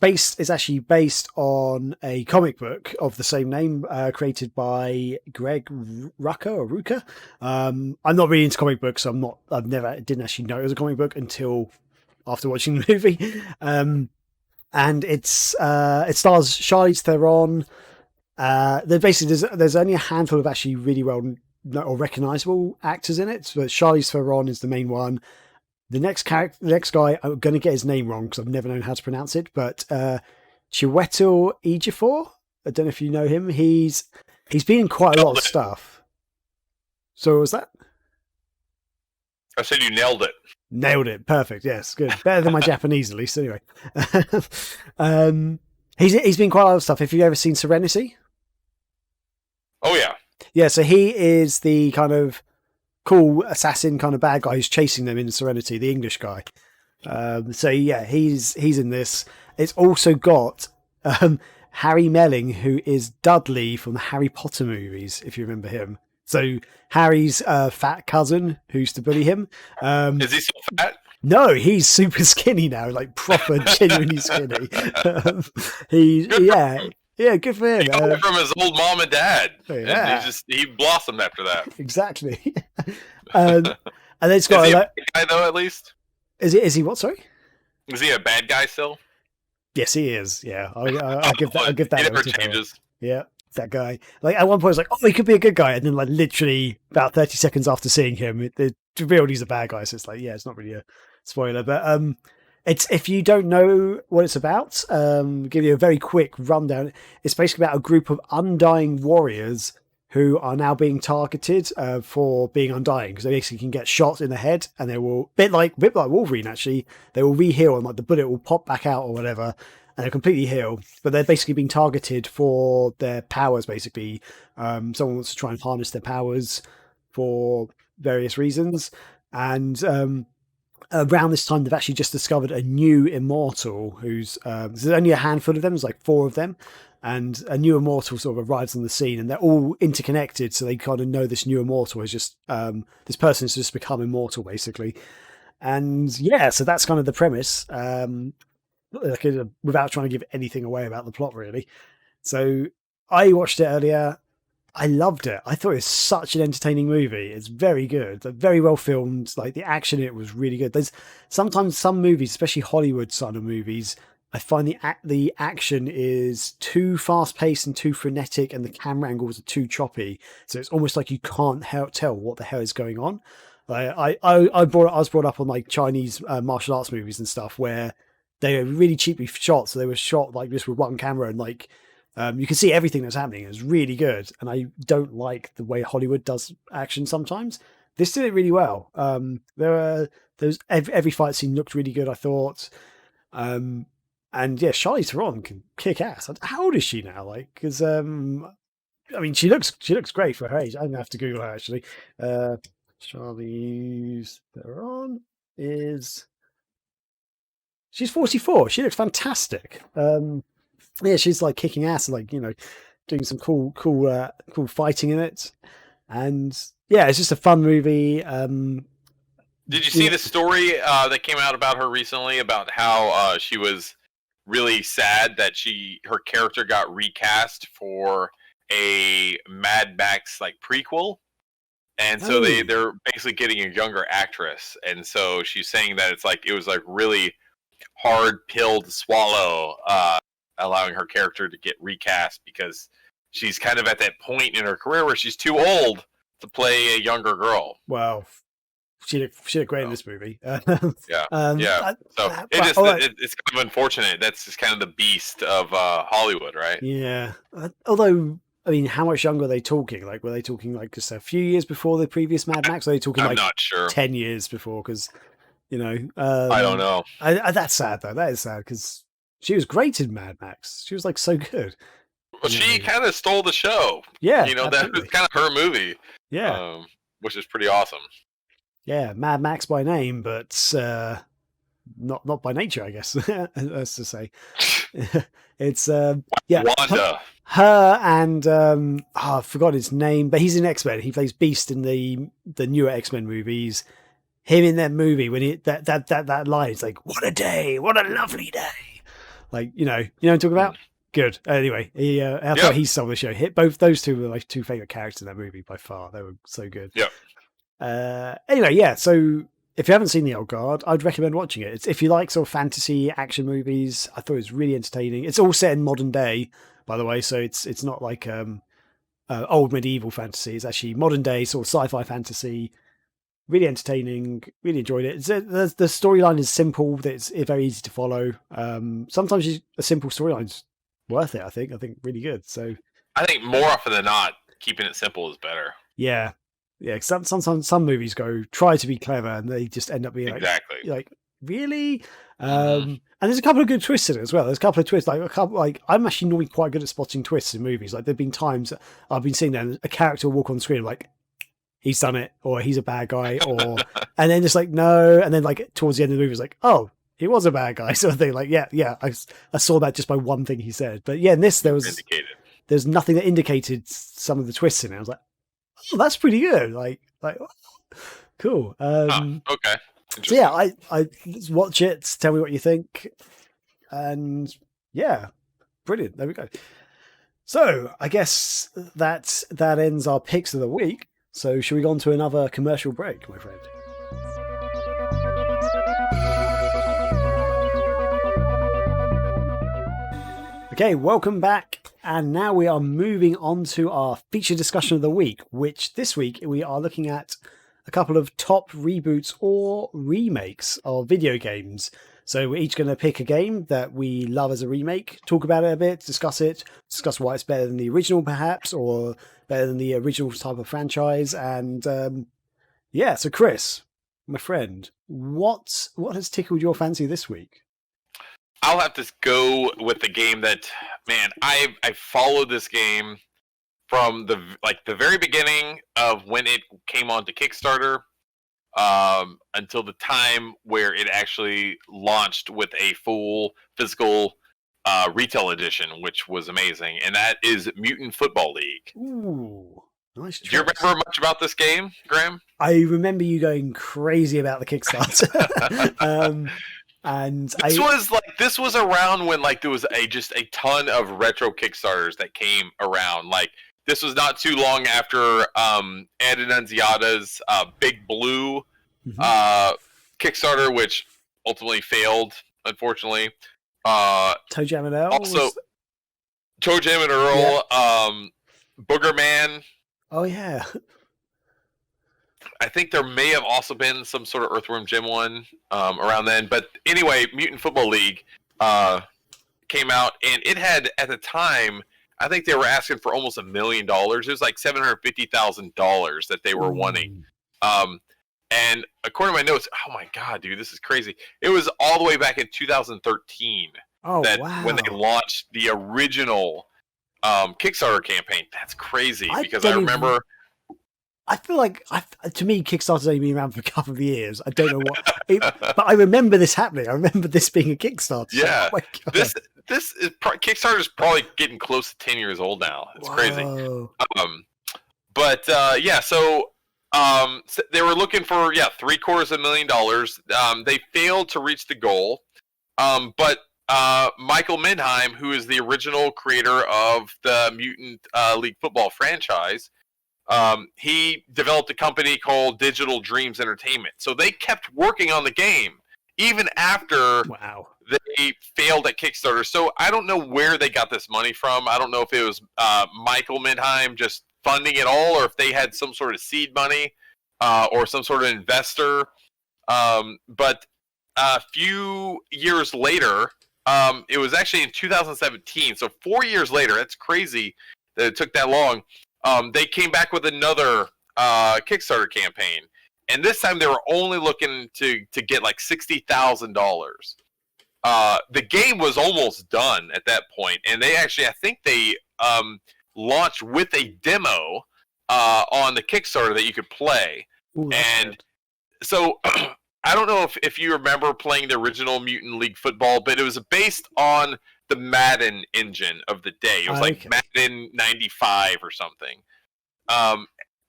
actually based on a comic book of the same name, created by Greg Rucka. I'm not really into comic books, so didn't actually know it was a comic book until after watching the movie. And it stars Charlize Theron. There's only a handful of actually really well or recognizable actors in it, but Charlize Theron is the main one. The next character, the next guy, I'm going to get his name wrong because I've never known how to pronounce it, but Chiwetel Ejiofor. I don't know if you know him. He's been in quite a lot of stuff. So what was that? I said you nailed it. Nailed it. Perfect. Yes, good. Better than my Japanese, at least. Anyway, he's been quite a lot of stuff. Have you ever seen Serenity? Oh yeah. Yeah. So he is the kind of cool assassin kind of bad guy who's chasing them in Serenity, the English guy. So yeah, he's in this. It's also got Harry Melling, who is Dudley from the Harry Potter movies, if you remember him. So Harry's fat cousin who used to bully him. Is he so fat? No, he's super skinny now, like proper, genuinely skinny. Yeah, good for him. He got it from his old mom and dad. Yeah. And he blossomed after that. Exactly. And then it's got is he a bad guy though, at least? Is he what? Sorry. Is he a bad guy still? Yes, he is. Yeah, I'll give that. I'll give that. He never changes. Yeah, that guy. Like at one point, it's like, oh, he could be a good guy, and then like literally about 30 seconds after seeing him, it revealed he's a bad guy. So it's like, yeah, it's not really a spoiler, but it's, if you don't know what it's about, give you a very quick rundown. It's basically about a group of undying warriors who are now being targeted for being undying, because they basically can get shot in the head and they will, bit like Wolverine actually, they will re-heal and like the bullet will pop back out or whatever and they're completely healed, but they're basically being targeted for their powers basically. Someone wants to try and harness their powers for various reasons, and around this time they've actually just discovered a new immortal who's there's only a handful of them, there's like 4 of them, and a new immortal sort of arrives on the scene and they're all interconnected, so they kind of know this new immortal is just this person has just become immortal basically. And yeah, so that's kind of the premise, without trying to give anything away about the plot really. So I watched it earlier. I loved it. I thought it was such an entertaining movie. It's very good, very well filmed. Like the action in it was really good. There's sometimes some movies, especially Hollywood side of movies, I find the action is too fast paced and too frenetic, and the camera angles are too choppy. So it's almost like you can't tell what the hell is going on. I was brought up on like Chinese martial arts movies and stuff where they were really cheaply shot. So they were shot like just with one camera and like. You can see everything that's happening. It's really good, and I don't like the way Hollywood does action sometimes. This did it really well. Every fight scene looked really good, I thought. And yeah, Charlize Theron can kick ass. How old is she now? Like, because I mean, she looks great for her age. I'm gonna have to Google her actually. Charlize Theron she's 44. She looks fantastic. Yeah, she's like kicking ass and like, you know, doing some cool fighting in it. And yeah, it's just a fun movie. Did you see the story that came out about her recently about how she was really sad that her character got recast for a Mad Max like prequel? And so they're basically getting a younger actress. And so she's saying that it was like really hard pill to swallow, allowing her character to get recast because she's kind of at that point in her career where she's too old to play a younger girl. Wow. She looked great in this movie. Yeah. So it's kind of unfortunate. That's just kind of the beast of Hollywood, right? Yeah. Although, I mean, how much younger are they talking? Like, were they talking like just a few years before the previous Mad Max? Or are they talking I'm not sure. 10 years before? Because, you know. I don't know. That's sad, though. That is sad because she was great in Mad Max. She was like so good. Well, she kind of stole the show. Yeah. You know, that was kind of her movie. Yeah. Which is pretty awesome. Yeah, Mad Max by name, but not by nature, I guess. That's to say. It's Wanda. Her and I forgot his name, but he's in X-Men. He plays Beast in the newer X-Men movies. Him in that movie when that line is like, "What a day! What a lovely day!" Like, you know what I'm talking about. Good. Anyway, I thought he stole the show. Both those two were my 2 favorite characters in that movie by far. They were so good. Yeah. Anyway, yeah. So if you haven't seen The Old Guard, I'd recommend watching it. If you like sort of fantasy action movies, I thought it was really entertaining. It's all set in modern day, by the way, so it's not like old medieval fantasy. It's actually modern day sort of sci-fi fantasy. really entertaining. Really enjoyed it. The storyline is simple. It's very easy to follow. Sometimes a simple storyline's worth it. I think really good. So I think more often than not, keeping it simple is better. yeah. Sometimes some movies try to be clever and they just end up being Exactly. like really. And there's a couple of good twists in it as well. There's a couple of twists, I'm actually normally quite good at spotting twists in movies. Like there've been times that I've been seeing them, a character will walk on screen like he's done it, or he's a bad guy, or and then just like no, and then like towards the end of the movie, it's like he was a bad guy, sort of thing. Like yeah, I saw that just by one thing he said. But yeah, in this there's nothing that indicated some of the twists in it. I was like, oh, that's pretty good. Like cool. Okay. So yeah, I let's watch it. Tell me what you think, and yeah, brilliant. There we go. So I guess that ends our picks of the week. So should we go on to another commercial break, my friend? Okay, welcome back. And now we are moving on to our feature discussion of the week, which this week we are looking at a couple of top reboots or remakes of video games. So we're each going to pick a game that we love as a remake, talk about it a bit, discuss why it's better than the original perhaps, or better than the original type of franchise. And so Chris, my friend, what has tickled your fancy this week? I'll have to go with the game that, man, I followed this game from the very beginning of when it came onto Kickstarter until the time where it actually launched with a full physical retail edition, which was amazing, and that is Mutant Football League. Ooh, nice choice. Do you remember much about this game, Graham? I remember you going crazy about the Kickstarter. And this was around when there was just a ton of retro Kickstarters that came around. Like this was not too long after Ed Annunziata's Big Blue Kickstarter, which ultimately failed, unfortunately. Toe Jam and Earl. Also, Toe Jam and Earl, Booger Man. Oh yeah. I think there may have also been some sort of Earthworm Jim one around then. But anyway, Mutant Football League came out, and it had, at the time, I think they were asking for almost $1 million. It was like $750,000 that they were wanting. And according to my notes, oh my God, dude, this is crazy. It was all the way back in 2013 when they launched the original Kickstarter campaign. That's crazy because I remember... I feel like, to me, Kickstarter's only been around for a couple of years. I don't know but I remember this happening. I remember this being a Kickstarter. Yeah, oh my God. This is Kickstarter's probably getting close to 10 years old now. It's crazy. So they were looking for $750,000. They failed to reach the goal, but Michael Mendheim, who is the original creator of the Mutant League Football franchise. He developed a company called Digital Dreams Entertainment. So they kept working on the game even after they failed at Kickstarter. So I don't know where they got this money from. I don't know if it was Michael Mendheim just funding it all, or if they had some sort of seed money or some sort of investor. But a few years later, it was actually in 2017. So 4 years later, that's crazy that it took that long. They came back with another Kickstarter campaign, and this time they were only looking to get like $60,000. The game was almost done at that point, and they actually, I think they launched with a demo on the Kickstarter that you could play. Ooh, and so I don't know if you remember playing the original Mutant League Football, but it was based on the Madden engine of the day. It was like Madden 95 or something.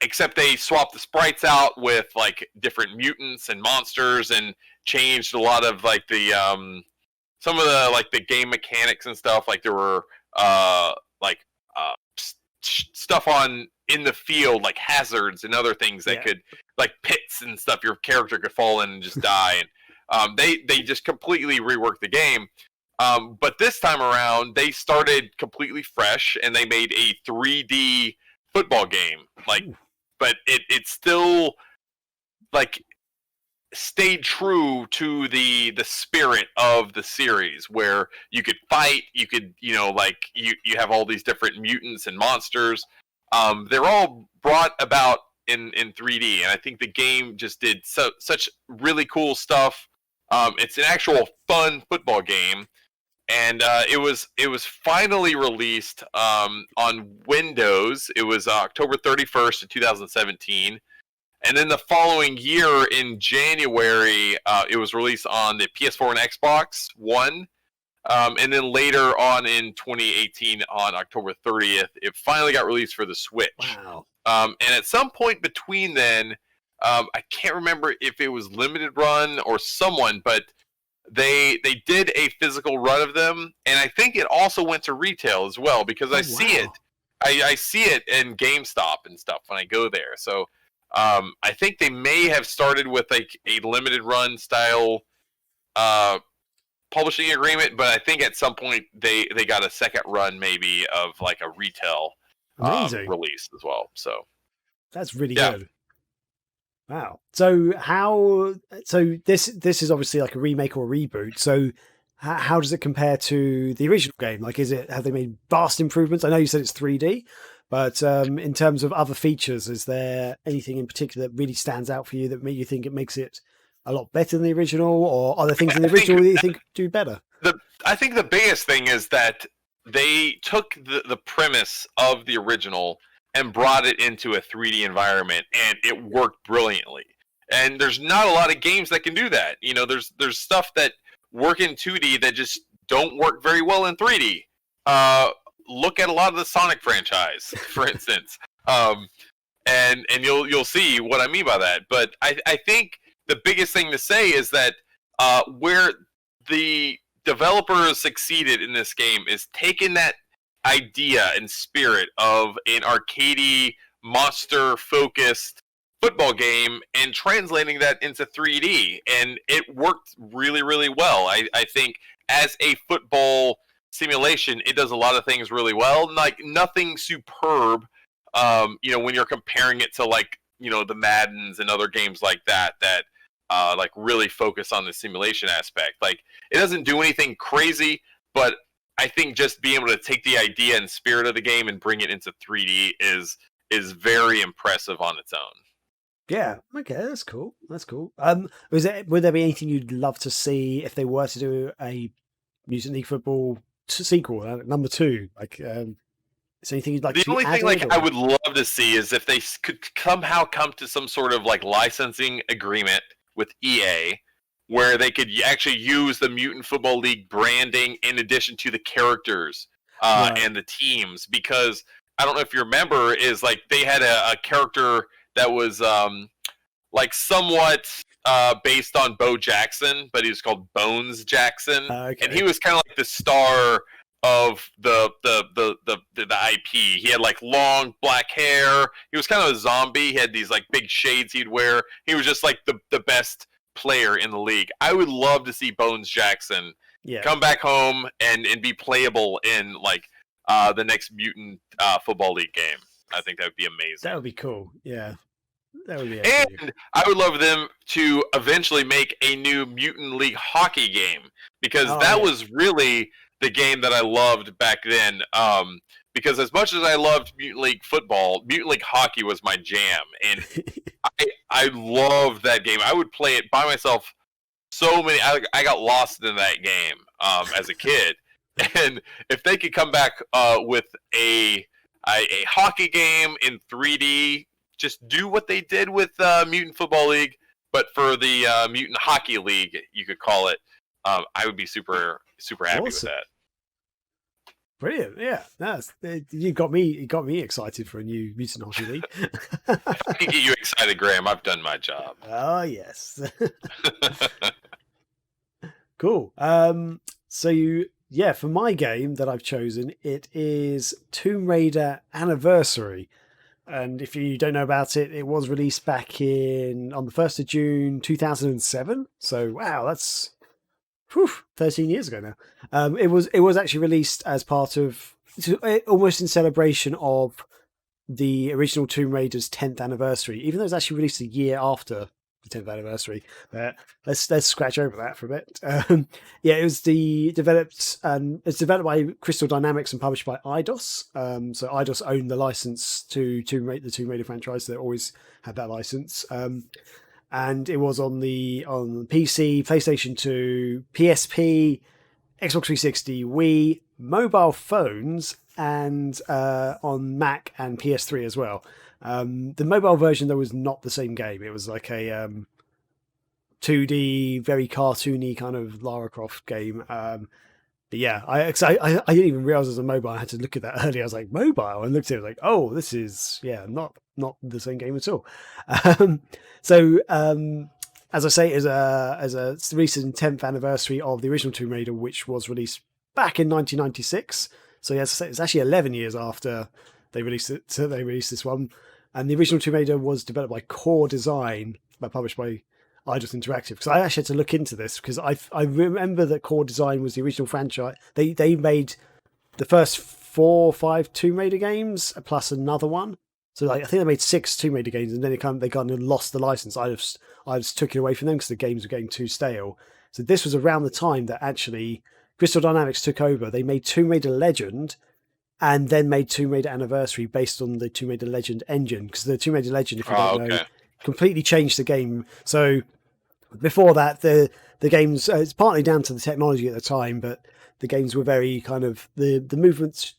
Except they swapped the sprites out with like different mutants and monsters and changed a lot of like the some of the like the game mechanics and stuff. Like there were stuff on in the field, like hazards and other things that could, like pits and stuff, your character could fall in and just die. And they just completely reworked the game. But this time around, they started completely fresh, and they made a 3D football game. Like, but it's still like stayed true to the spirit of the series, where you could fight, you could, like you have all these different mutants and monsters. They're all brought about in 3D, and I think the game just did such really cool stuff. It's an actual fun football game, and it was finally released on Windows. It was October 31st of 2017. And then the following year in January, it was released on the PS4 and Xbox One. And then later on in 2018, on October 30th, it finally got released for the Switch. Wow. And at some point between then, I can't remember if it was Limited Run or someone, but they did a physical run of them. And I think it also went to retail as well, because I see it. I see it in GameStop and stuff when I go there. So I think they may have started with like a limited run style publishing agreement, but I think at some point they got a second run maybe of like a retail release as well. So that's really good. Wow. So this is obviously like a remake or a reboot. So how does it compare to the original game? Like, have they made vast improvements? I know you said it's 3D. But in terms of other features, is there anything in particular that really stands out for you that make you think it makes it a lot better than the original, or are there things in the original that you think do better? I think the biggest thing is that they took the premise of the original and brought it into a 3D environment, and it worked brilliantly. And there's not a lot of games that can do that. There's stuff that work in 2D that just don't work very well in 3D. Look at a lot of the Sonic franchise, for instance, and you'll see what I mean by that. But I think the biggest thing to say is that where the developers succeeded in this game is taking that idea and spirit of an arcadey, monster-focused football game and translating that into 3D, and it worked really, really well. I think as a football simulation, it does a lot of things really well. Like nothing superb, when you're comparing it to like the Maddens and other games like that like really focus on the simulation aspect. Like it doesn't do anything crazy, but I think just being able to take the idea and spirit of the game and bring it into 3D is very impressive on its own. Yeah. Okay, that's cool. That's cool. Would there be anything you'd love to see if they were to do a Mutant League Football sequel, number 2? Like, is there anything you'd like to see? The only thing I would love to see is if they could somehow come to some sort of like licensing agreement with EA, where they could actually use the Mutant Football League branding in addition to the characters and the teams. Because I don't know if you remember, is like they had a character that was like somewhat based on Bo Jackson, but he was called Bones Jackson, and he was kind of like the star of the IP. He had like long black hair. He was kind of a zombie. He had these like big shades he'd wear. He was just like the best player in the league. I would love to see Bones Jackson come back home and be playable in like the next Mutant Football League game. I think that would be amazing. That would be cool. Yeah. That would be and I would love them to eventually make a new Mutant League hockey game, because that was really the game that I loved back then. Because as much as I loved Mutant League football, Mutant League hockey was my jam, and I loved that game. I would play it by myself. I got lost in that game as a kid, and if they could come back with a hockey game in 3D, just do what they did with Mutant Football League, but for the Mutant Hockey League, you could call it. I would be super happy with that. Brilliant, yeah. You got me excited for a new Mutant Hockey League. I can get you excited, Graham. I've done my job. Oh yes. Cool. For my game that I've chosen, it is Tomb Raider Anniversary. And if you don't know about it, it was released back on the 1st of June 2007. So wow, that's 13 years ago now. It was actually released as part of, almost in celebration of the original Tomb Raider's 10th anniversary, even though it was actually released a year after the 10th anniversary. But let's scratch over that for a bit. Yeah, it was it's developed by Crystal Dynamics and published by Eidos. So Eidos owned the license to the Tomb Raider franchise. They always had that license. And it was on PC, PlayStation 2, PSP, Xbox 360, Wii, mobile phones, and on Mac and PS3 as well. The mobile version, though, was not the same game. It was like a 2D, very cartoony kind of Lara Croft game. But yeah, I didn't even realize it was a mobile. I had to look at that earlier. I was like, mobile, and looked at it like, oh, this is not the same game at all. As I say, as a recent 10th anniversary of the original Tomb Raider, which was released back in 1996. So yes, it's actually 11 years after they released it. So they released this one, and the original Tomb Raider was developed by Core Design, published by Eidos Interactive. Because I actually had to look into this because I remember that Core Design was the original franchise. They made the first 4 or 5 Tomb Raider games plus another one. So I think they made 6 Tomb Raider games, and then they kind of lost the license. I just took it away from them because the games were getting too stale. So this was around the time that actually Crystal Dynamics took over. They made Tomb Raider Legend, and then made Tomb Raider Anniversary based on the Tomb Raider Legend engine. Because the Tomb Raider Legend, if you don't know, completely changed the game. So before that, the games, it's partly down to the technology at the time, but the games were very kind of the movements.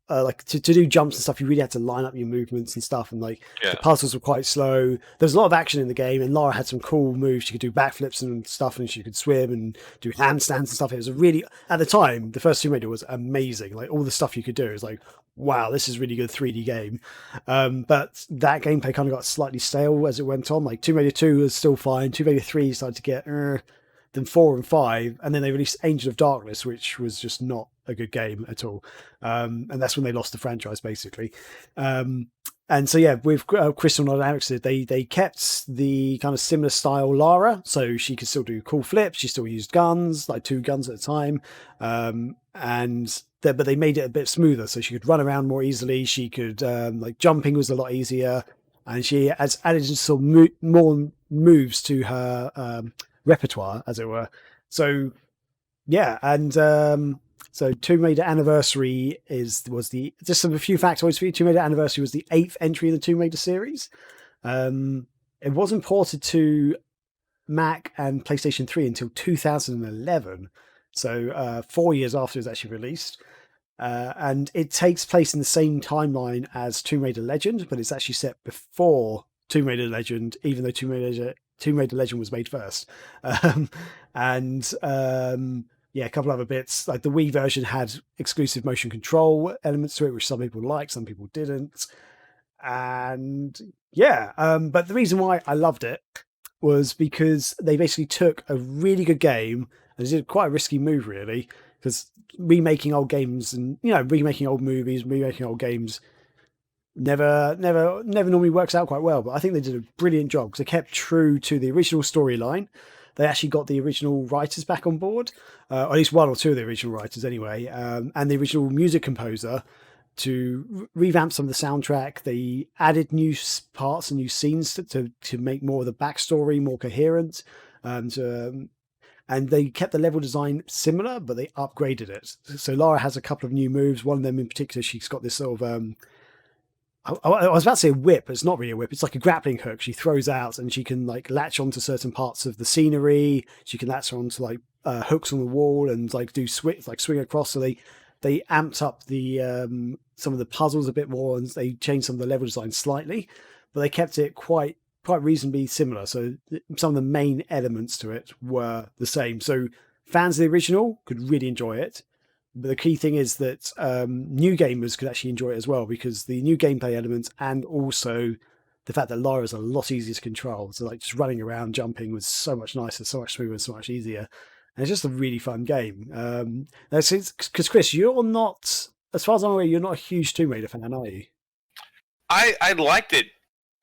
Like to do jumps and stuff, you really had to line up your movements and stuff, and the puzzles were quite slow. There's a lot of action in the game, and Lara had some cool moves. She could do backflips and stuff, and she could swim and do handstands and stuff. It was at the time, the first Tomb Raider was amazing. Like all the stuff you could do is like, wow, this is really good 3D game. But that gameplay kind of got slightly stale as it went on. Like Tomb Raider 2 was still fine. Tomb Raider 3 started to get then 4 and 5, and then they released Angel of Darkness, which was just not a good game at all. And that's when they lost the franchise, basically. And so, yeah, with Crystal Dynamics, they kept the kind of similar style Lara, so she could still do cool flips. She still used guns, like 2 guns at a time. But they made it a bit smoother, so she could run around more easily. She could, like jumping was a lot easier. And she has added some more moves to her repertoire, as it were. So, yeah, and so Tomb Raider Anniversary just a few factoids for you. Tomb Raider Anniversary was the 8th entry in the Tomb Raider series. It wasn't ported to Mac and PlayStation 3 until 2011, so 4 years after it was actually released. And it takes place in the same timeline as Tomb Raider Legend, but it's actually set before Tomb Raider Legend, even though Tomb Raider Legend was made first. Yeah, a couple other bits. Like the Wii version had exclusive motion control elements to it, which some people liked, some people didn't. And yeah, but the reason why I loved it was because they basically took a really good game and did quite a risky move, really, because remaking old games and remaking old movies, remaking old games never normally works out quite well. But I think they did a brilliant job because they kept true to the original storyline. They actually got the original writers back on board, or at least 1 or 2 of the original writers anyway, and the original music composer to revamp some of the soundtrack. They added new parts and new scenes to make more of the backstory more coherent. And they kept the level design similar, but they upgraded it. So Lara has a couple of new moves. One of them in particular, she's got this sort of I was about to say a whip, but it's not really a whip. It's like a grappling hook she throws out, and she can like latch onto certain parts of the scenery. She can latch onto like hooks on the wall and like do swing across. So they amped up the some of the puzzles a bit more, and they changed some of the level design slightly, but they kept it quite reasonably similar. So some of the main elements to it were the same. So fans of the original could really enjoy it. But the key thing is that new gamers could actually enjoy it as well, because the new gameplay elements and also the fact that Lara is a lot easier to control. So like just running around, jumping was so much nicer, so much smoother, so much easier. And it's just a really fun game. Because Chris, you're not, as far as I'm aware, you're not a huge Tomb Raider fan, are you? I liked it,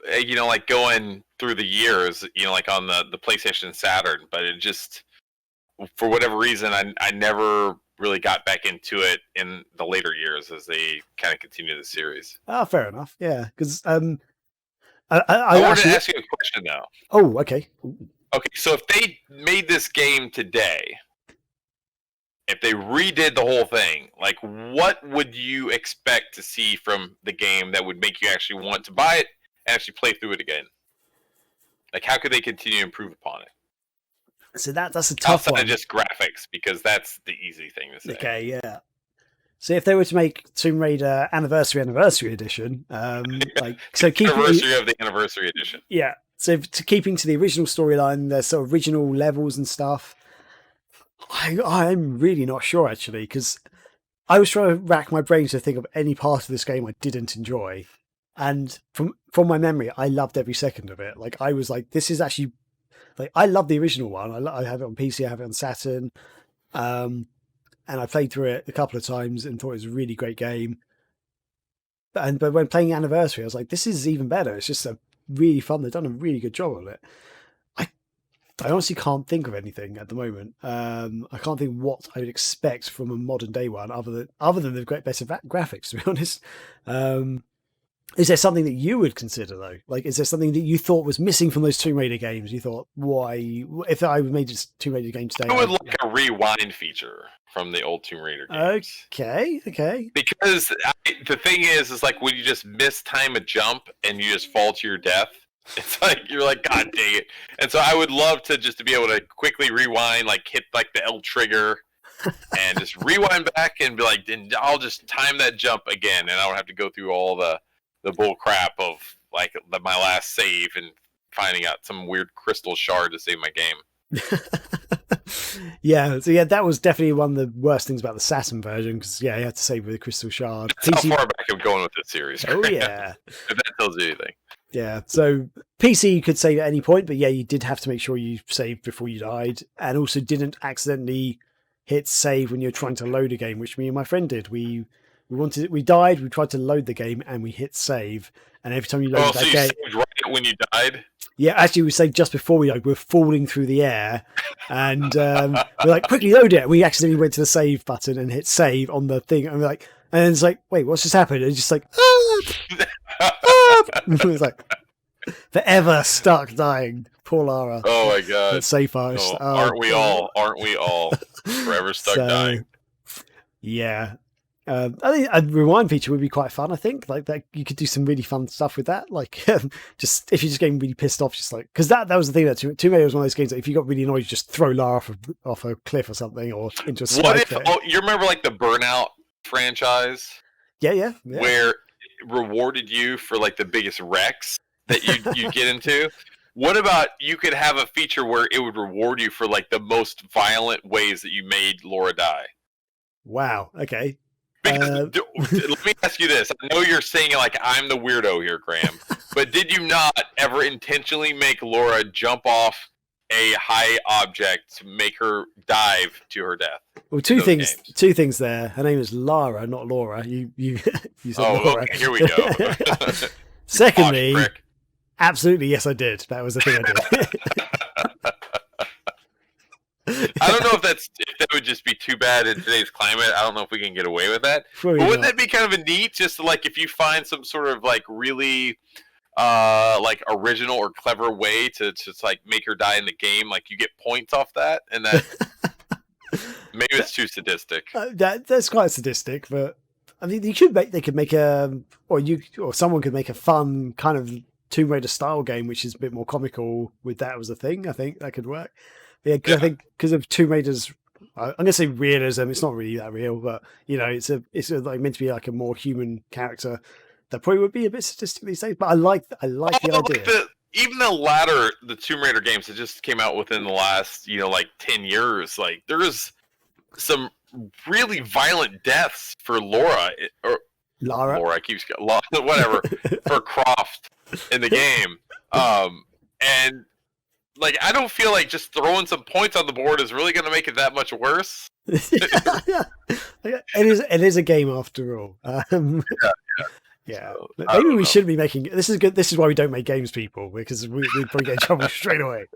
like going through the years, like on the PlayStation and Saturn, but it just, for whatever reason, I never really got back into it in the later years as they kind of continue the series. Oh, fair enough. Yeah, because I wanted to ask you a question now. Oh, okay. Okay, so if they made this game today, if they redid the whole thing, like what would you expect to see from the game that would make you actually want to buy it and actually play through it again? Like, how could they continue to improve upon it? So that's a tough one. Outside of just graphics, because that's the easy thing to say. Okay, yeah. So if they were to make Tomb Raider Anniversary Edition, keeping Anniversary of the Anniversary Edition. Yeah. So keeping to the original storyline, the sort of original levels and stuff, I'm really not sure actually, because I was trying to rack my brain to think of any part of this game I didn't enjoy, and from my memory, I loved every second of it. Like I was like, this is actually like I love the original one. I have it on PC, I have it on Saturn. And I played through it a couple of times and thought it was a really great game. But when playing Anniversary, I was like, this is even better. It's just really fun. They've done a really good job of it. I honestly can't think of anything at the moment. I can't think what I would expect from a modern day one other than the great better graphics, to be honest. Is there something that you would consider though? Like, is there something that you thought was missing from those Tomb Raider games? You thought, why? If I made a Tomb Raider game today, I would like a rewind feature from the old Tomb Raider games. Okay. Because the thing is like when you just mistime a jump and you just fall to your death, it's like you're like, God dang it! And so I would love to be able to quickly rewind, like hit like the L trigger. And just rewind back and be like, then I'll just time that jump again, and I don't have to go through all the bull crap of like my last save and finding out some weird crystal shard to save my game. So that was definitely one of the worst things about the Saturn version, because you had to save with the crystal shard. That's how far back I'm going with this series. Oh yeah, if that tells you anything. Yeah, so PC you could save at any point, but you did have to make sure you saved before you died, and also didn't accidentally hit save when you're trying to load a game, which me and my friend did. We died, we tried to load the game, and we hit save, and every time you load that game, saved right when you died. Yeah, actually, we saved just before we died. We were falling through the air, and we're like, quickly load it. We accidentally went to the save button and hit save on the thing, and we're like, and it's like, wait, what's just happened? And it's just like, it was like forever stuck dying. Poor Lara. Oh my god. That's so fast. Aren't we all? Forever stuck dying. Yeah. I think a rewind feature would be quite fun. I think like that you could do some really fun stuff with that. Like just if you're just getting really pissed off, just like because that was the thing that Tomb Raider was one of those games that if you got really annoyed, you just throw Lara off a cliff or something or into a spike. You remember like the Burnout franchise? Yeah. Where it rewarded you for like the biggest wrecks that you get into. What about you could have a feature where it would reward you for like the most violent ways that you made Laura die? Wow. Okay. Because let me ask you this. I know you're saying like I'm the weirdo here, Graham, but did you not ever intentionally make Laura jump off a high object to make her dive to her death? Well, two things there. Her name is Lara, not Laura. You said Laura. Okay, here we go. Secondly, absolutely, yes, I did. That was the thing I did. I don't know if that would just be too bad in today's climate. I don't know if we can get away with that. But wouldn't that be kind of a neat, just to, like if you find some sort of like really like original or clever way to just like make her die in the game, like you get points off that, and that maybe it's too sadistic. That's quite sadistic, but I mean, they could make or someone could make a fun kind of Tomb Raider style game, which is a bit more comical with that as a thing. I think that could work. Yeah, I think because of Tomb Raider's, I'm gonna say realism. It's not really that real, but it's like meant to be like a more human character. That probably would be a bit sadistic these days, but I like the idea. Even the Tomb Raider games that just came out within the last, like 10 years, like there's some really violent deaths for Lara, I keep whatever, for Croft in the game. And like, I don't feel like just throwing some points on the board is really going to make it that much worse. It is a game after all. Yeah. So, maybe we shouldn't be making this is good. This is why we don't make games, people, because we'd probably get in trouble straight away.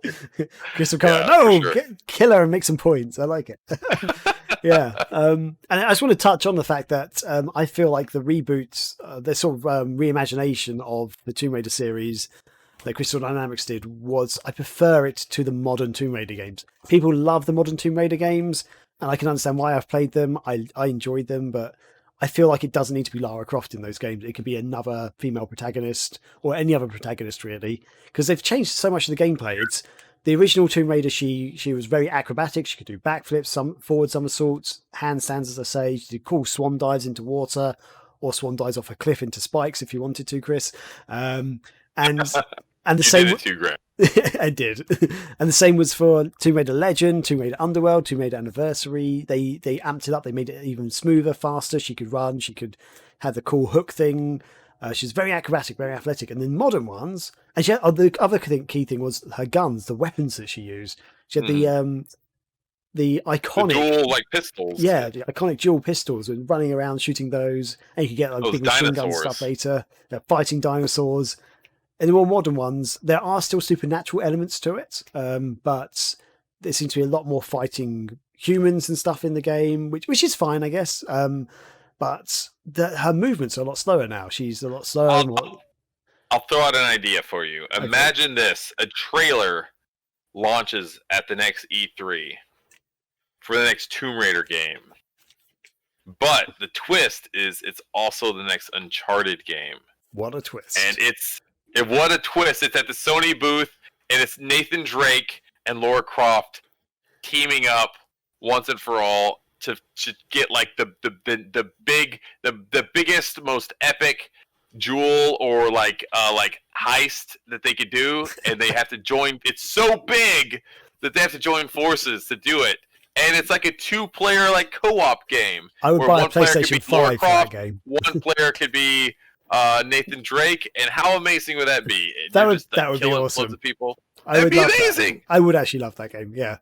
Chris will come kill her and make some points. I like it. Yeah. And I just want to touch on the fact that I feel like the reboots, the sort of reimagination of the Tomb Raider series that Crystal Dynamics did I prefer it to the modern Tomb Raider games. People love the modern Tomb Raider games, and I can understand why. I've played them. I enjoyed them, but I feel like it doesn't need to be Lara Croft in those games. It could be another female protagonist or any other protagonist, really, because they've changed so much of the gameplay. It's the original Tomb Raider. She was very acrobatic. She could do backflips, some forward somersaults, handstands, as I say. She did cool swan dives into water, or swan dives off a cliff into spikes if you wanted to, Chris. And the same. Did it too, Grant. I did. And the same was for Tomb Raider Legend, Tomb Raider Underworld, Tomb Raider Anniversary. They amped it up. They made it even smoother, faster. She could run. She could have the cool hook thing. She's very acrobatic, very athletic. And then modern ones, and the other key thing was her guns, the weapons that she used. She had the iconic dual pistols. Yeah, the iconic dual pistols, and running around shooting those. And you could get those big machine gun stuff later. Fighting dinosaurs. In the more modern ones, there are still supernatural elements to it, but there seems to be a lot more fighting humans and stuff in the game, which is fine, I guess. But her movements are a lot slower now. She's a lot slower. I'll throw out an idea for you. Imagine this: a trailer launches at the next E3 for the next Tomb Raider game, but the twist is it's also the next Uncharted game. What a twist! And what a twist! It's at the Sony booth, and it's Nathan Drake and Lara Croft teaming up once and for all to get the biggest, most epic jewel or heist that they could do, and they have to join. It's so big that they have to join forces to do it. And it's like a 2-player co-op game. I would buy a PlayStation 5 for that game. One player could be Nathan Drake, and how amazing would that be? That would be awesome. Loads of people. That'd be amazing. I would actually love that game. Yeah.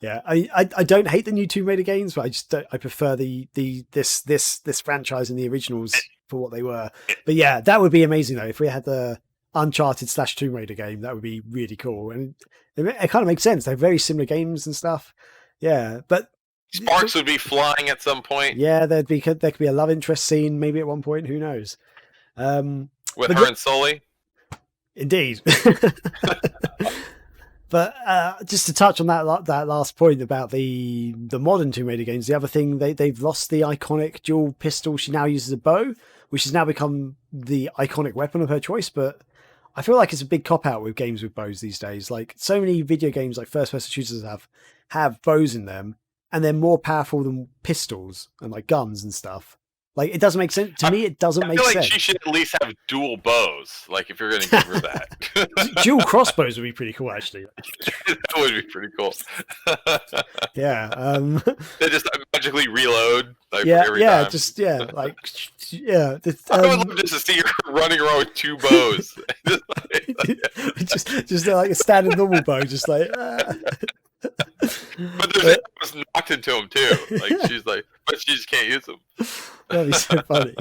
I don't hate the new Tomb Raider games, but I prefer this franchise and the originals for what they were. But yeah, that would be amazing though if we had the Uncharted / Tomb Raider game. That would be really cool, and it kind of makes sense. They're very similar games and stuff. Yeah, but sparks would be flying at some point. Yeah, there could be a love interest scene maybe at one point. Who knows? With her and Sully? Indeed. But just to touch on that last point about the modern Tomb Raider games, the other thing, they've lost the iconic dual pistol. She now uses a bow, which has now become the iconic weapon of her choice. But I feel like it's a big cop-out with games with bows these days. Like, so many video games, like first-person shooters, have bows in them, and they're more powerful than pistols and guns and stuff. Like, it doesn't make sense to me. It doesn't make sense. I feel like she should at least have dual bows. Like, if you're going to give her that, dual crossbows would be pretty cool, actually. That would be pretty cool. Yeah, they just magically reload. Every time. I would love just to see her running around with 2 bows, just like a standard normal bow, just like. But there's arrows knocked into them too. She's but she just can't use them. That'd be so funny.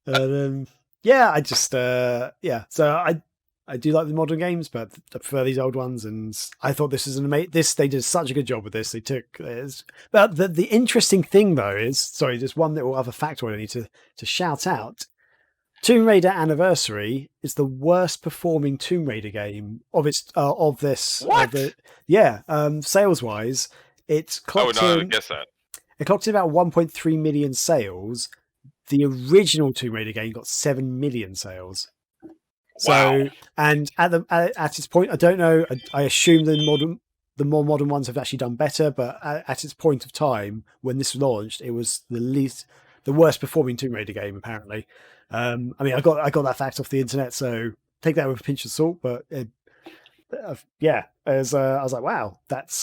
And I just So I do like the modern games, but I prefer these old ones. And I thought this is they did such a good job with this. They took this. But the interesting thing though is, just one little other factor I need to shout out. Tomb Raider Anniversary is the worst performing Tomb Raider game of this. What? Sales wise, it's clocked I would not have guessed that. It clocked in about 1.3 million sales. The original Tomb Raider game got 7 million sales. Wow. So, and at its point, I don't know. I assume the more modern ones have actually done better, but at its point of time when this launched, it was the worst performing Tomb Raider game apparently. I mean, I got that fact off the internet, so take that with a pinch of salt. But I was like, wow, that's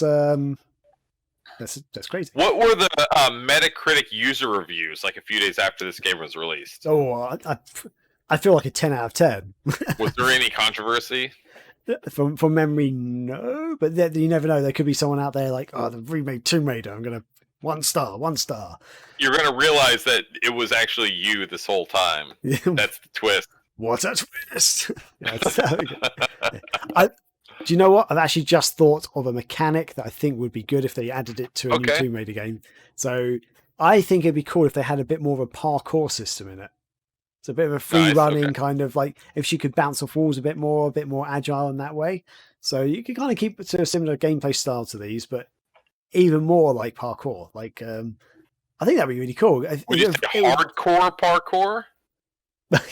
crazy. What were the Metacritic user reviews like a few days after this game was released? Oh, I feel like a 10 out of 10. Was there any controversy? From memory, no. But you never know. There could be someone out there like, the remade Tomb Raider. I'm gonna 1 star. You're gonna realize that it was actually you this whole time. That's the twist. What a twist! Do you know what? I've actually just thought of a mechanic that I think would be good if they added it to a new Okay. Tomb Raider game. So I think it'd be cool if they had a bit more of a parkour system in it. It's a bit of a free Nice, running okay. kind of like if she could bounce off walls a bit more agile in that way. So you could kind of keep it to a similar gameplay style to these, but even more like parkour. Like I think that'd be really cool. Would you say hardcore parkour?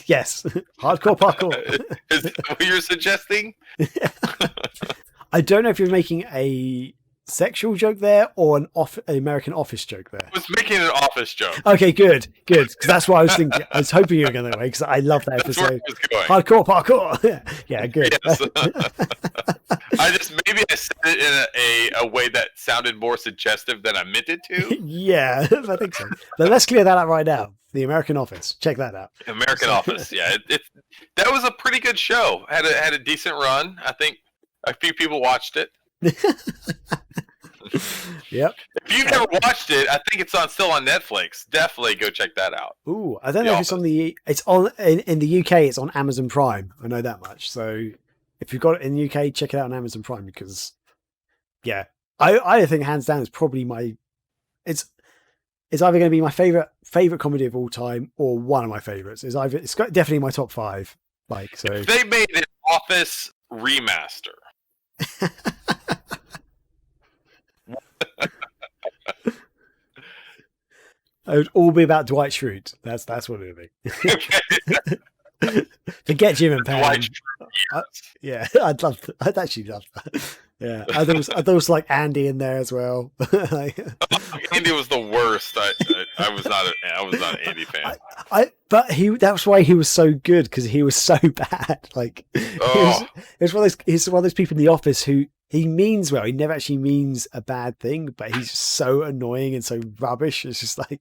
Yes, hardcore parkour. Is that what you're suggesting? I don't know if you're making a sexual joke there or an American Office joke there. I was making an office joke. Okay, good. Because that's what I was thinking. I was hoping you were going that way because I love that That's where episode. I was going. Hardcore parkour. Yeah, good. Yes. Maybe I said it in a way that sounded more suggestive than I meant it to. Yeah, I think so. But let's clear that up right now. The American Office. Check that out. American Office. Yeah, that was a pretty good show. Had a decent run. I think a few people watched it. Yep. If you've never watched it, I think it's still on Netflix. Definitely go check that out. Ooh, I don't know if it's on in the UK. It's on Amazon Prime. I know that much. So if you've got it in the UK, check it out on Amazon Prime because, yeah, I think hands down it's probably it's either going to be my favorite comedy of all time or one of my favorites. It's definitely my top 5. Like so, if they made an Office remaster. it would all be about Dwight Schrute. That's what it would be. Forget Jim and Pam. Yeah, I'd actually love that. Yeah, I thought it was like Andy in there as well. Andy was the worst. I was not an Andy fan. But that's why he was so good because he was so bad. Like he's one of those people in the office who he means well. He never actually means a bad thing, but he's so annoying and so rubbish. It's just like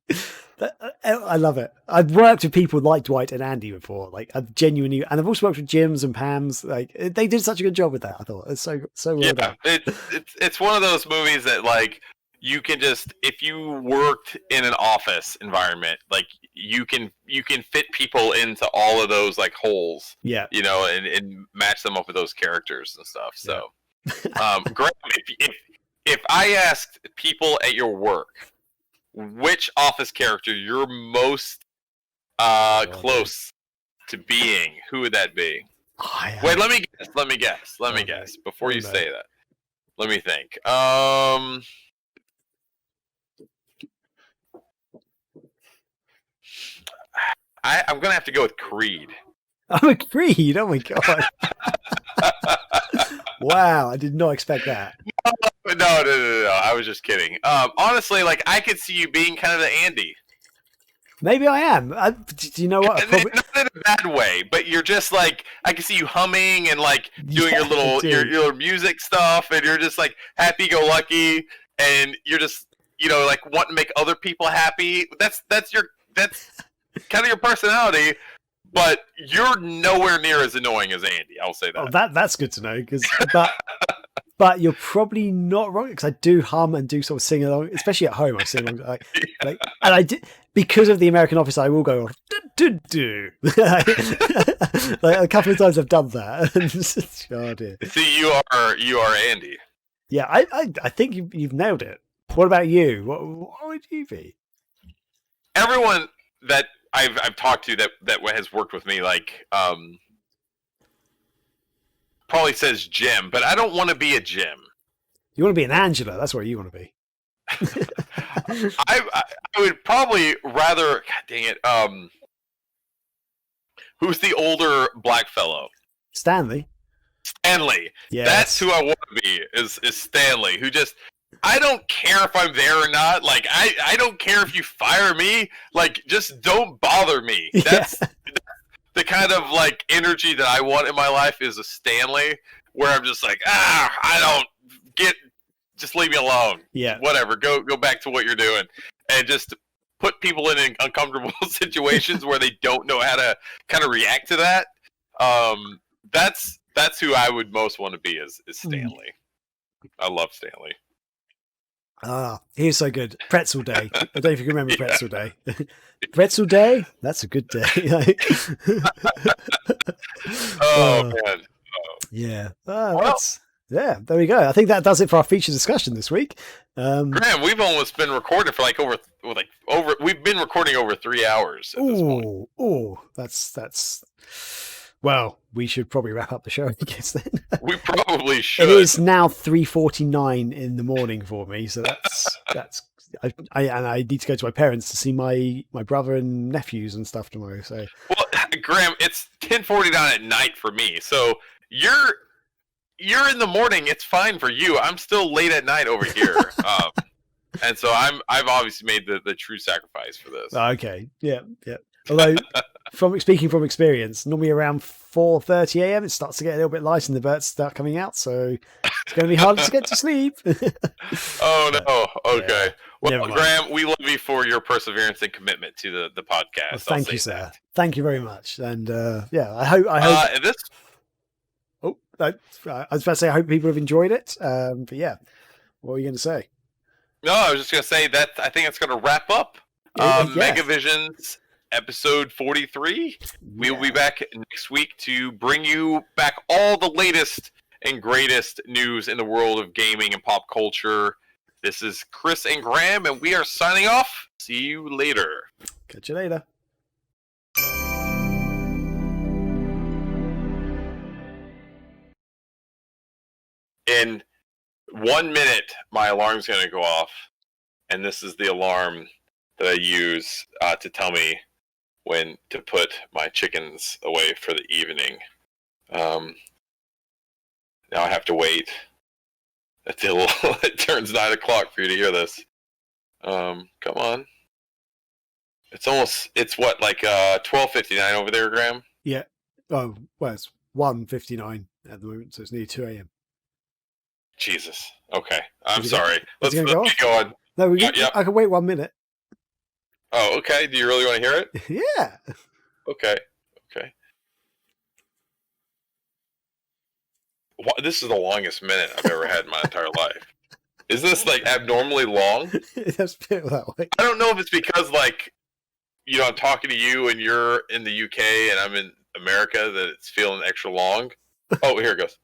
I love it. I've worked with people like Dwight and Andy before. Like I've genuinely, and I've also worked with Jims and Pams. Like they did such a good job with that. I thought it's so well done. It's one of those movies that like you can just if you worked in an office environment, like you can fit people into all of those like holes. Yeah, you know, and match them up with those characters and stuff. So. Yeah. Graham, if I asked people at your work which Office character you're most close to being, who would that be? Wait, let me guess before you say that. Let me think. I'm gonna have to go with Creed. I'm a Creed. Oh my god. Wow, I did not expect that. No. I was just kidding. Honestly, like I could see you being kind of the Andy. Maybe I am. Do you know what? Not in a bad way, but you're just like I can see you humming and like doing your little music stuff, and you're just like happy-go-lucky, and you're just like wanting to make other people happy. That's kind of your personality. But you're nowhere near as annoying as Andy. I'll say that. Oh, that's good to know. But you're probably not wrong because I do hum and do sort of sing along, especially at home. I sing along, like, and I did because of the American Office. I will go do. Like a couple of times I've done that. Oh dear. See, you are Andy. Yeah, I think you've nailed it. What about you? What would you be? Everyone that I've talked to that has worked with me, like probably says Jim, but I don't want to be a Jim. You want to be an Angela. That's where you want to be. I would probably rather. God dang it. Who's the older black fellow? Stanley. Yes. That's who I want to be. Is Stanley? Who just. I don't care if I'm there or not. Like I don't care if you fire me. Like just don't bother me. That's the kind of like energy that I want in my life is a Stanley, where I'm just like I don't just leave me alone. Yeah. Whatever. Go back to what you're doing, and just put people in uncomfortable situations where they don't know how to kind of react to that. That's who I would most want to be is Stanley. I love Stanley. He was so good. Pretzel Day. I don't know if you can remember Pretzel Day. Pretzel Day? That's a good day. Man. Yeah. Well, Yeah, there we go. I think that does it for our feature discussion this week. Graham, we've almost been recording for we've been recording over 3 hours at this point. That's. Well, we should probably wrap up the show, I guess. Then We probably should. it is now 3:49 in the morning for me, so that's. I need to go to my parents to see my brother and nephews and stuff tomorrow. So, well, Graham, it's 10:49 at night for me. So you're in the morning. It's fine for you. I'm still late at night over here, and so I've obviously made the true sacrifice for this. Okay, yeah. Although, speaking from experience, normally around 4:30 a.m. it starts to get a little bit light and the birds start coming out, so it's going to be hard to get to sleep. Oh no! Okay. Yeah, well, Graham, we love you for your perseverance and commitment to the podcast. Well, thank you, sir. Thank you very much. And I hope. This. Oh, I was about to say I hope people have enjoyed it. But yeah, what were you going to say? No, I was just going to say that I think it's going to wrap up Megavision's episode 43. We will be back next week to bring you back all the latest and greatest news in the world of gaming and pop culture. This is Chris and Graham, and we are signing off. See you later. Catch you later. In 1 minute, my alarm's going to go off, and this is the alarm that I use to tell me when to put my chickens away for the evening. Now I have to wait until it turns 9 o'clock for you to hear this. Come on. It's what, like 12:59 over there, Graham? Yeah. Oh, well, it's 1:59 at the moment, so it's nearly 2 a.m. Jesus. Okay. I'm sorry. Let's go get going. No, I can wait 1 minute. Oh, okay. Do you really want to hear it? Yeah. Okay. This is the longest minute I've ever had in my entire life. Is this like abnormally long? That's feel that way. I don't know if it's because I'm talking to you and you're in the UK and I'm in America that it's feeling extra long. Oh, here it goes.